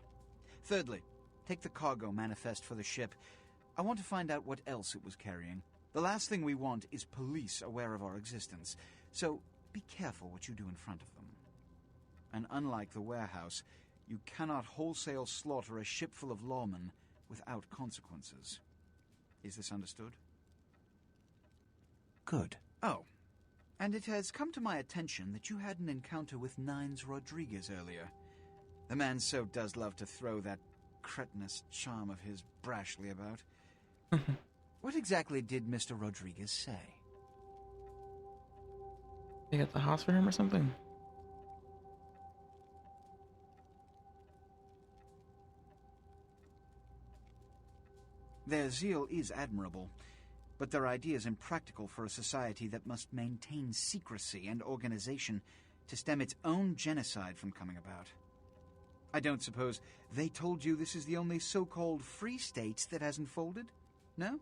Speaker 22: Thirdly, take the cargo manifest for the ship. I want to find out what else it was carrying. The last thing we want is police aware of our existence, so be careful what you do in front of them. And unlike the warehouse, you cannot wholesale slaughter a ship full of lawmen without consequences. Is this understood? Good. Oh, and it has come to my attention that you had an encounter with Nines Rodriguez earlier. The man so does love to throw that cretinous charm of his brashly about. What exactly did Mr. Rodriguez say?
Speaker 1: They got the house for him or something?
Speaker 22: Their zeal is admirable, but their ideas impractical for a society that must maintain secrecy and organization to stem its own genocide from coming about. I don't suppose they told you this is the only so-called free state that hasn't folded? No?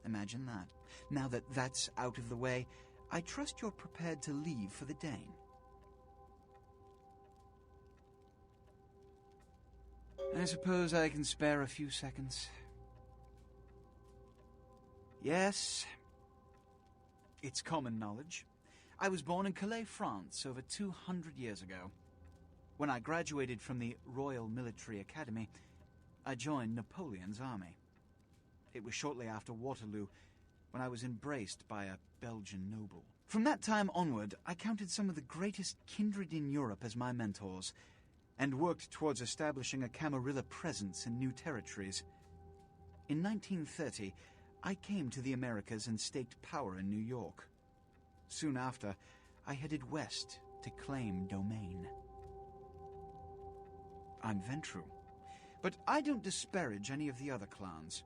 Speaker 22: Imagine that. Now that that's out of the way, I trust you're prepared to leave for the Dane. I suppose I can spare a few seconds. Yes, it's common knowledge. I was born in Calais, France, over 200 years ago. When I graduated from the Royal Military Academy, I joined Napoleon's army. It was shortly after Waterloo, when I was embraced by a Belgian noble. From that time onward, I counted some of the greatest kindred in Europe as my mentors, and worked towards establishing a Camarilla presence in new territories. In 1930, I came to the Americas and staked power in New York. Soon after, I headed west to claim domain. I'm Ventru, but I don't disparage any of the other clans.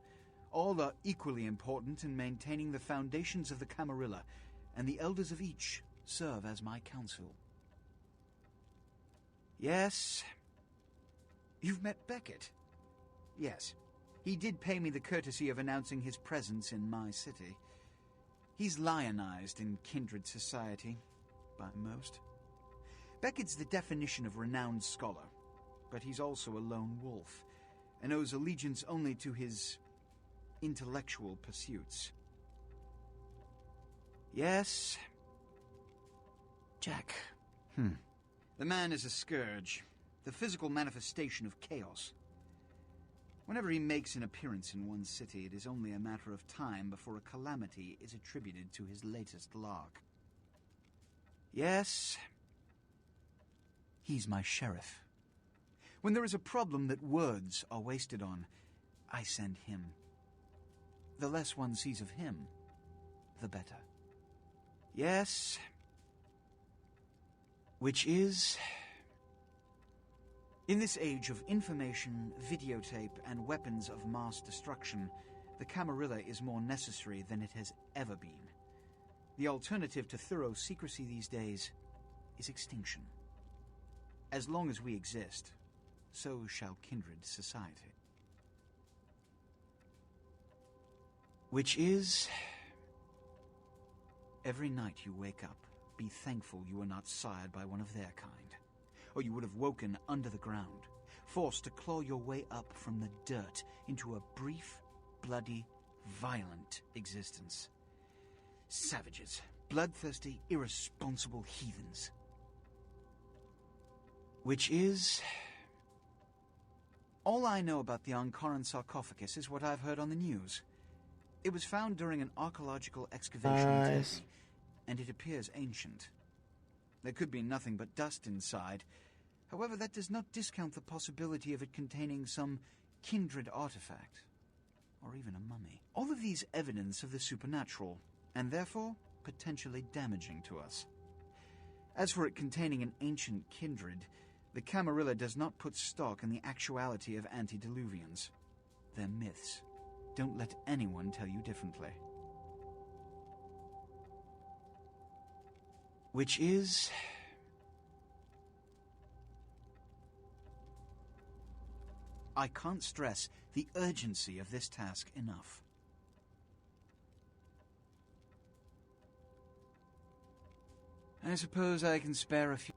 Speaker 22: All are equally important in maintaining the foundations of the Camarilla, and the elders of each serve as my council. Yes, you've met Beckett. Yes, he did pay me the courtesy of announcing his presence in my city. He's lionized in kindred society, by most. Beckett's the definition of renowned scholar, but he's also a lone wolf, and owes allegiance only to his intellectual pursuits. Yes, Jack. The man is a scourge, the physical manifestation of chaos. Whenever he makes an appearance in one city, it is only a matter of time before a calamity is attributed to his latest lark. Yes, he's my sheriff. When there is a problem that words are wasted on, I send him. The less one sees of him, the better. Yes, which is... In this age of information, videotape, and weapons of mass destruction, the Camarilla is more necessary than it has ever been. The alternative to thorough secrecy these days is extinction. As long as we exist, so shall kindred society. Which is... Every night you wake up, be thankful you were not sired by one of their kind, or you would have woken under the ground, forced to claw your way up from the dirt into a brief, bloody, violent existence. Savages, bloodthirsty, irresponsible heathens. Which is... All I know about the Ankaran sarcophagus is what I've heard on the news. It was found during an archaeological excavation in Turkey, and it appears ancient. There could be nothing but dust inside. However, that does not discount the possibility of it containing some kindred artifact, or even a mummy. All of these evidence of the supernatural, and therefore potentially damaging to us. As for it containing an ancient kindred, the Camarilla does not put stock in the actuality of antediluvians. They're myths. Don't let anyone tell you differently. Which is... I can't stress the urgency of this task enough. I suppose I can spare a few...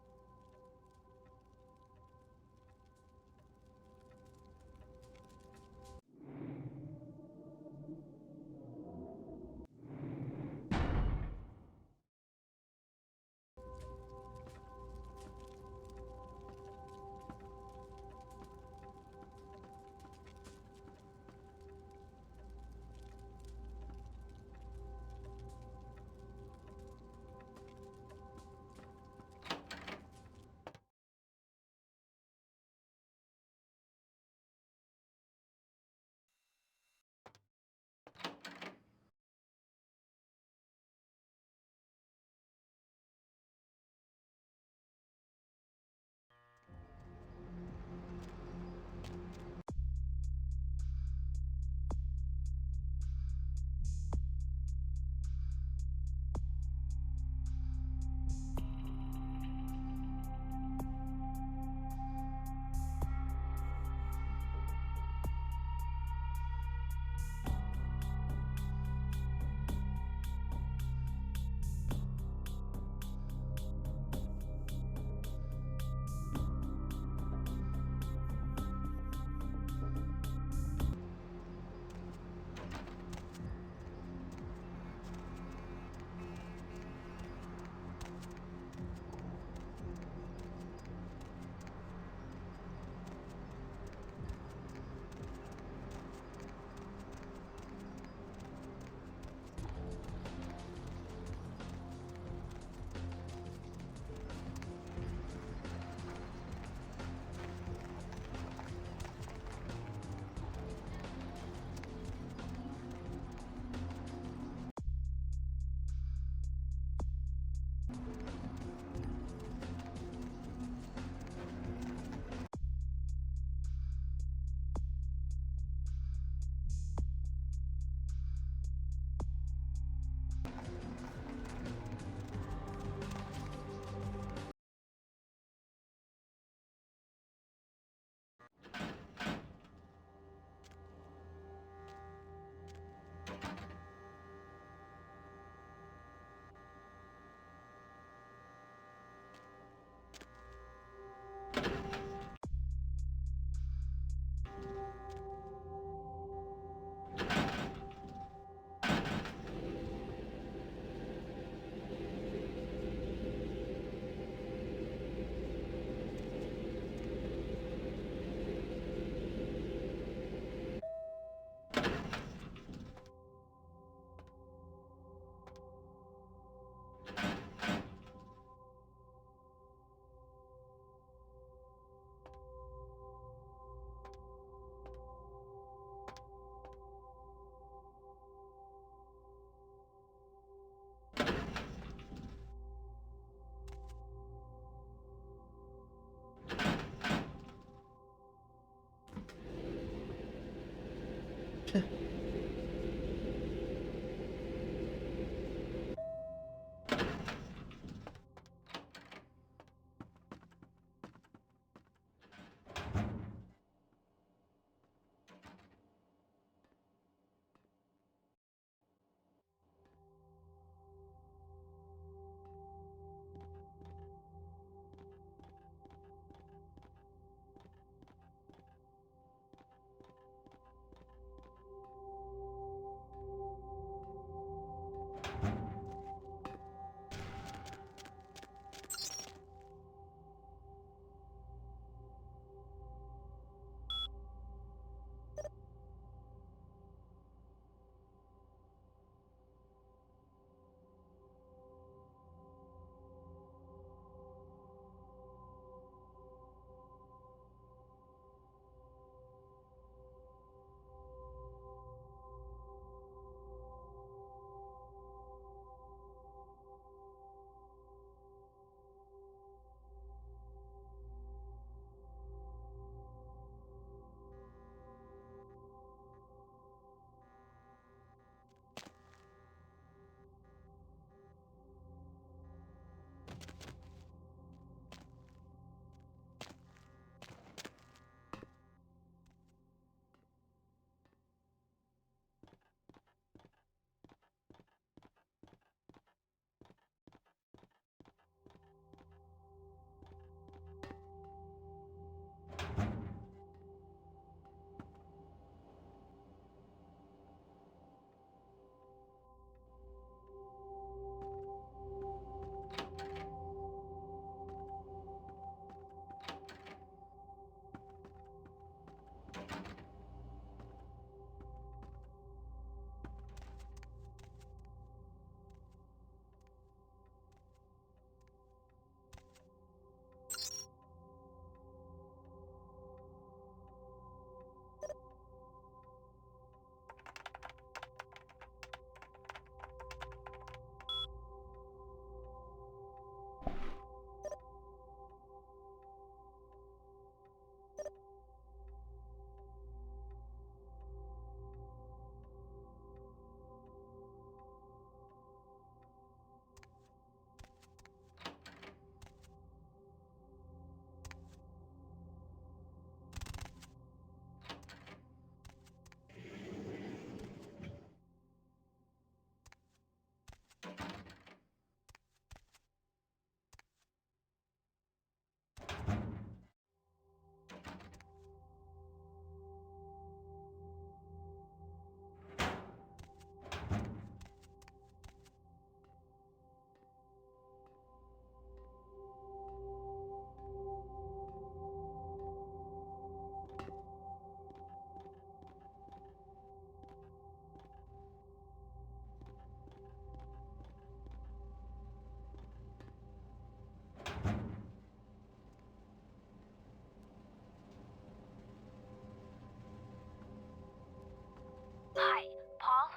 Speaker 10: Hi, Paul.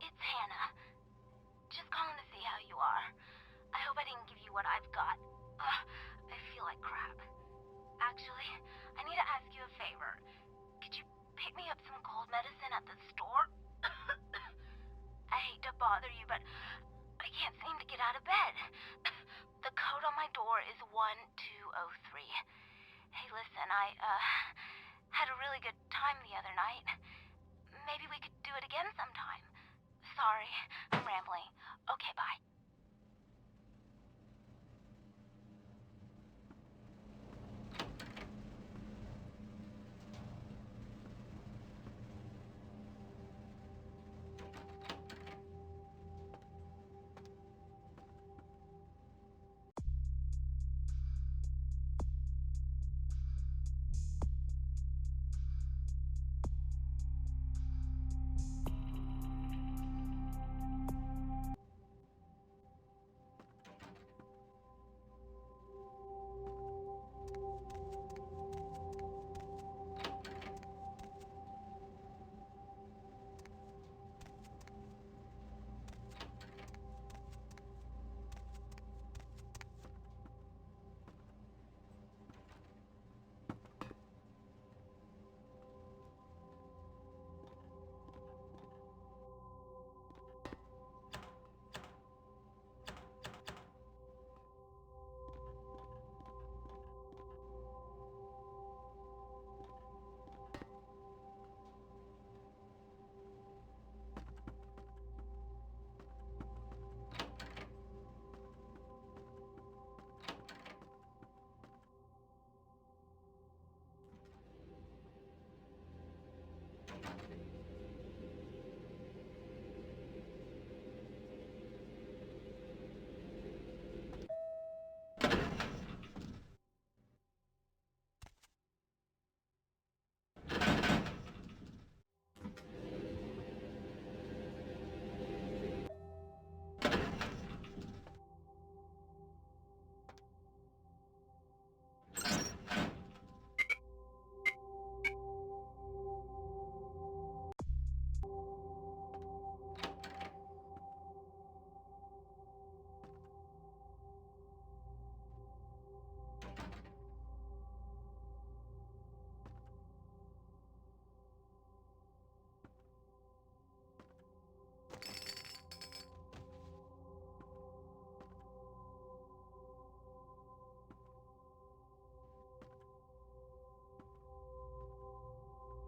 Speaker 10: It's Hannah. Just calling to see how you are. I hope I didn't give you what I've got. I feel like crap. Actually, I need to ask you a favor. Could you pick me up some cold medicine at the store? I hate to bother you, but I can't seem to get out of bed. The code on my door is 1203. Hey, listen, I had a really good time the other night. Maybe we could do it again sometime. Sorry, I'm rambling. Okay, bye.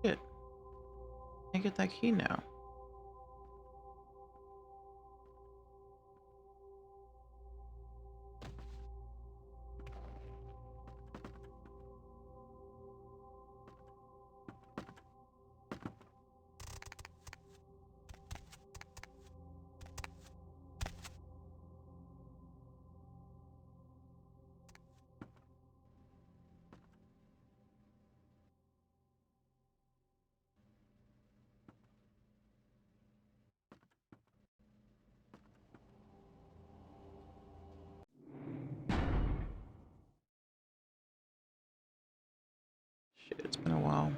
Speaker 1: Shit. Can't get that key now. Shit, it's been a while.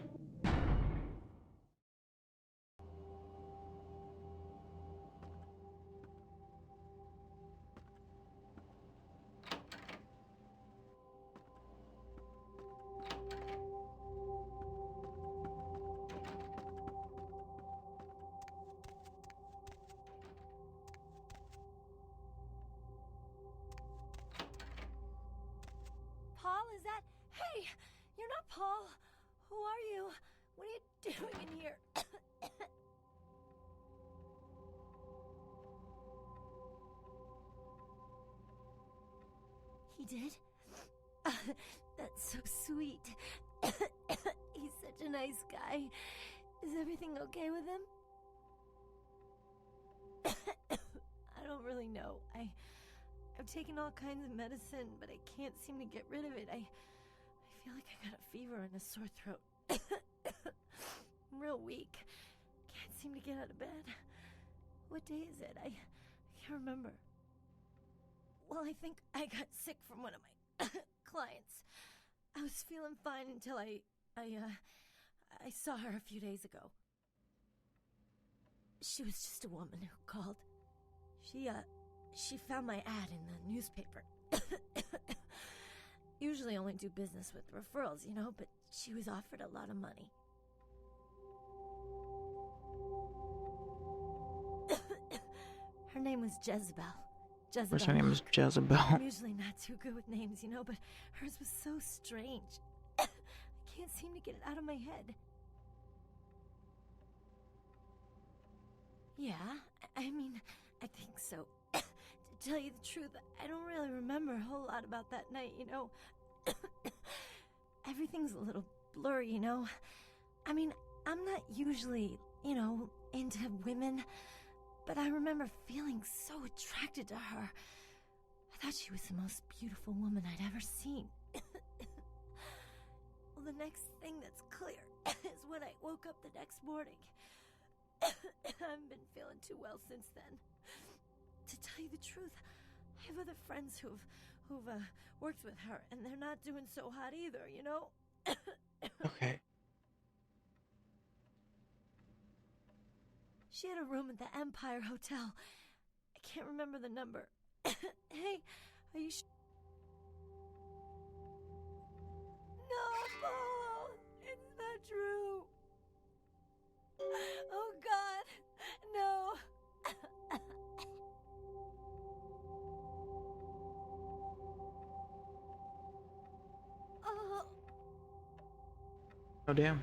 Speaker 2: Paul, is that... Hey! You're not Paul! Who are you? What are you doing in here? He did? That's so sweet. He's such a nice guy. Is everything okay with him? I don't really know. I've taken all kinds of medicine, but I can't seem to get rid of it. I feel like I got a fever and a sore throat. I'm real weak. Can't seem to get out of bed. What day is it? I can't remember. Well, I think I got sick from one of my clients. I was feeling fine until I saw her a few days ago. She was just a woman who called. She found my ad in the newspaper. Usually only do business with referrals, you know, but she was offered a lot of money. Her name was Jezebel.
Speaker 1: Of course, her name is Jezebel.
Speaker 2: I'm usually not too good with names, you know, but hers was so strange. I can't seem to get it out of my head. Yeah, I mean, I think so. To tell you the truth, I don't really remember a whole lot about that night, you know. Everything's a little blurry, you know. I mean, I'm not usually, you know, into women, but I remember feeling so attracted to her. I thought she was the most beautiful woman I'd ever seen. Well, the next thing that's clear is when I woke up the next morning. I haven't been feeling too well since then. To tell you the truth, I have other friends who've worked with her, and they're not doing so hot either, you know?
Speaker 1: Okay.
Speaker 2: She had a room at the Empire Hotel. I can't remember the number. Hey, are you No, Paul! It's not true! Oh, God! No! Oh.
Speaker 1: Oh, damn.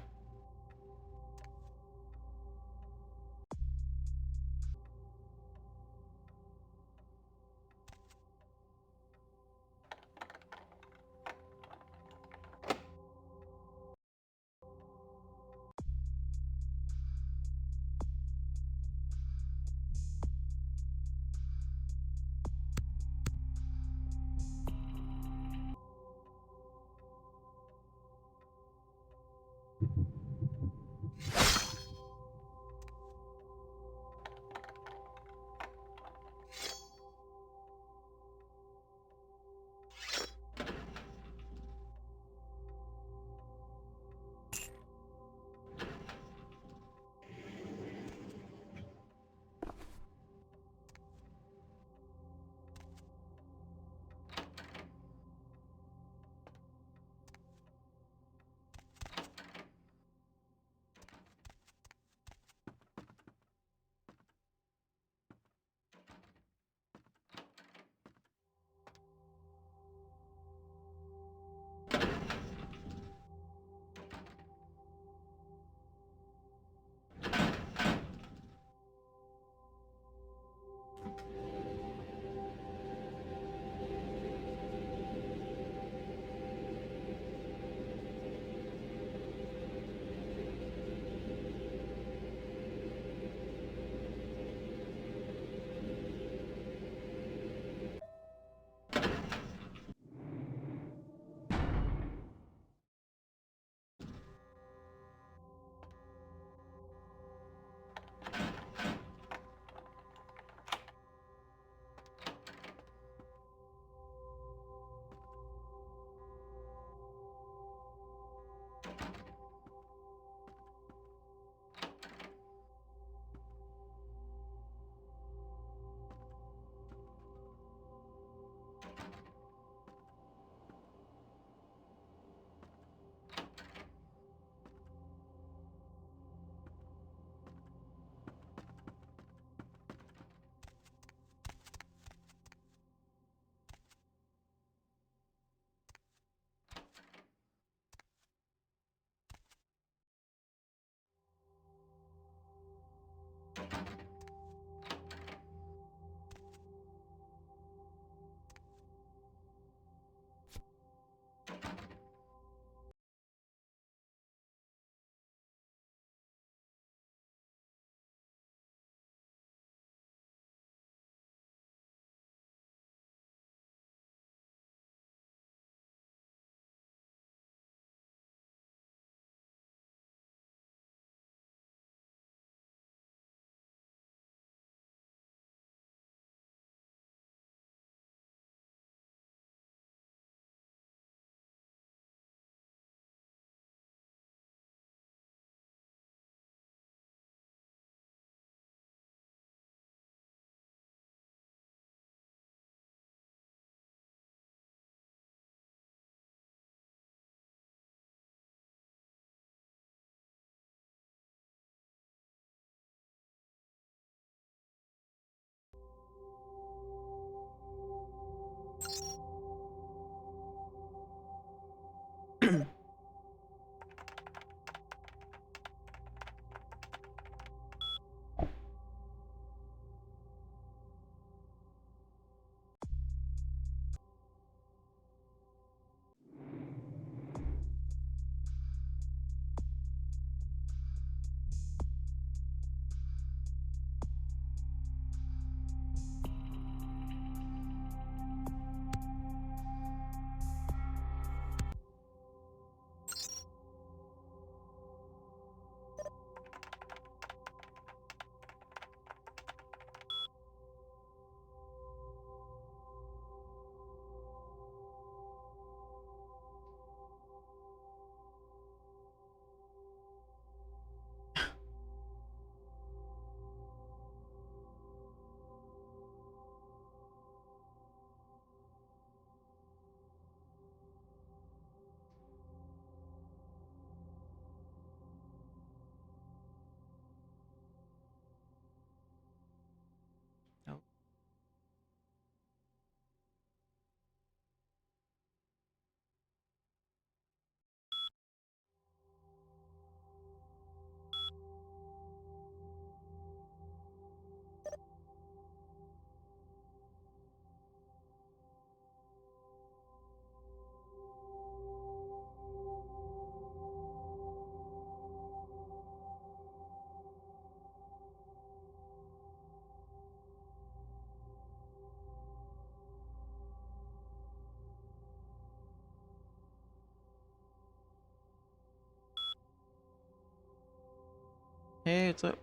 Speaker 1: Hey, what's up?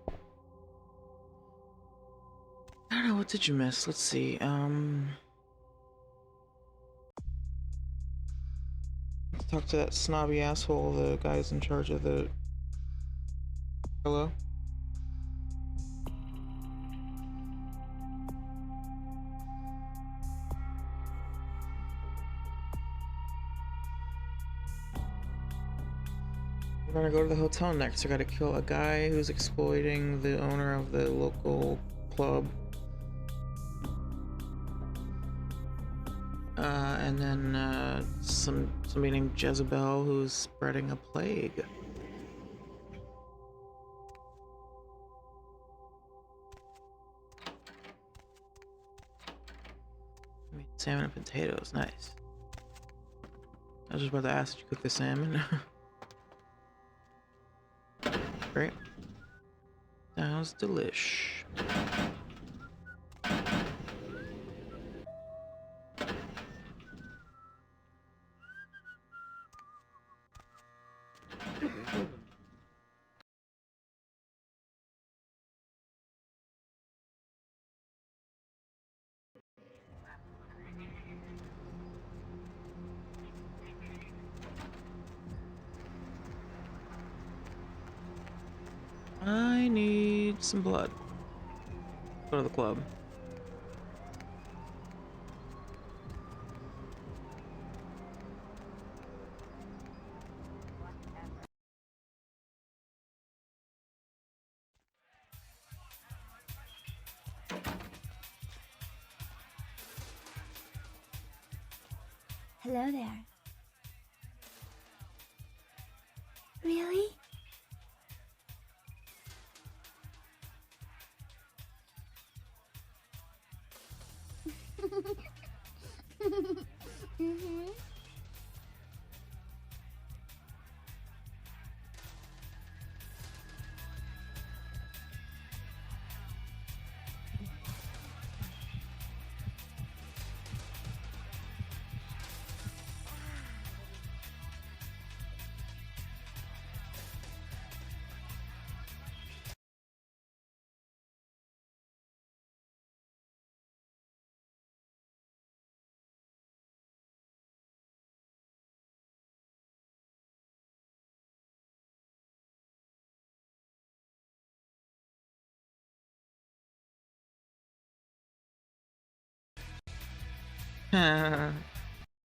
Speaker 1: I don't know, what did you miss? Let's see, let's talk to that snobby asshole, the guy who's in charge of the... Hello? We're gonna go to the hotel next. I gotta kill a guy who's exploiting the owner of the local club. And then somebody named Jezebel who's spreading a plague. I mean, salmon and potatoes, nice. I was just about to ask, did you cook the salmon? Great. Sounds delish. I need some blood. Go to the club.
Speaker 2: Hello there. Really? Mm-hmm.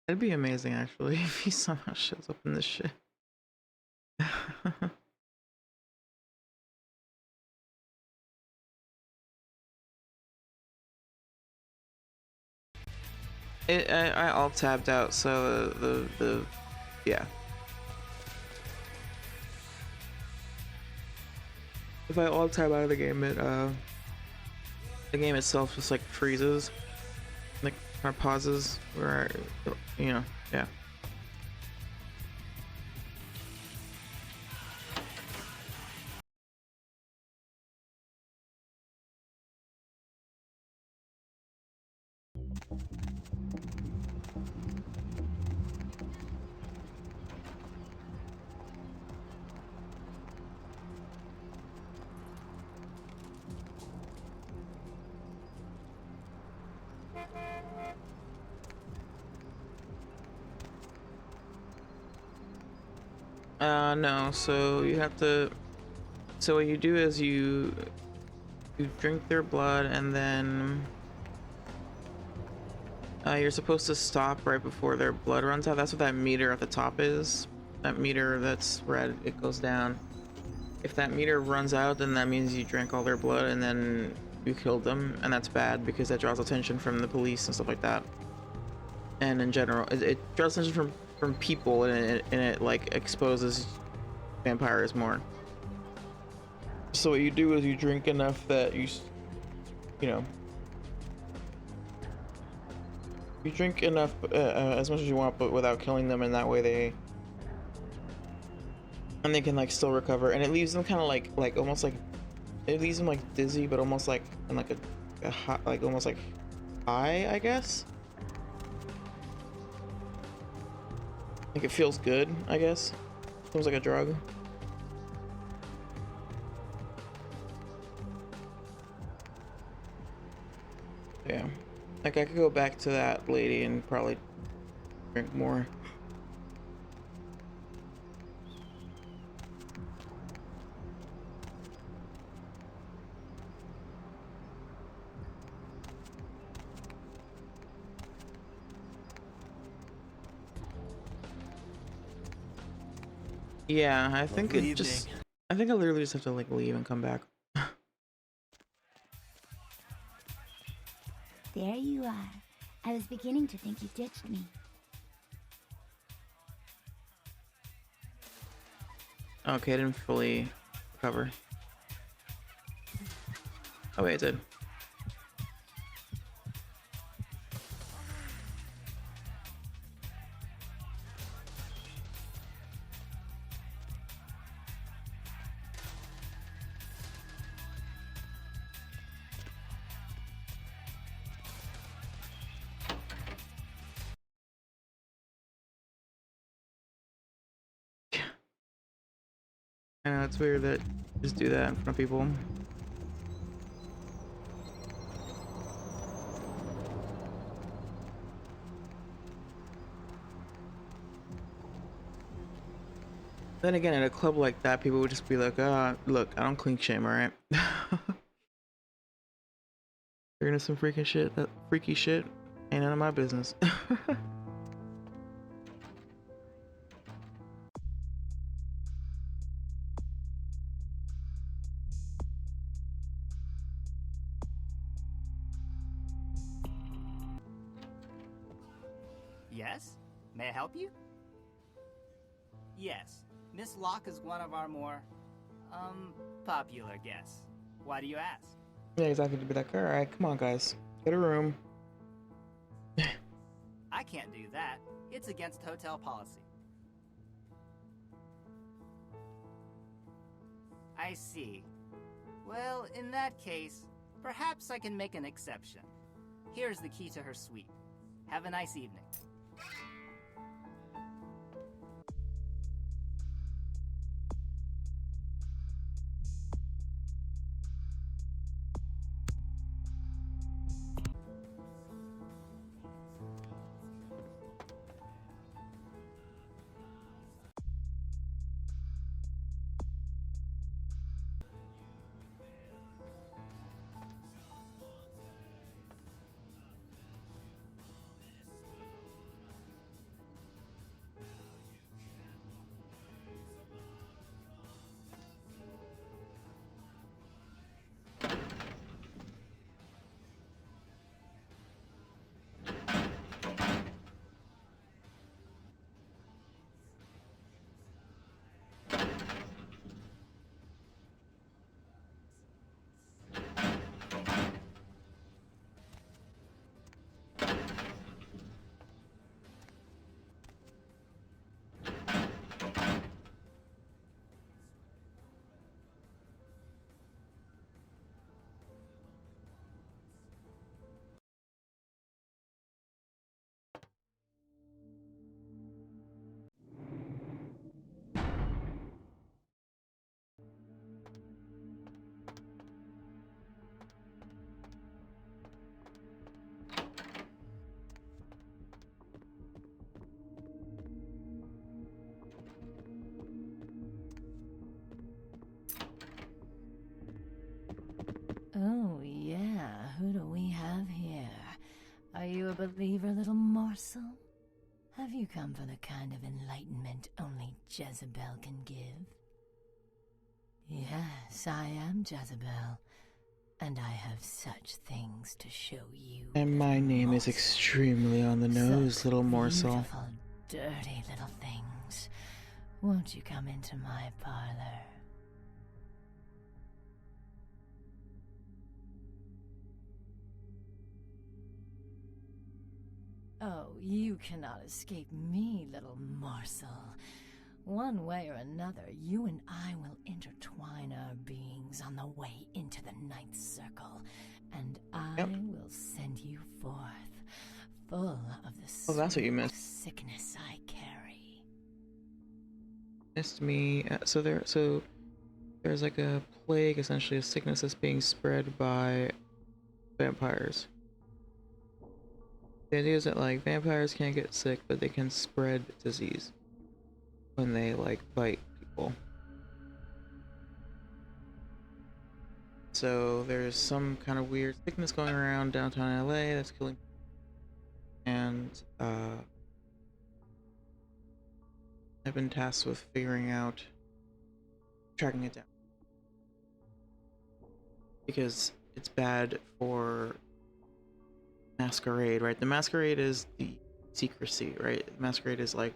Speaker 1: That'd be amazing, actually, if he somehow shows up in this shit. I alt tabbed out, so yeah. If I alt tab out of the game, the game itself just like freezes, like or pauses, or you know, yeah. No, so you have to, so what you do is you drink their blood, and then you're supposed to stop right before their blood runs out. That's what that meter at the top is. That meter that's red, it goes down. If that meter runs out, then that means you drank all their blood and then you killed them, and that's bad because that draws attention from the police and stuff like that. And in general, it draws attention from people, and it like exposes vampires more. So what you do is you drink enough that you know, you drink enough as much as you want, but without killing them, and that way they can like still recover, and it leaves them kind of like almost like, it leaves them like dizzy, but almost like in like a high, like almost like high, I guess. Like it feels good, I guess. Feels like a drug. Yeah. Like, I could go back to that lady and probably drink more. Yeah, I think
Speaker 20: Lovely
Speaker 1: it just...
Speaker 20: evening.
Speaker 1: I think I literally just have to, like, leave and come back.
Speaker 10: There you are. I was beginning to think you ditched me.
Speaker 1: Okay, I didn't fully recover. Oh wait, I did. I know, it's weird that just do that in front of people. Then again, at a club like that, people would just be like, look, I don't clean shame, alright? You're into some freaking shit, that freaky shit ain't none of my business.
Speaker 13: Yes? May I help you? Yes. Miss Locke is one of our more, popular guests. Why do you ask?
Speaker 1: Yeah, exactly, to be like, alright, come on guys, get a room.
Speaker 13: I can't do that. It's against hotel policy. I see. Well, in that case, perhaps I can make an exception. Here's the key to her suite. Have a nice evening.
Speaker 2: Oh, yeah. Who do we have here? Are you a believer, little morsel? Have you come for the kind of enlightenment only Jezebel can give? Yes, I am Jezebel, and I have such things to show you.
Speaker 1: And my name is extremely on the nose,
Speaker 2: Such
Speaker 1: little morsel.
Speaker 2: beautiful, dirty little things. Won't you come into my parlor? Oh, you cannot escape me, little morsel. One way or another, you and I will intertwine our beings on the way into the ninth circle, and I will send you forth, full of the
Speaker 1: Oh, that's what you missed.
Speaker 2: sickness I carry.
Speaker 1: Missed me. So there's like a plague, essentially a sickness that's being spread by vampires. The idea is that like vampires can't get sick, but they can spread disease when they like bite people. So there's some kind of weird sickness going around downtown LA that's killing people. And I've been tasked with figuring out, tracking it down. Because it's bad for Masquerade, right? The Masquerade is the secrecy, right? Masquerade is like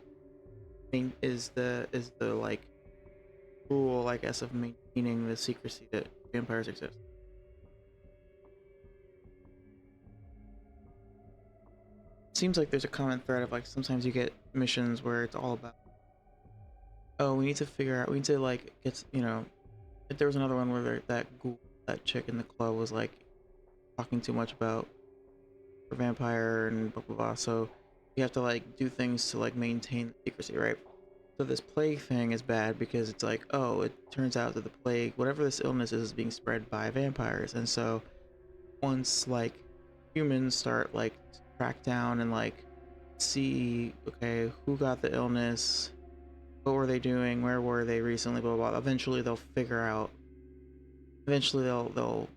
Speaker 1: is the like rule, I guess, of maintaining the secrecy that vampires exist. Seems like there's a common thread of like sometimes you get missions where it's all about, oh, we need to figure out, we need to like get, you know, if there was another one where that chick in the club was like talking too much about her vampire and blah blah blah, so you have to like do things to like maintain secrecy, right? So this plague thing is bad because it's like, oh, it turns out that the plague, whatever this illness is being spread by vampires. And so once like humans start like to track down and like see, okay, who got the illness, what were they doing, where were they recently, blah blah blah, eventually they'll figure out, eventually they'll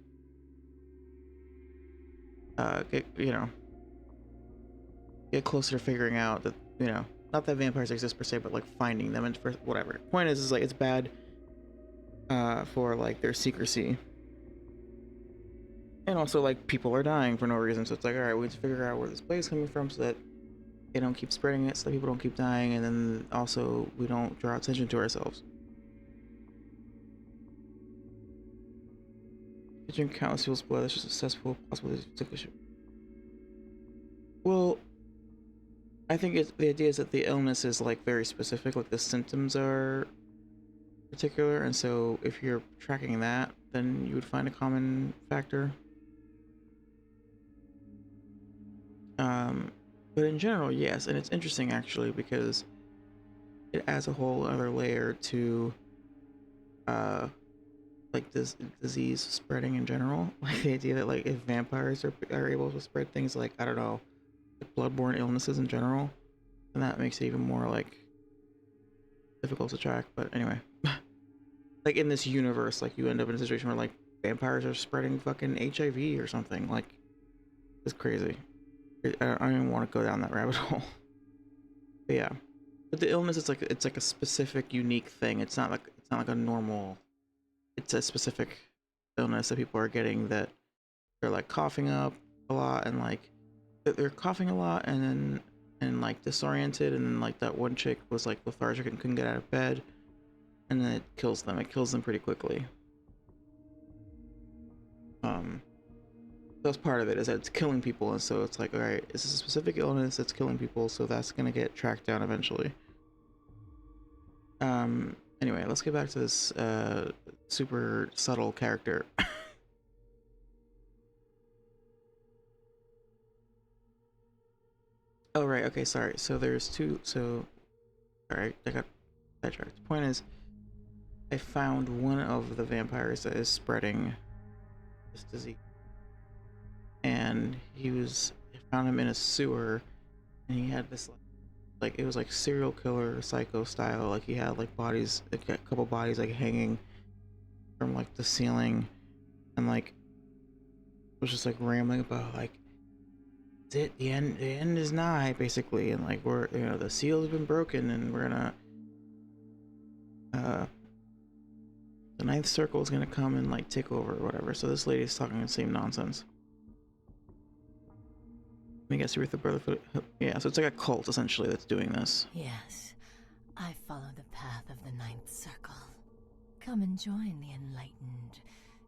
Speaker 1: get, you know, get closer to figuring out that, you know, not that vampires exist per se, but like finding them, and for whatever. Point is like it's bad for like their secrecy, and also like people are dying for no reason. So it's like, all right, we need to figure out where this plague is coming from so that they don't keep spreading it, so that people don't keep dying, and then also we don't draw attention to ourselves. You drink countless people's blood. That's just a cesspool of possibilities of ticklish. Well, I think the idea is that the illness is like very specific, like the symptoms are particular, and so if you're tracking that, then you would find a common factor. But in general, yes, and it's interesting actually because it adds a whole other layer to like this disease spreading in general. Like the idea that like if vampires are able to spread things like, I don't know, bloodborne illnesses in general, and that makes it even more like difficult to track. But anyway, like in this universe, like you end up in a situation where like vampires are spreading fucking HIV or something. Like it's crazy. I don't even want to go down that rabbit hole. But yeah, but the illness, it's like a specific, unique thing. It's not like a normal. It's a specific illness that people are getting, that they're like coughing up a lot, and like they're coughing a lot and like disoriented, and then like that one chick was like lethargic and couldn't get out of bed, and then it kills them. It kills them pretty quickly. That's part of it, is that it's killing people, and so it's like, all right, this is a specific illness that's killing people, so that's gonna get tracked down eventually. Anyway, let's get back to this super subtle character. Oh right, okay, sorry. So there's two. So, alright, I got sidetracked. The point is, I found one of the vampires that is spreading this disease, and I found him in a sewer, and he had this like it was like serial killer psycho style. Like he had like bodies, like a couple bodies like hanging from like the ceiling, and like was just like rambling about like, it, the end is nigh, basically, and like we're, you know, the seal has been broken, and we're gonna the ninth circle is gonna come and like take over or whatever. So this lady's talking the same nonsense. I guess you're with the Brotherhood. Yeah, so it's like a cult essentially that's doing this.
Speaker 2: Yes, I follow the path of the ninth circle. Come and join the enlightened,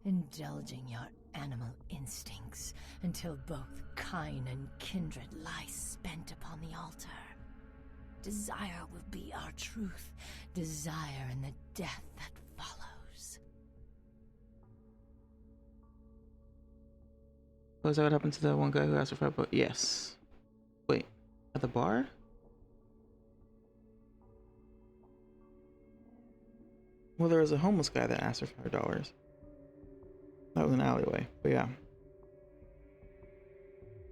Speaker 2: indulging your animal instincts until both kine and kindred lie spent upon the altar. Desire will be our truth, desire in the death that follows.
Speaker 1: Oh, is that what happened to the one guy who asked for $5? Yes. Wait, at the bar? Well, there was a homeless guy that asked for $5. That was an alleyway, but yeah.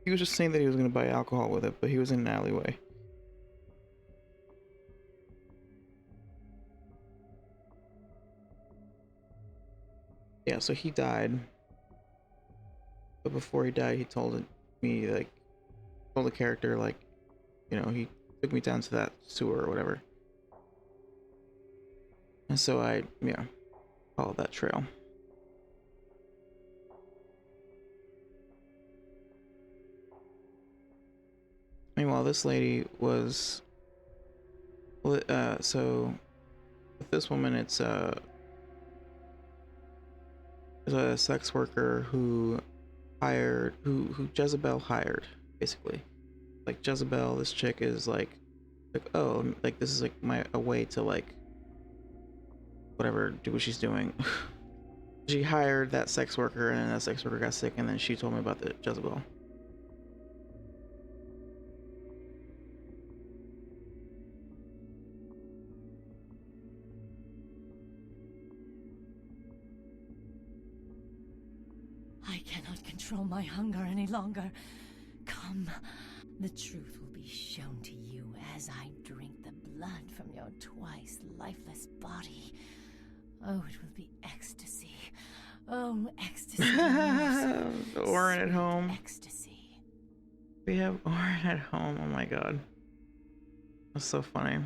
Speaker 1: He was just saying that he was gonna buy alcohol with it, but he was in an alleyway. Yeah, so he died. But before he died, he told me, like, told the character, like, you know, he took me down to that sewer or whatever. And so I, yeah, followed that trail. Meanwhile, this lady was, so with this woman, it's a sex worker who Jezebel hired, basically. Like Jezebel, this chick is like, oh, like this is like a way to like, whatever, do what she's doing. She hired that sex worker, and that sex worker got sick, and then she told me about the Jezebel.
Speaker 2: I cannot control my hunger any longer. Come, the truth will be shown to you as I drink the blood from your twice lifeless body. Oh, it will be ecstasy. Oh, ecstasy.
Speaker 1: Oren at home.
Speaker 2: Ecstasy.
Speaker 1: We have Oren at home. Oh my god. That's so funny.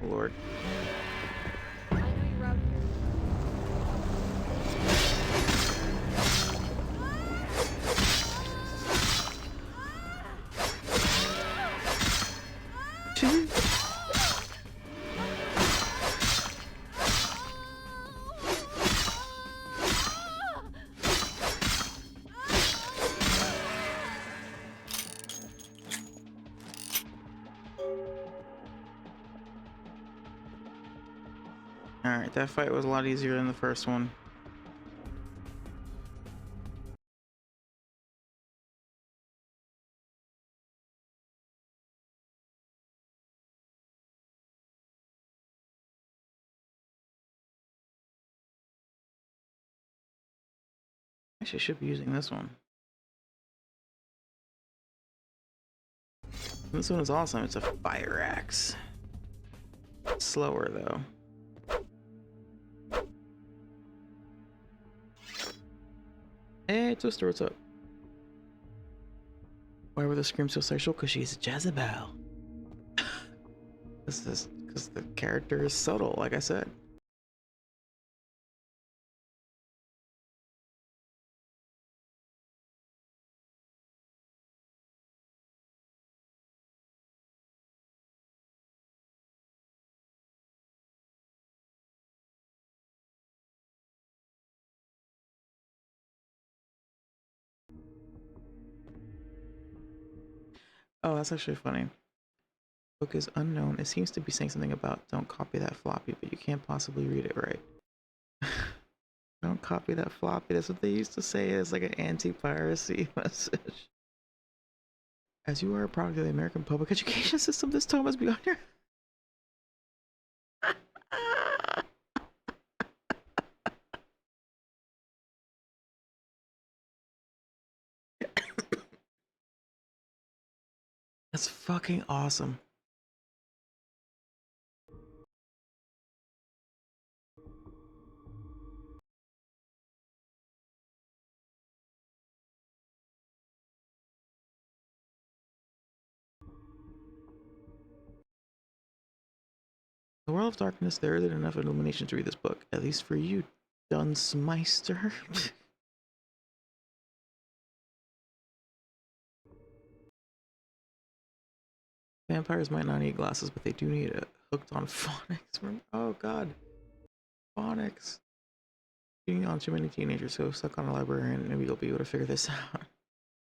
Speaker 1: Oh Lord. Alright, that fight was a lot easier than the first one. Actually, I should be using this one. This one is awesome. It's a fire axe. Slower though. Hey, Twister, what's up? Why were the screams so sexual? Because she's Jezebel. Because the character is subtle, like I said. Oh, that's actually funny. Book is unknown. It seems to be saying something about don't copy that floppy, but you can't possibly read it right. Don't copy that floppy. That's what they used to say. It's like an anti-piracy message. As you are a product of the American public education system, this tone must be on your... That's fucking awesome. In the world of darkness, there isn't enough illumination to read this book. At least for you, Dunsmeister. Vampires might not need glasses, but they do need it. Hooked on phonics. Oh god. Phonics. Being on too many teenagers who have stuck on a librarian, maybe you'll be able to figure this out.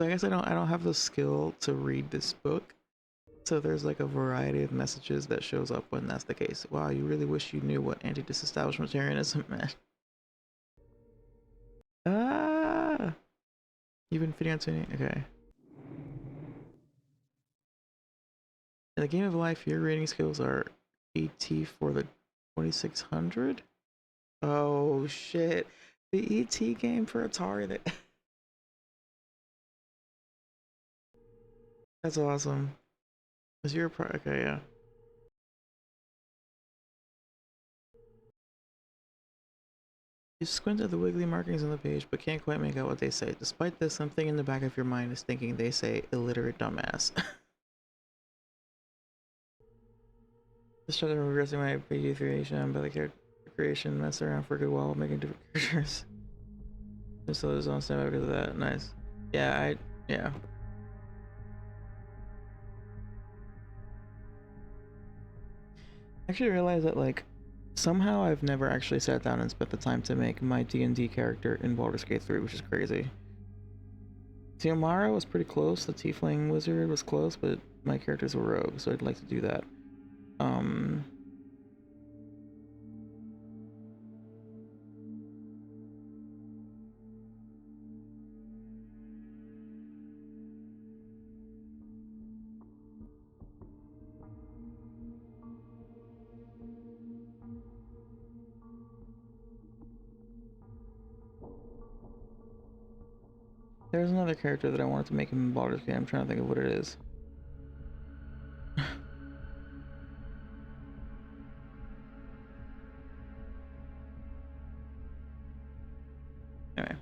Speaker 1: So I guess I don't have the skill to read this book. So there's like a variety of messages that shows up when that's the case. Wow, you really wish you knew what anti-disestablishmentarianism meant. Ah! You've been fitting on tuning? Okay. In the game of life, your reading skills are AT for the 2600? Oh shit. The ET game for Atari. That's awesome. Is your pro? Okay, yeah. You squint at the wiggly markings on the page, but can't quite make out what they say. Despite this, something in the back of your mind is thinking they say illiterate dumbass. Just trying to regressing my PG creation by the character creation, mess around for a good while making different characters. Just so there's on standby because of that. Nice. Yeah, yeah. I actually realized that, like, somehow I've never actually sat down and spent the time to make my D&D character in Baldur's Gate 3, which is crazy. Tiamara was pretty close, the Tiefling Wizard was close, but my character's a rogue, so I'd like to do that. There's another character that I wanted to make in Baldur's Gate. I'm trying to think of what it is. Anyway.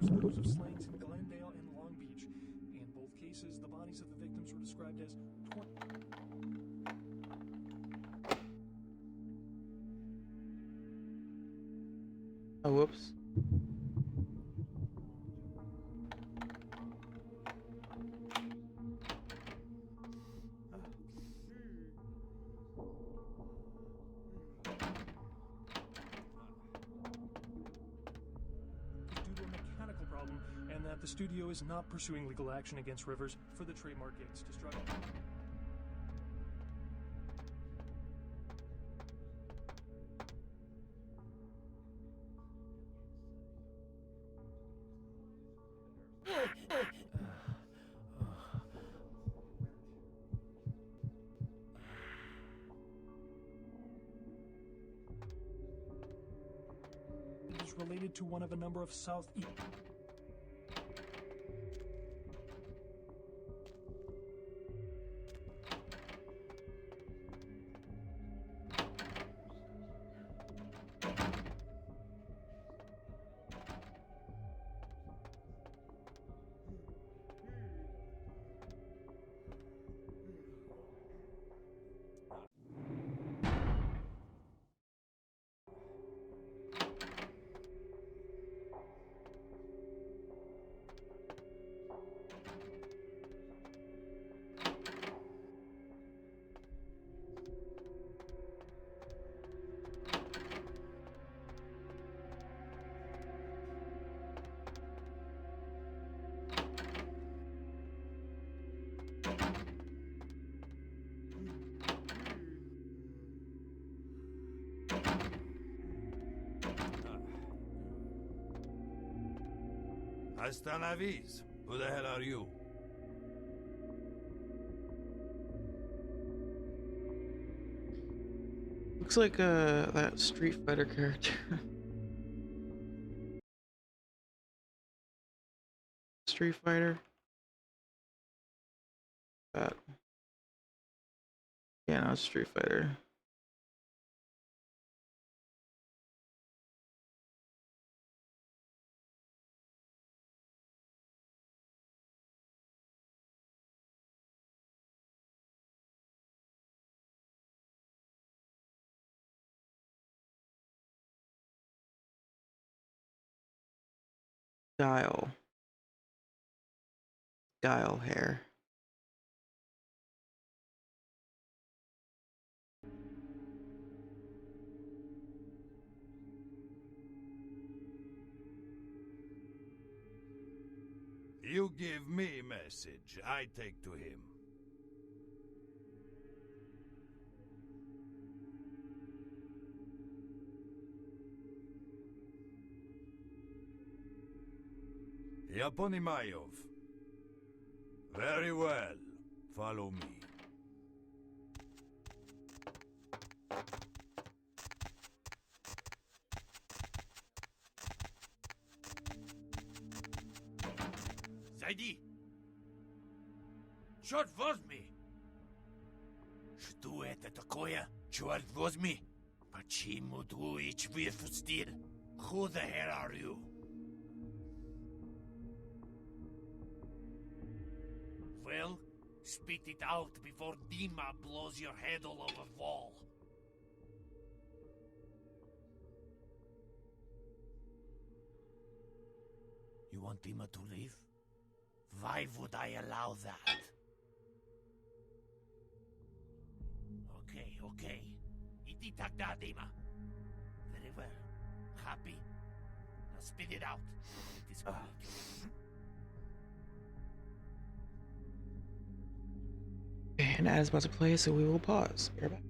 Speaker 5: Those of slayings in Glendale and Long Beach. In both cases, the bodies of the victims were described as
Speaker 1: Oh, whoops.
Speaker 9: Due to a mechanical problem, and that the studio is not pursuing legal action against Rivers for the trademark gates destruction. It is related to one of a number of Southeast.
Speaker 15: Hasta la vis. Who the hell are you?
Speaker 1: Looks like that Street Fighter character. Street Fighter. That. Yeah, no, it's Street Fighter. Guile. Guile hair.
Speaker 15: You give me message, I take to him. Yaponimayov. Very well. Follow me.
Speaker 23: Зайди! Черт возьми! Что это такое? Черт возьми! Почему Дуич выпустил? Who the hell are you? Well, spit it out before Dima blows your head all over wall. You want Dima to leave? Why would I allow that? Okay. Иди тогда, Dima. Very well. Happy? Now spit it out. It is good.
Speaker 1: And ad is about to play, so we will pause. Be right back.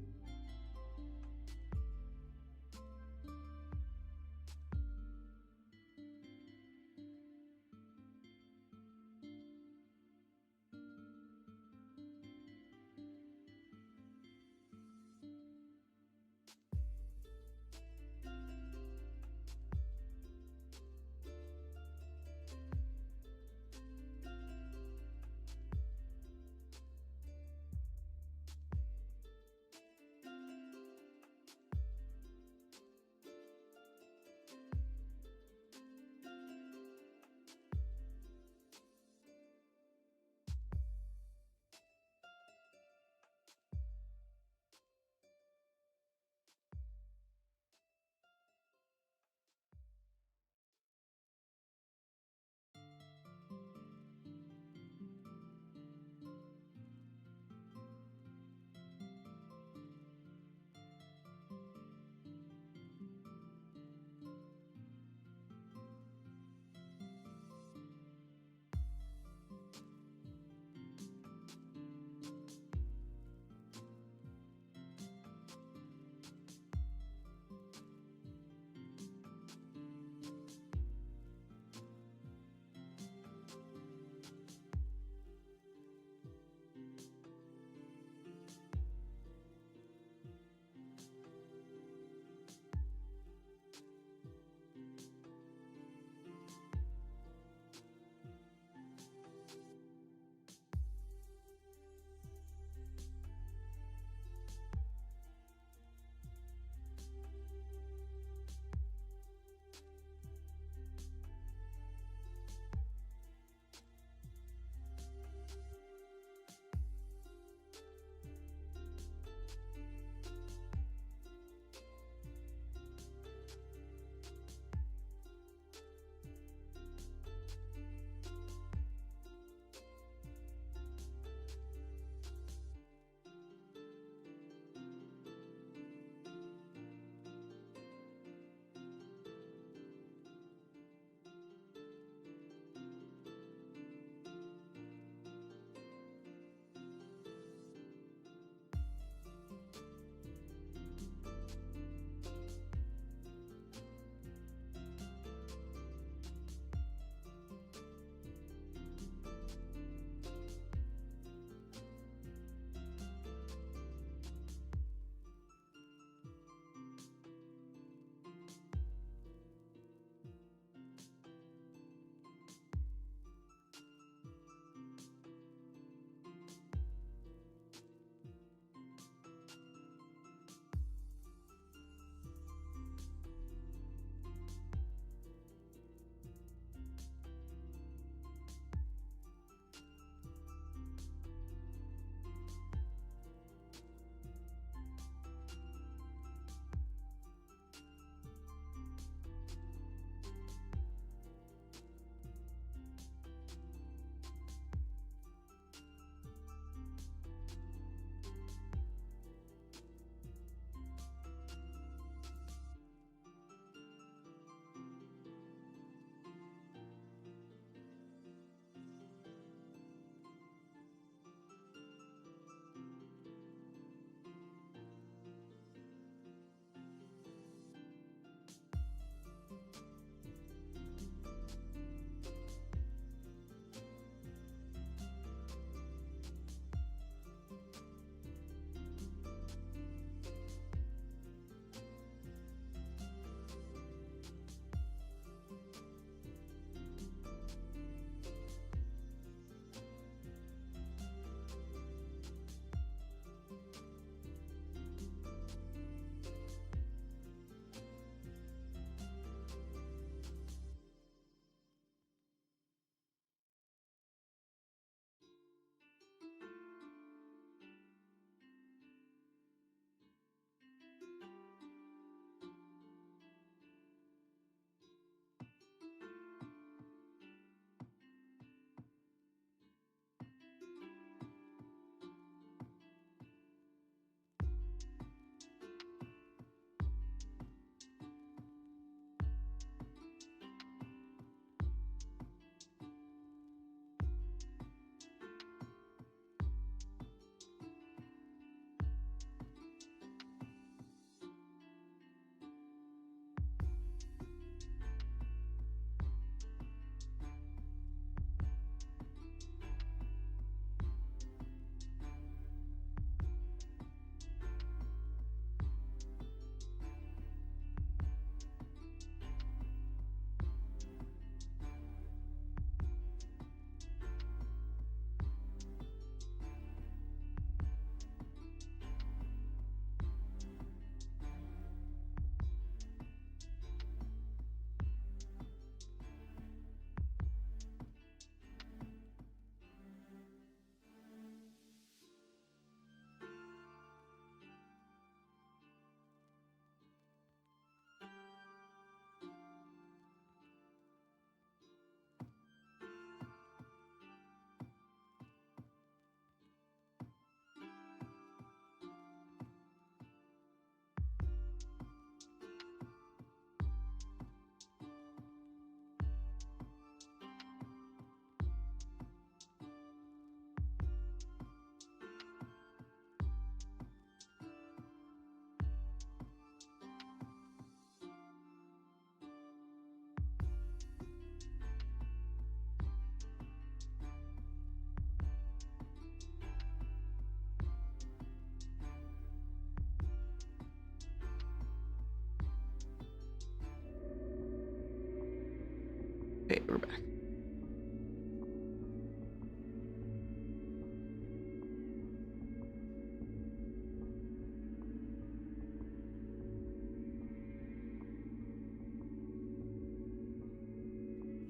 Speaker 1: Hey, we're back.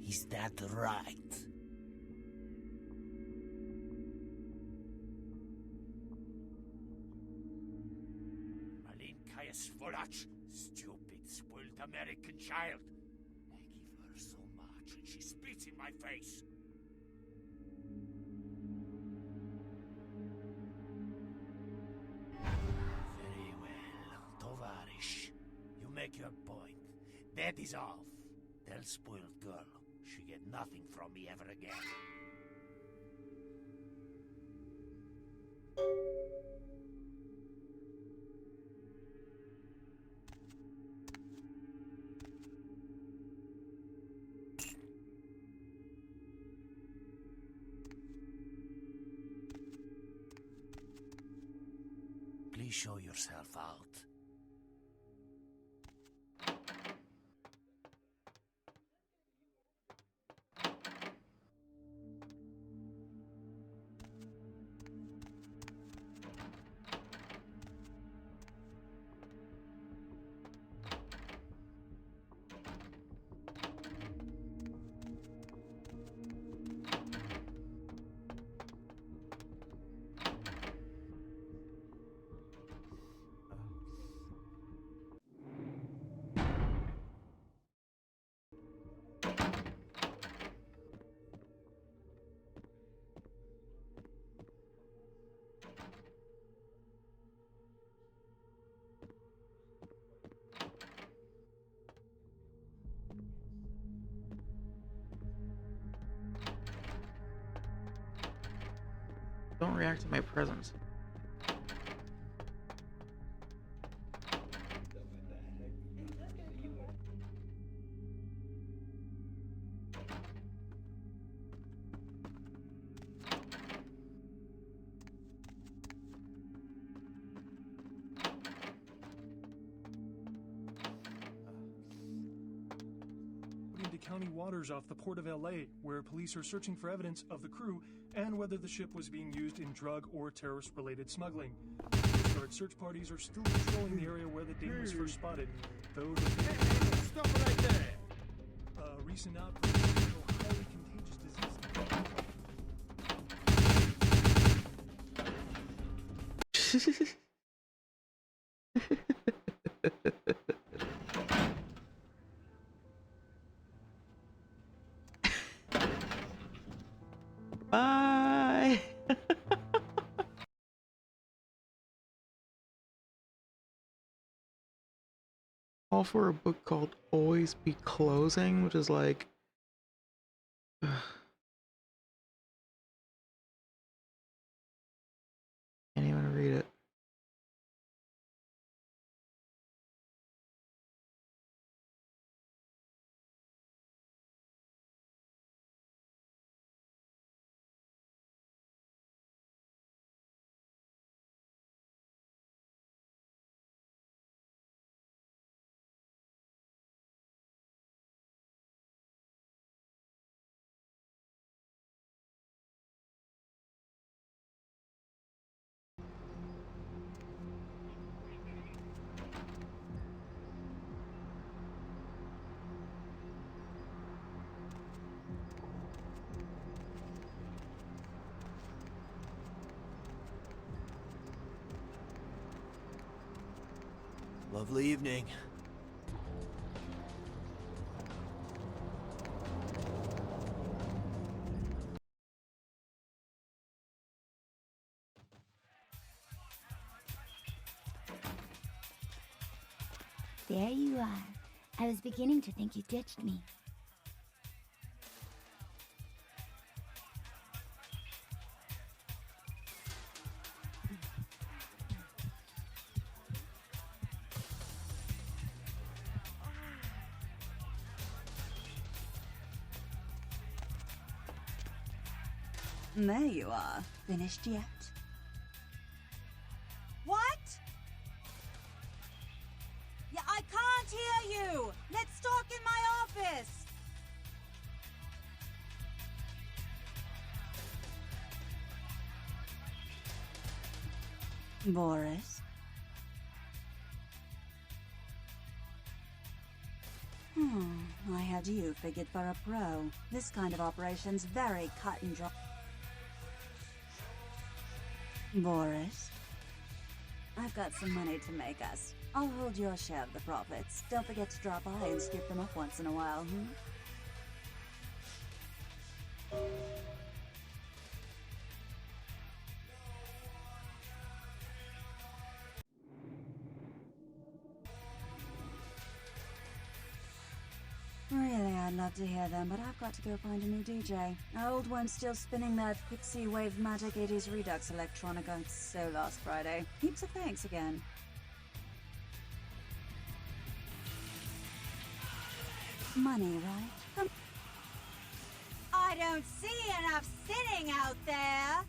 Speaker 4: Is that right?
Speaker 23: Malinkaya Svolach, stupid, spoiled American child. I give her so much and she spits in my face. Very well, Tovarish. You make your point. That is off. Tell spoiled girl she get nothing from me ever again. Please show yourself out.
Speaker 1: Don't react to my presence.
Speaker 9: Put into county waters off the port of LA, where police are searching for evidence of the crew and whether the ship was being used in drug or terrorist-related smuggling. Coast Guard search parties are still patrolling the area where the Dane was first spotted, though
Speaker 23: Stop right there!
Speaker 9: A recent outbreak of a highly contagious disease.
Speaker 1: Bye. All for a book called Always Be Closing, which is like can't even read it.
Speaker 20: Lovely evening.
Speaker 10: There you are. I was beginning to think you ditched me.
Speaker 12: There you are. Finished yet?
Speaker 3: What? Yeah, I can't hear you. Let's talk in my office.
Speaker 12: Boris? I had you figured for a pro. This kind of operation's very cut and dry. Boris? I've got some money to make us. I'll hold your share of the profits. Don't forget to drop by and scoop them up once in a while, Really, I'd love to hear them, but I've got to go find a new DJ. Our old one's still spinning that pixie wave magic 80s redux electronica. So last Friday. Heaps of thanks again. Money, right?
Speaker 3: I don't see enough sitting out there.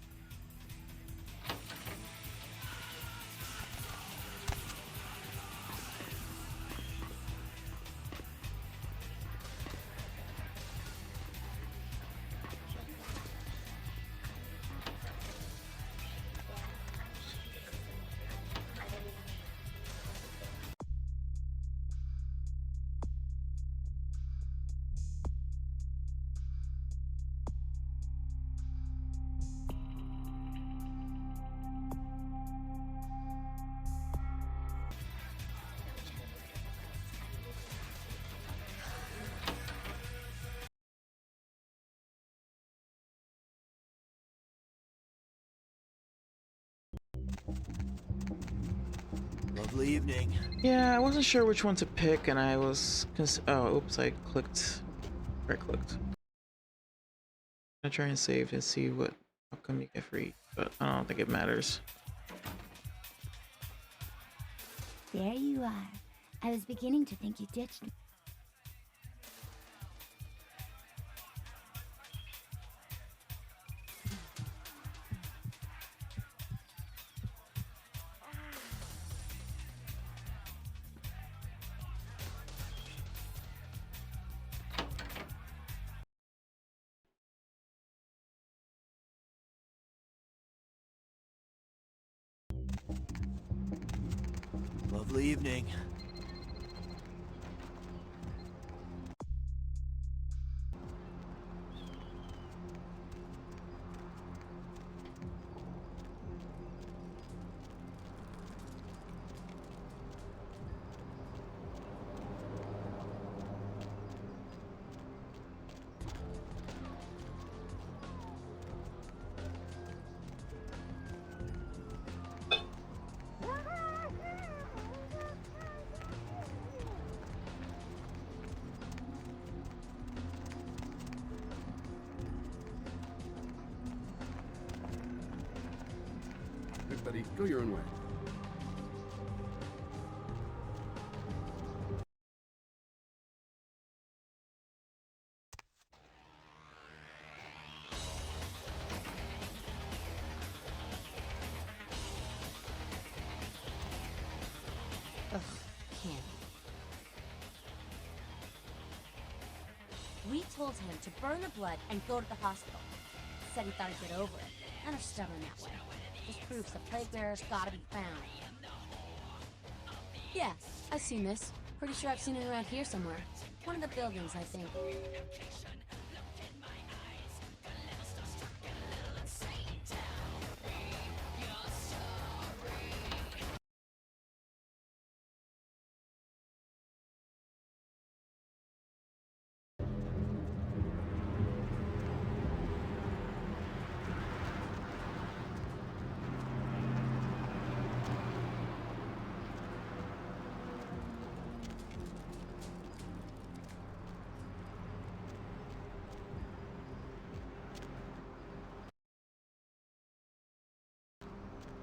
Speaker 20: Lovely evening.
Speaker 1: Yeah, I wasn't sure which one to pick, and I was oh, oops, I right-clicked. I'm gonna try and save and see what outcome you get for each, but I don't think it matters.
Speaker 10: There you are. I was beginning to think you ditched me.
Speaker 20: Lovely evening.
Speaker 14: Everybody, go your own way.
Speaker 18: Ugh, can't. We told him to burn the blood and go to the hospital. Said he thought he'd get over it. And are stubborn that way. This proves the plague bearer's gotta be found. Yeah, I've seen this. Pretty sure I've seen it around here somewhere. One of the buildings, I think.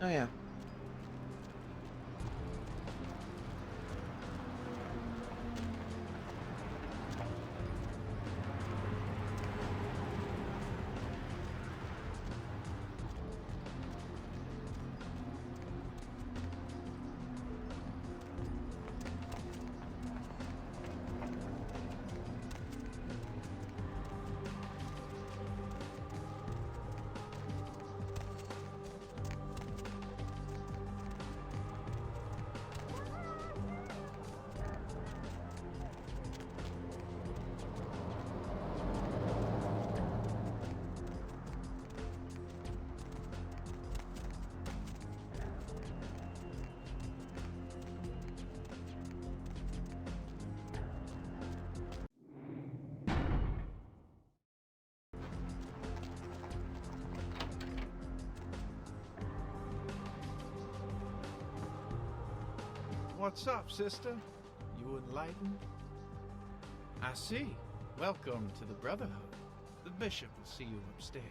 Speaker 1: Oh yeah.
Speaker 19: What's up, sister? You enlightened? I see. Welcome to the Brotherhood. The bishop will see you upstairs.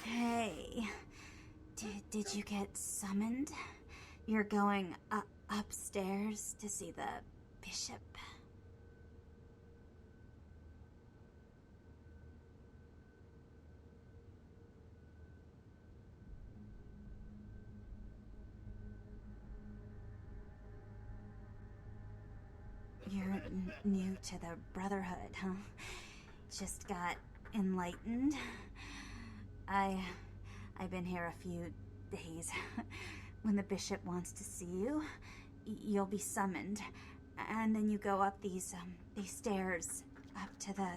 Speaker 12: Hey, did you get summoned? You're going upstairs to see the bishop. You're new to the Brotherhood, huh? Just got enlightened? I've been here a few days. When the bishop wants to see you, you'll be summoned, and then you go up these stairs up to the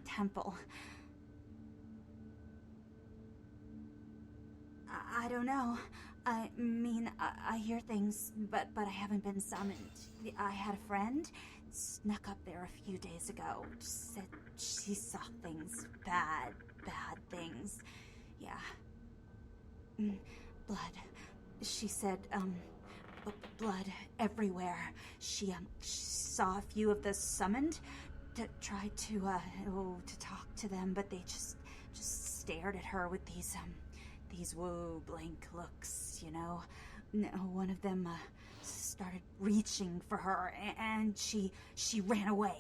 Speaker 12: temple. I don't know. I mean, I hear things, but I haven't been summoned. I had a friend snuck up there a few days ago. Said she saw things, bad things. Yeah. Blood. She said, blood everywhere. She saw a few of the summoned, tried to talk to them, but they just stared at her with these blank looks, you know. One of them started reaching for her, and she ran away.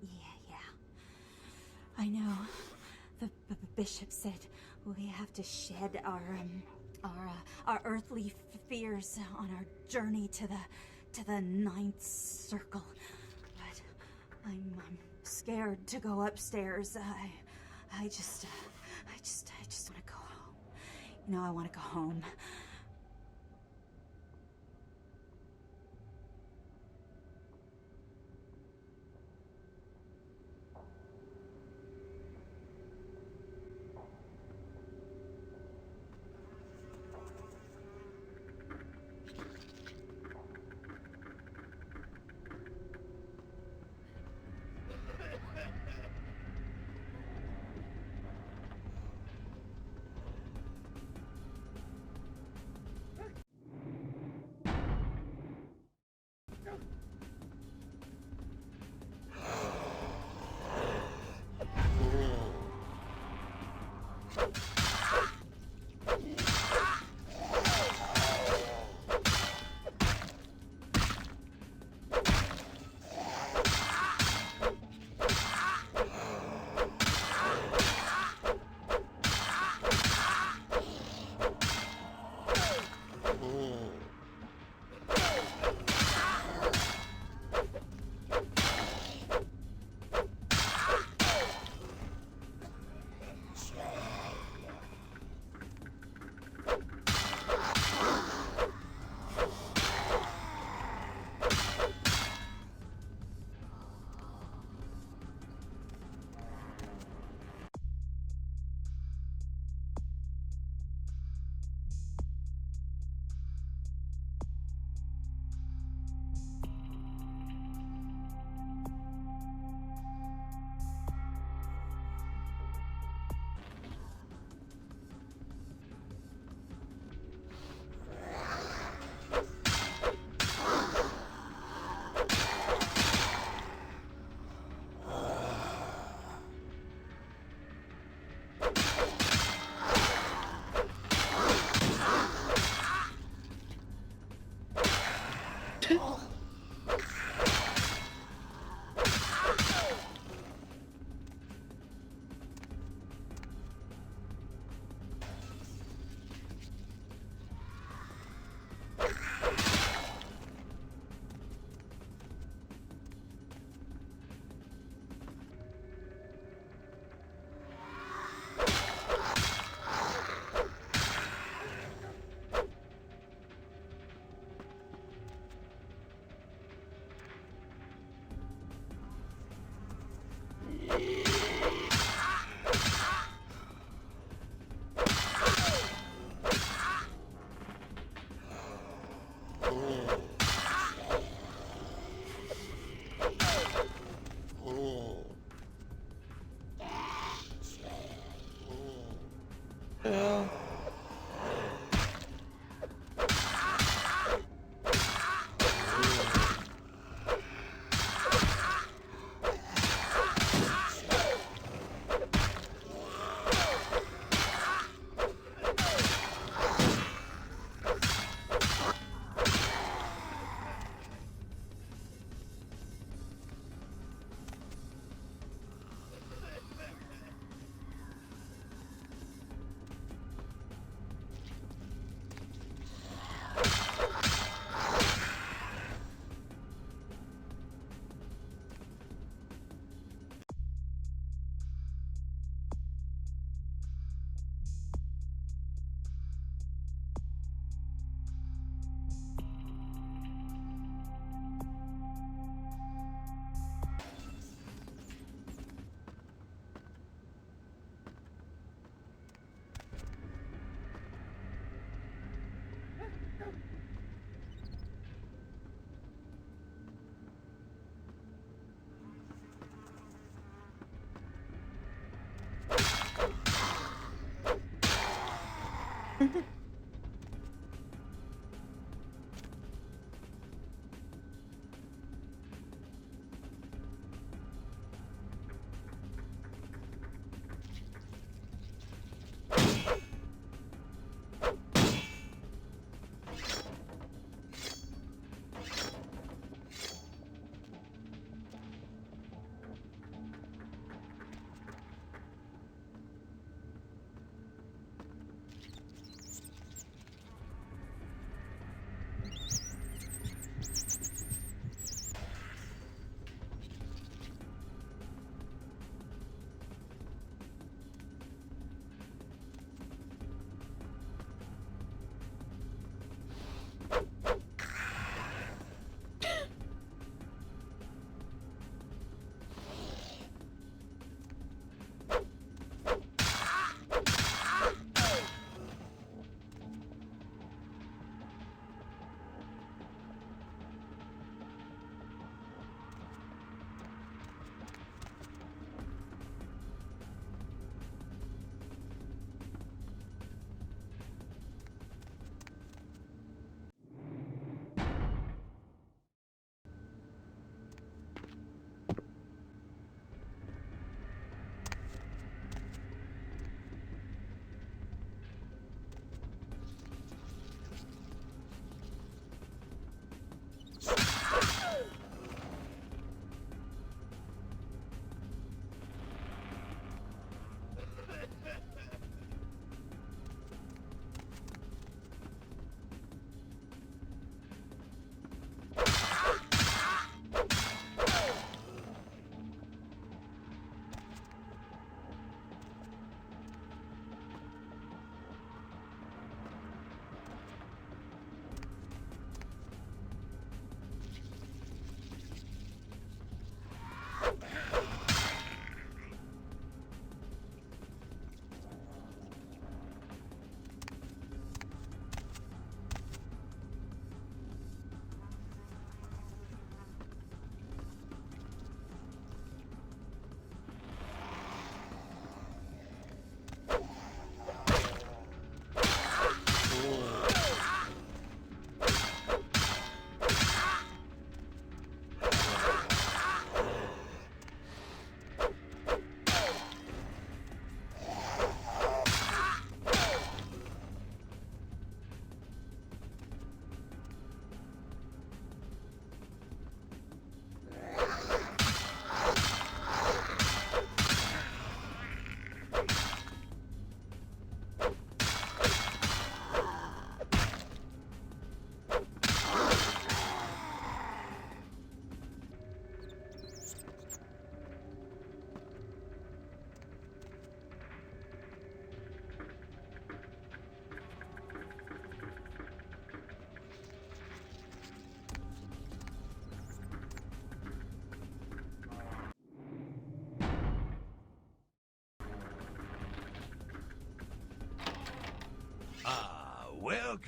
Speaker 12: Yeah. I know. The bishop said we have to shed our earthly fears on our journey to the ninth circle. But I'm scared to go upstairs. I just want to go home. You know, I want to go home.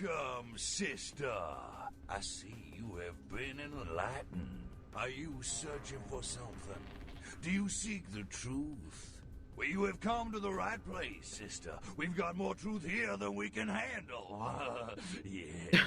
Speaker 16: Welcome, sister. I see you have been enlightened. Are you searching for something? Do you seek the truth? Well, you have come to the right place, sister. We've got more truth here than we can handle. Yeah.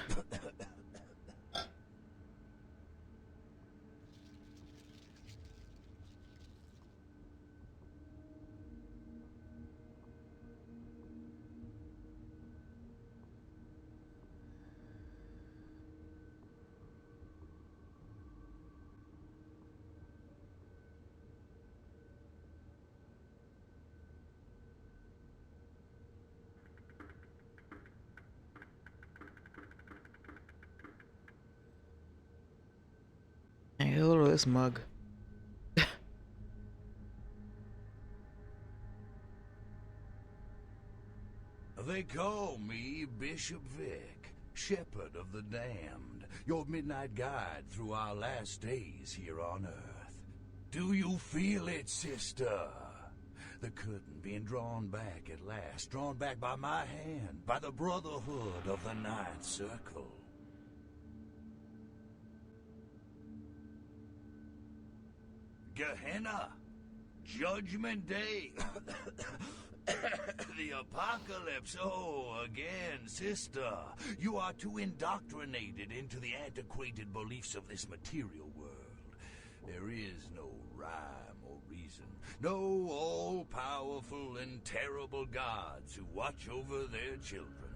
Speaker 1: Hey, look at this mug.
Speaker 16: They call me Bishop Vic, Shepherd of the Damned, your midnight guide through our last days here on Earth. Do you feel it, sister? The curtain being drawn back at last, drawn back by my hand, by the Brotherhood of the Ninth Circle. Gehenna, Judgment Day, the apocalypse. Oh, again, sister, you are too indoctrinated into the antiquated beliefs of this material world. There is no rhyme or reason, no all-powerful and terrible gods who watch over their children.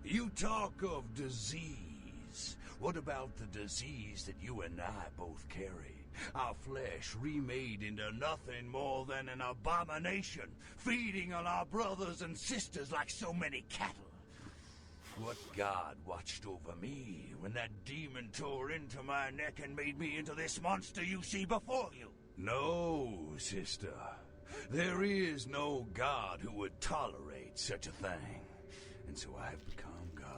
Speaker 16: You talk of disease. What about the disease that you and I both carry? Our flesh remade into nothing more than an abomination, feeding on our brothers and sisters like so many cattle. What god watched over me when that demon tore into my neck and made me into this monster you see before you? No, sister. There is no god who would tolerate such a thing. And so I've become God.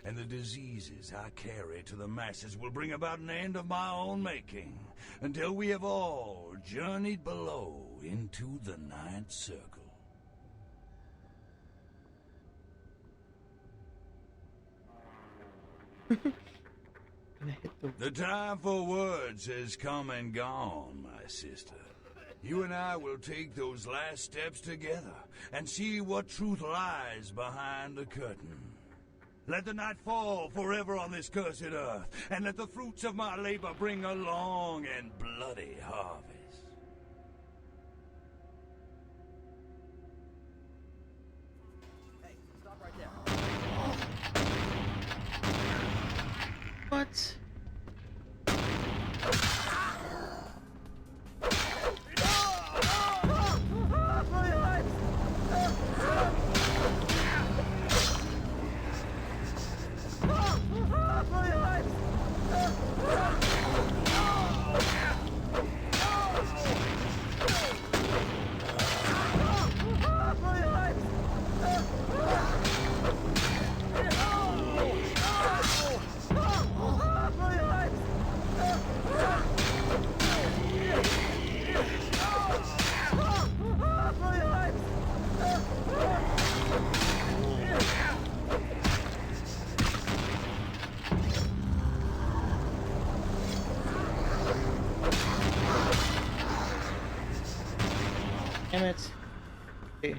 Speaker 16: And the diseases I carry to the masses will bring about an end of my own making, until we have all journeyed below into the Ninth Circle. The time for words has come and gone, my sister. You and I will take those last steps together and see what truth lies behind the curtain. Let the night fall forever on this cursed earth, and let the fruits of my labor bring a long and bloody harvest.
Speaker 6: Hey, stop right there.
Speaker 1: What? Damn it. Okay.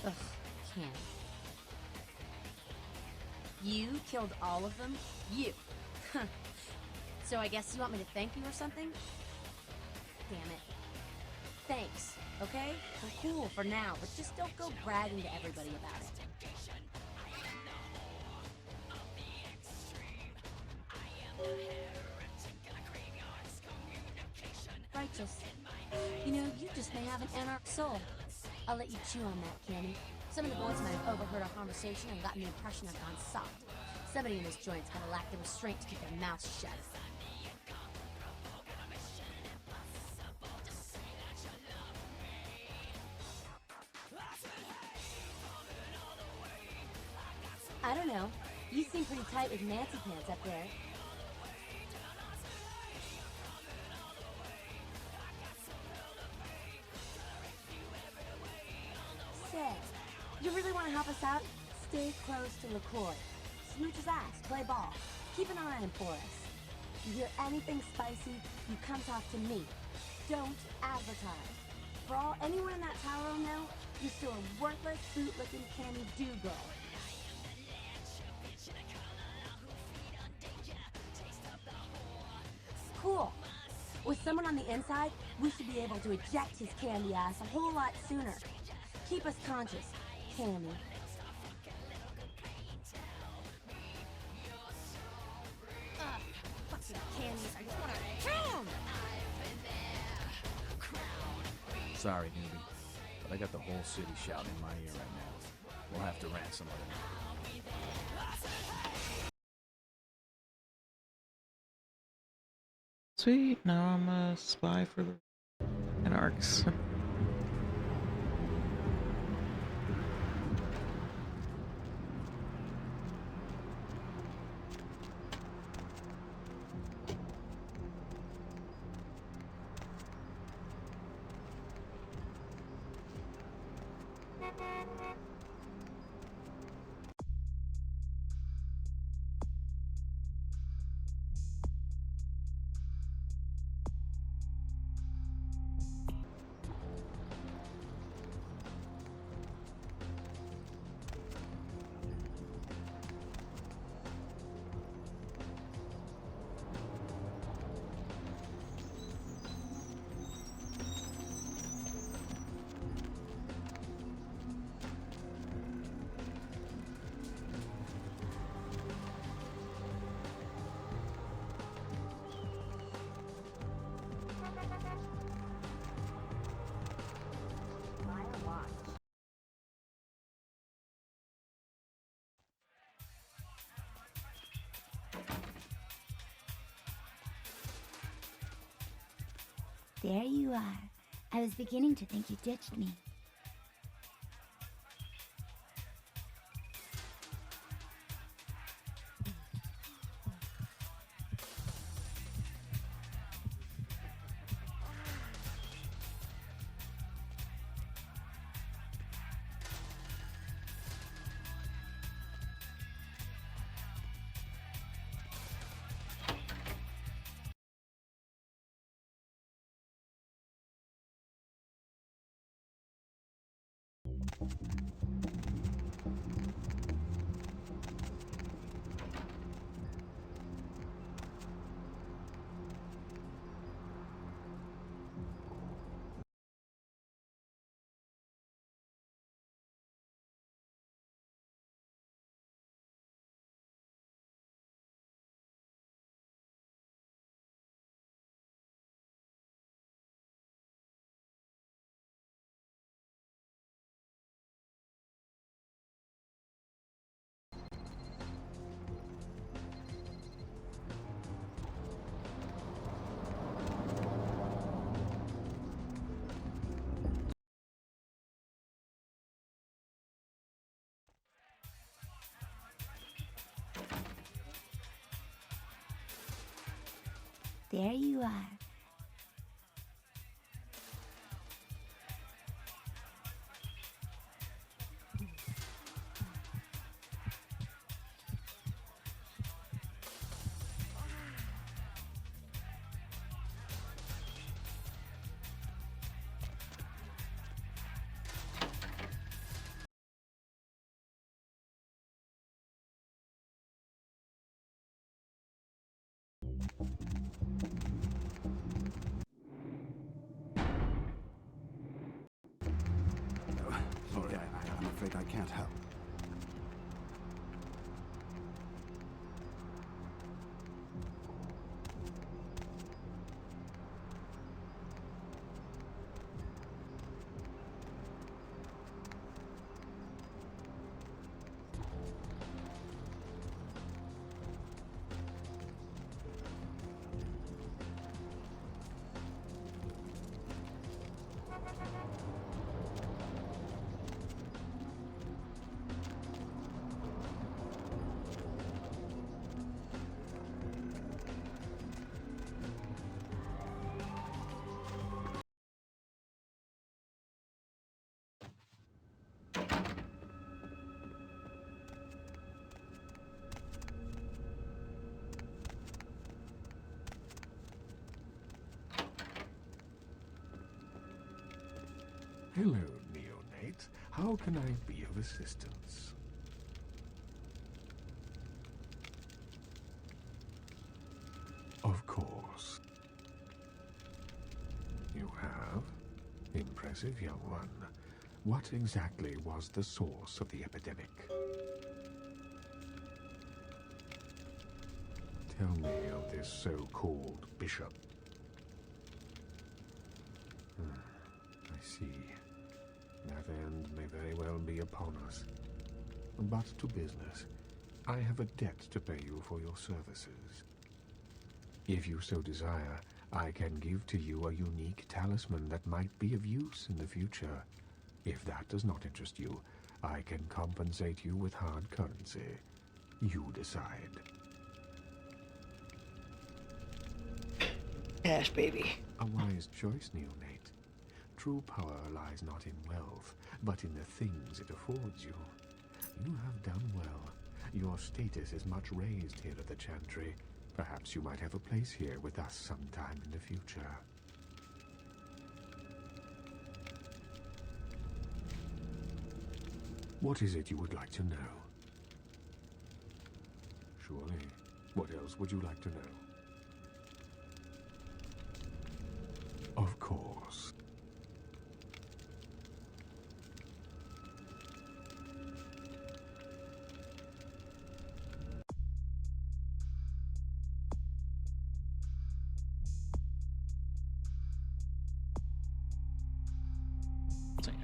Speaker 18: Ugh, can't. You killed all of them? You. Huh. So I guess you want me to thank you or something? Damn it. Thanks, okay? We're cool for now, but just don't go bragging to everybody about it. Righteous. You know, you just may have an anarch soul. I'll let you chew on that, Candy. Some of the boys might have overheard our conversation and gotten the impression I've gone soft. Somebody in this joint's gonna lack the restraint to keep their mouths shut. I don't know. You seem pretty tight with Nancy Pants up there. Say, you really want to help us out? Stay close to LaCroix. Smooch his ass, play ball. Keep an eye on for us. You hear anything spicy, you come talk to me. Don't advertise. For all anyone in that tower will know, you're still a worthless, boot-looking candy do-girl. Cool. With someone on the inside, we should be able to eject his candy ass a whole lot sooner. Keep us conscious, Candy. Ugh, fucking candies, I just wanna kill 'em!
Speaker 5: Sorry, newbie, but I got the whole city shouting in my ear right now. We'll have to ransom them.
Speaker 1: Sweet, now I'm a spy for the Anarchs.
Speaker 10: There you are. I was beginning to think you ditched me.
Speaker 2: There you are.
Speaker 14: Sorry, I'm afraid I can't help.
Speaker 8: Hello, neonate. How can I be of assistance? Of course. You have? Impressive, young one. What exactly was the source of the epidemic? Tell me of this so-called bishop. I see. That end may very well be upon us. But to business. I have a debt to pay you for your services. If you so desire, I can give to you a unique talisman that might be of use in the future. If that does not interest you, I can compensate you with hard currency. You decide.
Speaker 1: Cash, baby.
Speaker 8: A wise choice, neonate. True power lies not in wealth, but in the things it affords you. You have done well. Your status is much raised here at the Chantry. Perhaps you might have a place here with us sometime in the future. What is it you would like to know? Surely. What else would you like to know? Of course.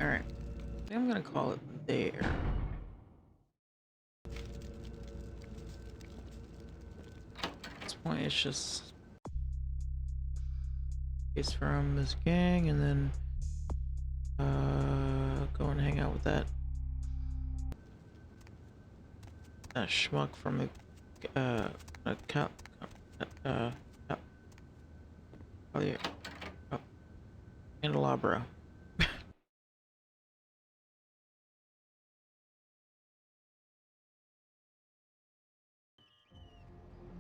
Speaker 1: Alright. I think I'm gonna call it there. At this point, it's just case from this gang, and then go and hang out with that schmuck from the candelabra.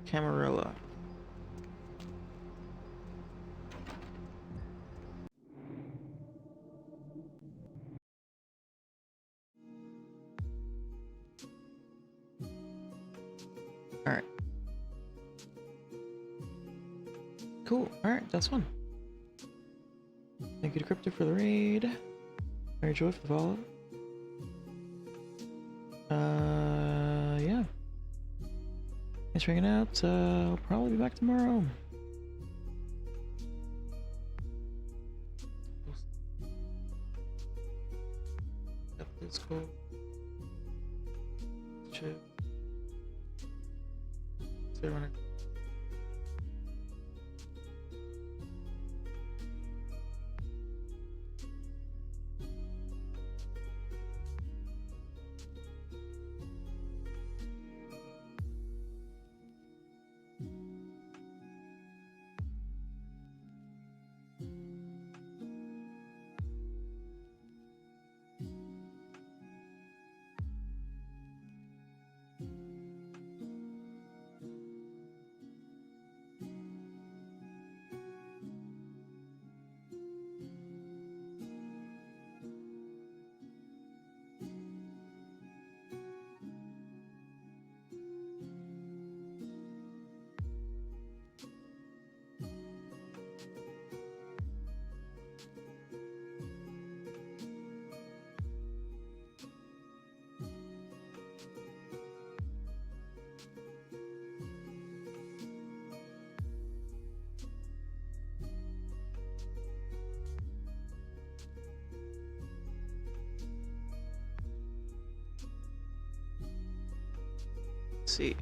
Speaker 1: Camarilla. Alright. Cool. Alright, that's fun. Thank you to Crypto for the raid. Mary Joy for the follow. Yeah. Thanks for hanging out. I'll probably be back tomorrow. Got this cool. Chip. Stay running. see.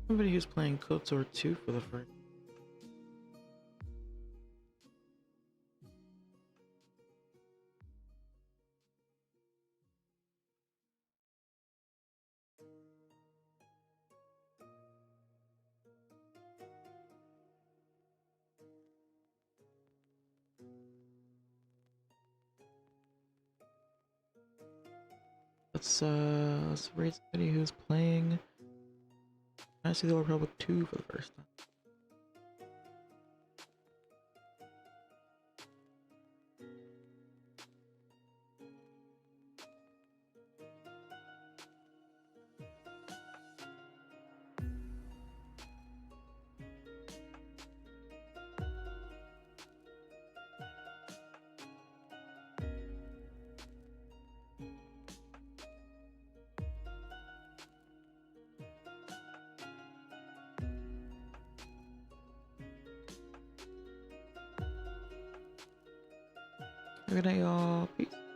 Speaker 1: Somebody who's playing KOTOR 2 for the first. Let's rate somebody who's playing Knights of the Old Republic 2 for the first time. Good night, y'all. Peace.